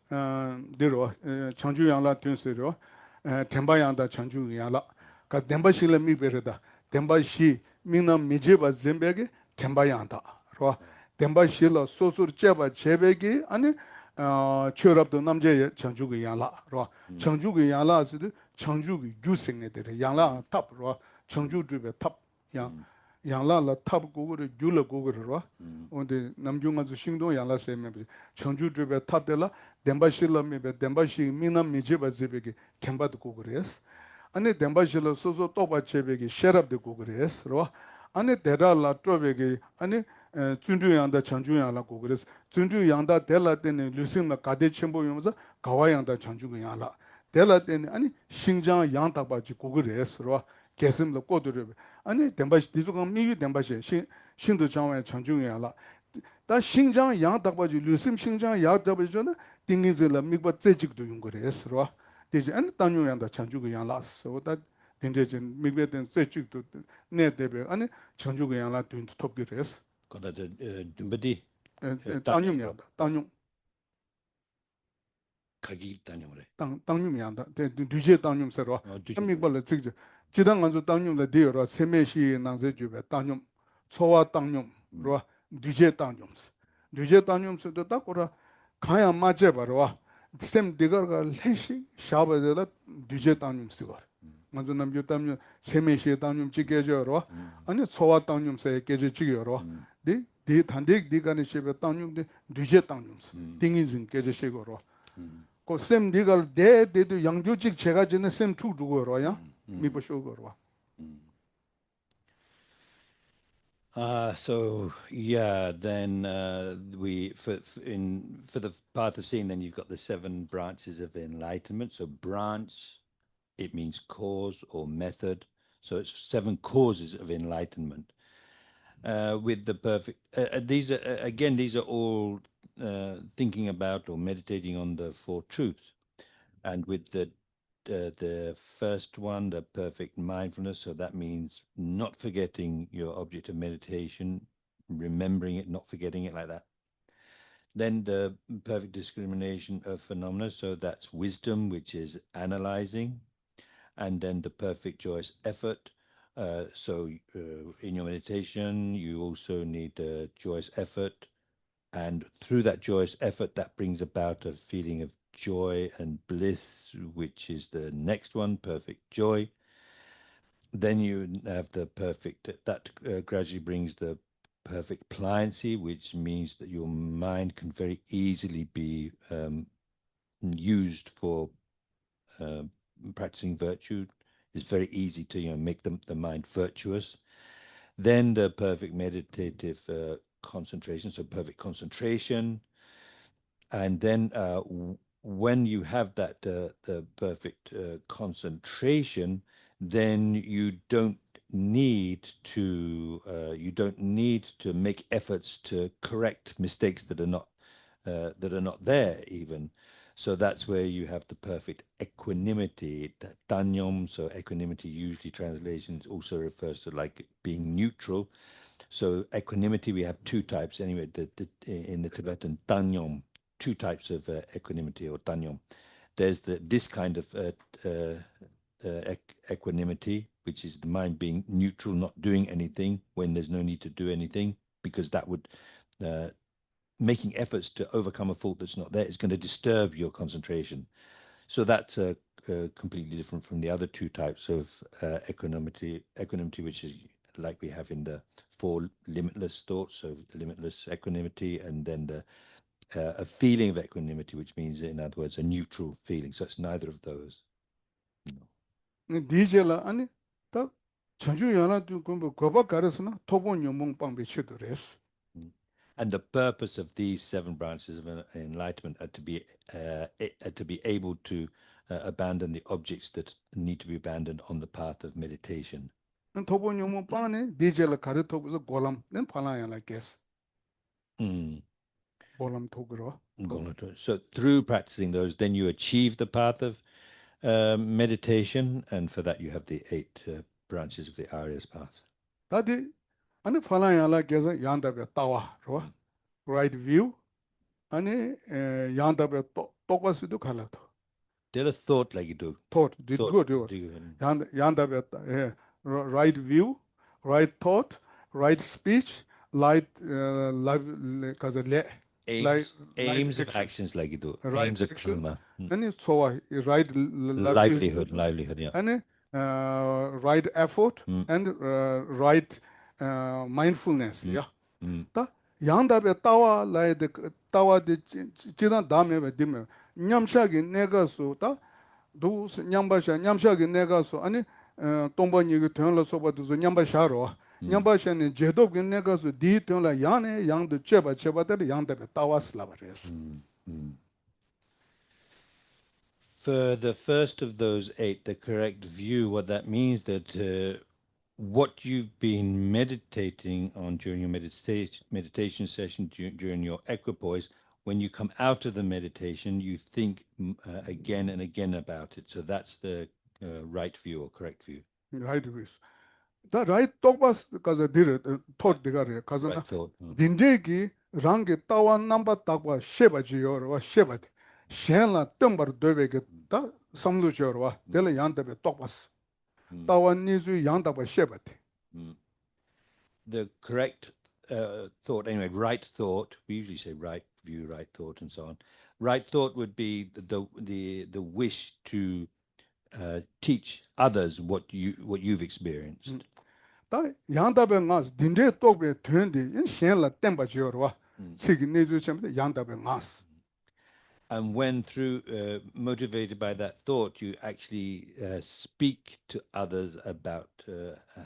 데로 창조양라 된시로 템바양다 창조양라 가 덴바실라 미베르다 denpa shi mingna mijeba zembegi tenpa yangda, rwa. Denpa shi la sosur cheba chebegi, ani chorabdo namje changchugi yangla, rwa. Changchugi yangla asidu changchugi gyu singe dere, yangla tab, rwa. Changchu dribe tab, yangla la tab guguru, gyu la guguru, rwa. Onde namjunga zu shingdong yangla se mebe, changchu dribe tab de la, denpa shi la mebe, denpa shi mingna mijeba zebegi tenpa du guguru es. Ane denpa shilo soso toba chebegi sherab de gugures, rwa. Ane deda la trobegi, ane tsundu yangda chanchu yangla gugures. Tsundu yangda dela tene lusing la kade chenpo yungza, kawa yangda chanchu yangla. Dela tene, ane Xinjiang yangda bachi gugures, rwa. Kesim la kodurebe. Ane denpa shi, dizu kang miyu denpa shi, Xindu changwa chanchu yangla. Da Xinjiang yangda bachi, lusing Xinjiang yangda bachi zona, tingin la mikba zechikdo yungures, rwa. Deji an tanyo yanda chanchugu yang las, so that dindeji migbe den zechik to ne debe, ane chanchugu yang la dun topgi res. Kona de dumbadi Tanyum yanda, tanyum, kagi tanyamre. tanyum yanda, duje tanyum sarwa. Duje. Migba la zikja, jidang anzu tanyum la diyo rwa, seme shi nangze jube, tanyum, sowa tanyum, rwa, duje tanyum. Duje tanyum sudo tak ora, kaya ma jeba rwa, sem digar ga leshi shaba de la duje tanyum sigar. Manzo namjo tamyo seme shi tanyum chi gejo rwa, ane sowa tanyum se gejo chi gejo rwa. Di tandik di gani shebe tanyum de duje tanyum si, tingin zin gejo shigo rwa. Ko sem digar de du yangjo chik chega jine sem chuk dugo rwa ya, mipo shogo rwa. So yeah, then we for the path of seeing, then you've got the 7 branches of enlightenment. So branch, it means cause or method. So it's 7 causes of enlightenment. With the perfect, these are again, these are all thinking about or meditating on the 4 truths, and with the first one, the perfect mindfulness. So that means not forgetting your object of meditation, remembering it, not forgetting it like that. Then the perfect discrimination of phenomena. So that's wisdom, which is analyzing. And then the perfect joyous effort. In your meditation, you also need a joyous effort. And through that joyous effort, that brings about a feeling of joy and bliss, which is the next one, perfect joy. Then you have the perfect, that gradually brings the perfect pliancy, which means that your mind can very easily be used for practicing virtue. It's very easy to make the mind virtuous. Then the perfect meditative concentration, so perfect concentration. And then when you have that the perfect concentration, then you don't need to make efforts to correct mistakes that are not there even. So that's where you have the perfect equanimity, danyom. So equanimity, usually translations, also refers to like being neutral. So equanimity, we have 2 types anyway. In the Tibetan, danyom, 2 types of equanimity or danyom. There's this kind of equanimity, which is the mind being neutral, not doing anything when there's no need to do anything, because that would making efforts to overcome a fault that's not there is going to disturb your concentration. So that's completely different from the other 2 types of equanimity, which is like we have in the 4 limitless thoughts, so limitless equanimity, and then a feeling of equanimity, which means, in other words, a neutral feeling. So it's neither of those. DJ la, ane, ta chanchu yana tu kumbu goba karesana, tobo nyomong pangbe chido res. And the purpose of these 7 branches of enlightenment are to be able to abandon the objects that need to be abandoned on the path of meditation. 토보 녀모 빠네 디젤 가르 토고서 골람 낸 팔아야라 게스 골람 토그로. So through practicing those, then you achieve the path of meditation, and for that you have the 8 branches of the Arya's path. 다디 아니 팔아야라 게서 양답에 따와 로 right view 아니 양답에 또 똑바스도 갈라도 Did a thought like you do. thought did good 양 양답에 예 right view, right thought, right speech, right right aims of action, actions like you do, right aims of action, karma. and so right livelihood, Livelihood, yeah. and right effort, Mm, and right mindfulness. mm, Yeah. mm, 다 양답에 따와 라이데 따와데 지단 다음에 되면 냠샤기 내가서 다 두 냠바샤 냠샤기 내가서 아니 동반이 그 되는 소바도 냠바샤로 mm, 냠바샤는 제도기 내가서 디 되는 양에 양도 제바들 양답에 따와슬라버스. mm, mm. For the first of those eight, the correct view, what that means that what you've been meditating on during your meditation session, during your equipoise, when you come out of the meditation, you think again and again about it. So that's the right view or correct view. Right with. 다 right 똑바스 가서 디르 Right, 토 디가르 가서나 right thought. 딘데기 랑게 따와 남바 따과 셰바지요와 셰바디 셴라 뜸바르 되베게 다 삼루지요와 Mm, 델 양답에 똑바스 mm, 따와 니주 양답에 셰바디. mm. The correct thought, anyway, right thought. We usually say right view, right thought, and so on. Right thought would be the wish to teach others what you've experienced. 다 양답에 나스 딘데 똑베 된디 셴라 뜸바지요와 Mm. 시기 니주 쳔데 양답에 나스. And when through motivated by that thought, you actually speak to others about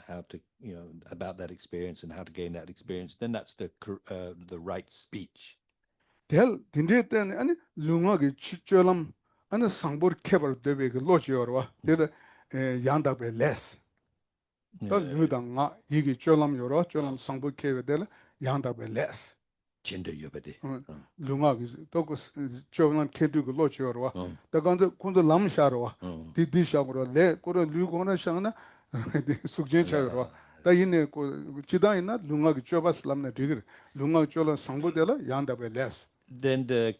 how to, about that experience and how to gain that experience, then that's the right speech. 델 딘데 때는 아니 룽하게 치쩔람 아니 상보르 케버 되베게 로지요와 델 양답에 레스. 다 류당아 이게 쫄람 요로 쫄람 상부 케베델 양답에 레스. Gender yobade. 룽하게 또그 쫄람 케두고 로지요와 Oh, 다 간저 군저 람샤로와 oh. 디디샤고로 레 고로 류고나 샹나 숙제차요와 다 이네 고 지다이나 룽하게 쫄바슬람나 디그 룽하게 쫄람 상부델 양답에 레스. Then the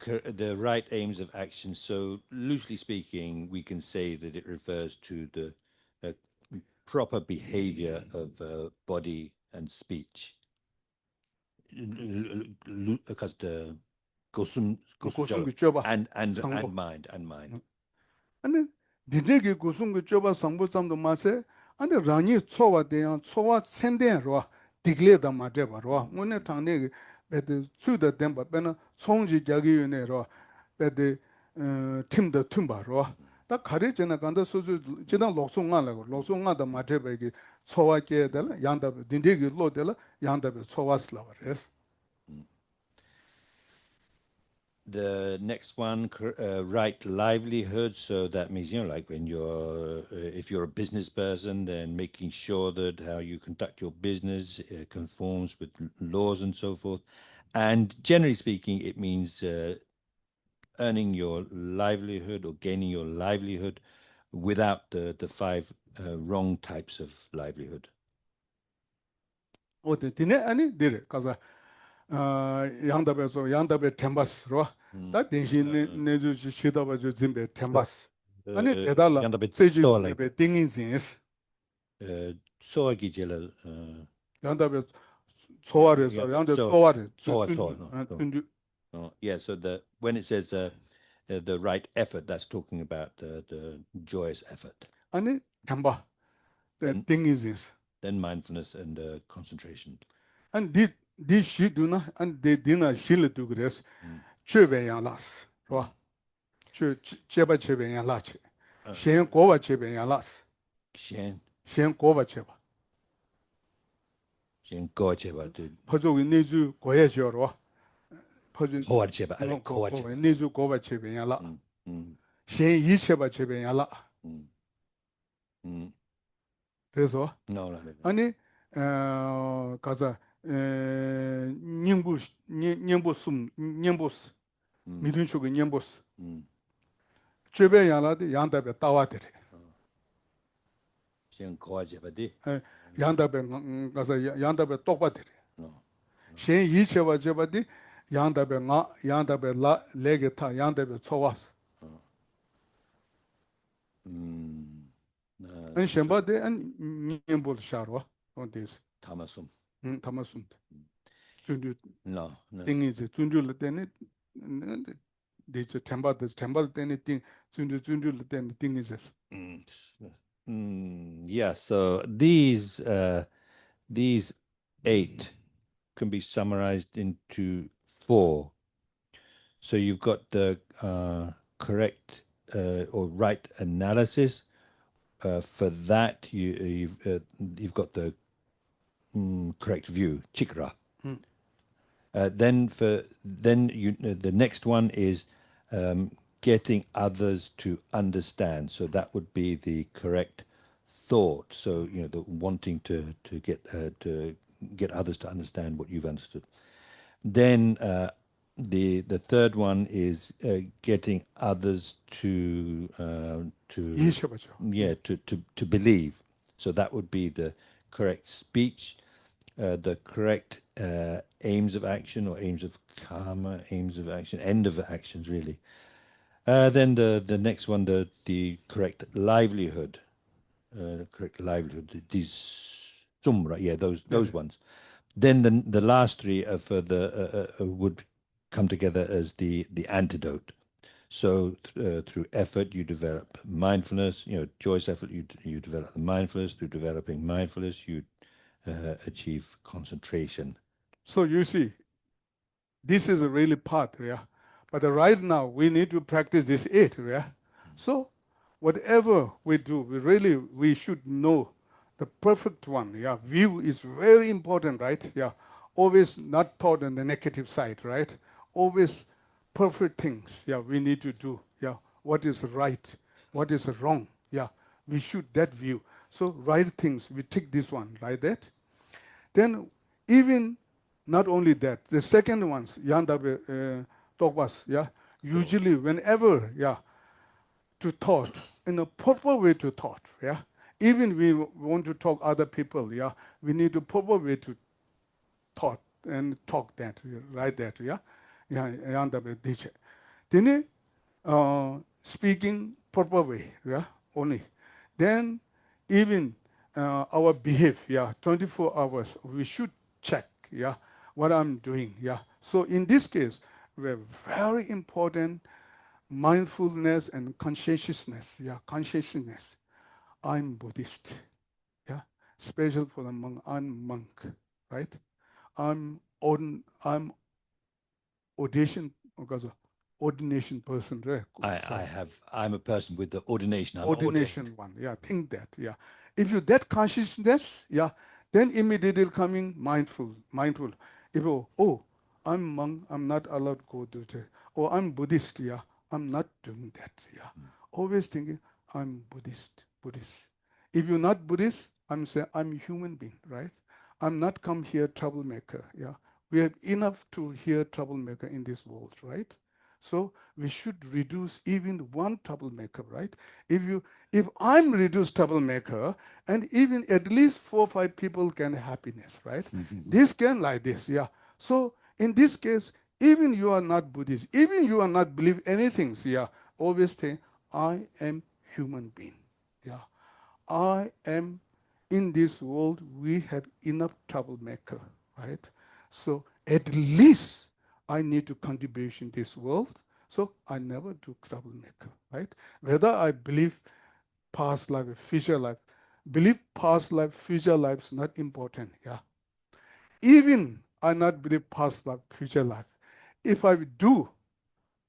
right aims of action. So loosely speaking, we can say that it refers to the uh, proper behavior of body and speech. Because the gosum 고숨기 쫄바 and 상부. mind. 아니 디데게 고숨기 쫄바 상부sam도 마세 아니 라니 초와 대야 초와 센데로 디글레다 마데바로 오늘 당내 베드 수다 덴바 베나 송지 자기유네로 베드 팀더 툼바로 다 가르치나 간다 소주 지단 lok송하라고 lok송하다 마데베기 초와게 될 양다 딘데게 로될 양다 초와슬라버스. The next one, right livelihood. So that means, like when if you're a business person, then making sure that how you conduct your business conforms with laws and so forth. And generally speaking, it means earning your livelihood or gaining your livelihood without the five wrong types of livelihood. 어때 디네 아니 디레 가서 양답에서 양답에 템바스로 다 대신 내주시 시다바주 짐베 템바스 아니 대달라 양답에 세지 떠올라. 네베 띵인신스 소화기 제일 양답에 소화해서 양답 소화를 소화. Yeah, so when it says the right effort, that's talking about the joyous effort. 아니 템바 띵인신스 Then mindfulness and concentration. 안 디 시두나 안 데디나 실도 그래서 최배양라스 봐. 최 제바 최배양라치 셴 고바 최배양라스 셴 고바 최바 셴 고바 최바 퍼조기 내주 고야죠로 퍼조 고바 최바 아니 고바 최바 내주 고바 최배양라 셴 이체바 최배양라 그래서 아니 가자 님부스 미든쇼가 님부스 최배 양라데 양답에 따와데 셴 고바 최바디 양답에 가서 양답에 똑바데 셴 이체바 제바디 양답에 양답에 라 레게타 양답에 초와스 and Shamba de and Mimbol Sharwa on this. Tamasum. Tamasum. Sundu No, no. thing is Sundu then it. The temple, anything, then thing is this. Yeah, so these 8 can be summarized into 4. So you've got the correct or right analysis. For that, you've got the correct view, chikra. Then the next one is getting others to understand. So that would be the correct thought. So the wanting to get others to understand what you've understood. Then the third one is getting others to to believe. So that would be the correct speech, the correct aims of action or aims of karma, aims of action, end of actions really. Then the next one, the correct livelihood, these sumra, yeah, those ones. Then the last 3 for the would come together as the antidote. So through effort, you develop mindfulness. Choice effort, you develop the mindfulness. Through developing mindfulness, you achieve concentration. So you see, this is a really part, yeah. But right now we need to practice this 8, yeah. So whatever we do, we should know the perfect one, yeah. View is very important, right? Yeah. Always not thought on the negative side, right? Always perfect things, yeah, we need to do, yeah. What is right, what is wrong, yeah. We should that view. So right things, we take this one, right? That. Then even not only that, the second ones, Yandabe Tokwas, yeah, usually whenever, yeah, to thought, in a proper way to thought, yeah. Even we want to talk other people, yeah, we need a proper way to thought and talk that, right that, yeah. Yeah, Yandabe Diche. Then speaking proper way, yeah, only. Then even our behavior, yeah, 24 hours, we should check, yeah, what I'm doing, yeah. So in this case, we're very important mindfulness and conscientiousness, yeah, conscientiousness. I'm Buddhist, yeah, special for the monk. I'm monk, right? I'm ordination because ordination person, right? I'm a person with the ordination. I'm Ordination ordained. one, yeah, think that, yeah. If you that consciousness, yeah, then immediately coming mindful. If you, oh, I'm monk, I'm not allowed to go to the, or I'm Buddhist, yeah, I'm not doing that, yeah. Always thinking, I'm Buddhist. If you're not Buddhist, I'm saying I'm human being, right? I'm not come here troublemaker, yeah. We have enough to hear troublemaker in this world, right? So we should reduce even one troublemaker, right? If I'm reduced troublemaker, and even at least 4 or 5 people can happiness, right? This can like this, yeah. So in this case, even you are not Buddhist, even you are not believe anything, yeah. Always say, I am human being, yeah. I am in this world. We have enough troublemaker, right? So at least I need to contribution this world. So I never do troublemaker, right? Whether I believe past life, future life, believe past life, future life is not important, yeah. Even I not believe past life, future life. If I do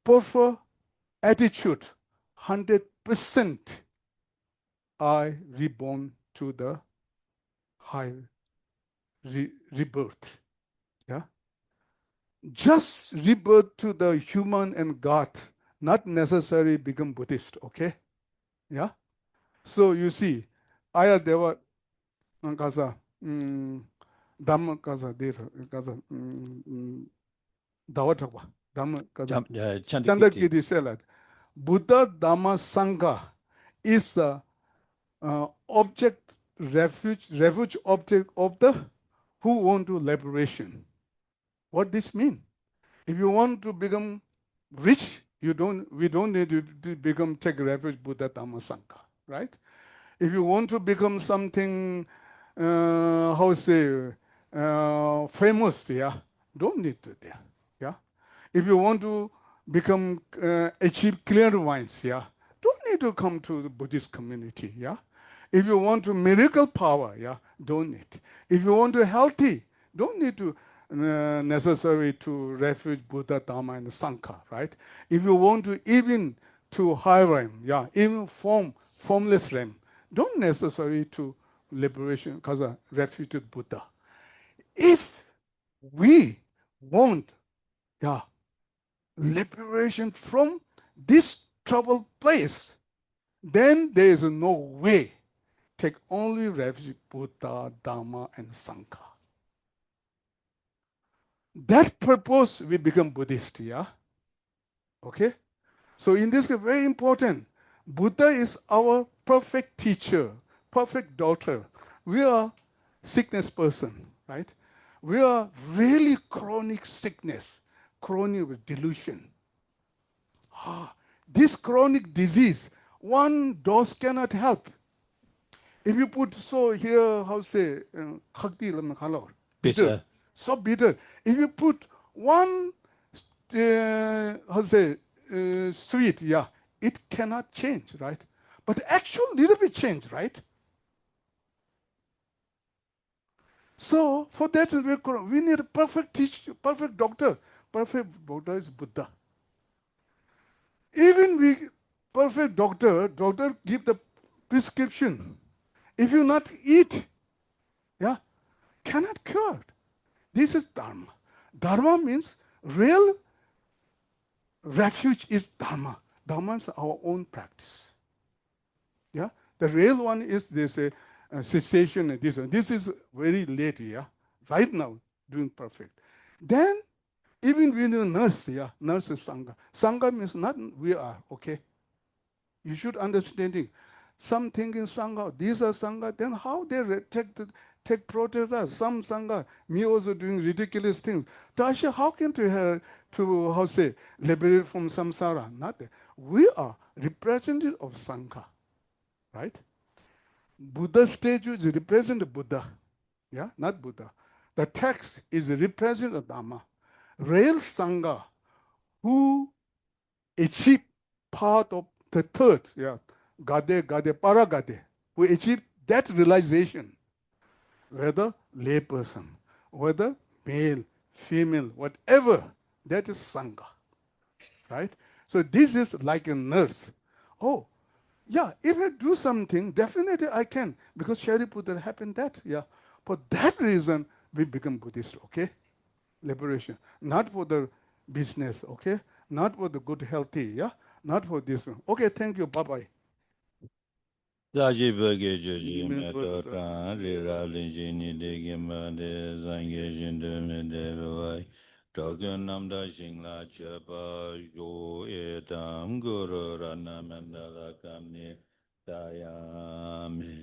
prefer attitude, 100%, I reborn to the high rebirth. Yeah, just rebirth to the human and God, not necessarily become Buddhist. Okay, yeah. So you see, ayah dewa kaza dhamma kaza dera kaza dawatakwa dhamma kaza Chandakirti. Chandakirti said that Buddha Dhamma Sangha is a object refuge object of the who want to liberation. What this mean? If you want to become rich, we don't need to become take refuge Buddha Dhamma Sangha, right? If you want to become something, how say, famous, yeah, don't need to there, yeah. If you want to become, achieve clairvoyance, yeah, don't need to come to the Buddhist community, yeah. If you want to miracle power, yeah, don't need. If you want to healthy, don't need to necessary to refuge Buddha, Dharma, and Sangha, right? If you want to even to high realm, yeah, even formless realm, don't necessary to liberation because of refuted Buddha. If we want, yeah, liberation from this troubled place, then there is no way. Take only refuge Buddha, Dharma, and Sangha. That purpose we become Buddhist, yeah? Okay? So in this very important. Buddha is our perfect teacher, perfect daughter. We are sickness person, right? We are really chronic sickness, chronic delusion. This chronic disease, one dose cannot help. If you put so here, how say, bitter, Bitter. so bitter. If you put one, how say, sweet, yeah, it cannot change, right? But actual little bit change, right? So for that we need a perfect teacher, perfect doctor. Perfect doctor is Buddha. Even we perfect doctor give the prescription. If you not eat, yeah, cannot cure. This is Dharma. Dharma means real refuge is Dharma. Dharma is our own practice. Yeah, the real one is this cessation and this one. This is very late. Yeah, right now doing perfect. Then even we need nurse. Yeah, nurse is sangha. Sangha means not we are okay. You should understanding. Some think in Sangha, these are Sangha, then how they take protest us? Some Sangha, me also doing ridiculous things. Tashi, how can to how say, liberate from samsara? Not that. We are representative of Sangha, right? Buddha statue is represent Buddha, yeah, not Buddha. The text is represent of Dhamma. Real Sangha who achieve part of the third, yeah, Gade, Paragade, who achieve that realization, whether layperson, whether male, female, whatever, that is Sangha, right? So this is like a nurse. Oh, yeah, if I do something, definitely I can, because Shariputra happened that, yeah. For that reason, we become Buddhist, okay? Liberation. Not for the business, okay? Not for the good healthy, yeah? Not for this one. Okay, thank you. Bye-bye. Tashi Bhagye Joji Meto Tan Rira Linjini Degi Made Zange Shindu Mede Bhai Token Namda Shingla Chapa Yo Etam Guru Rana Mandala Kamni Dayame.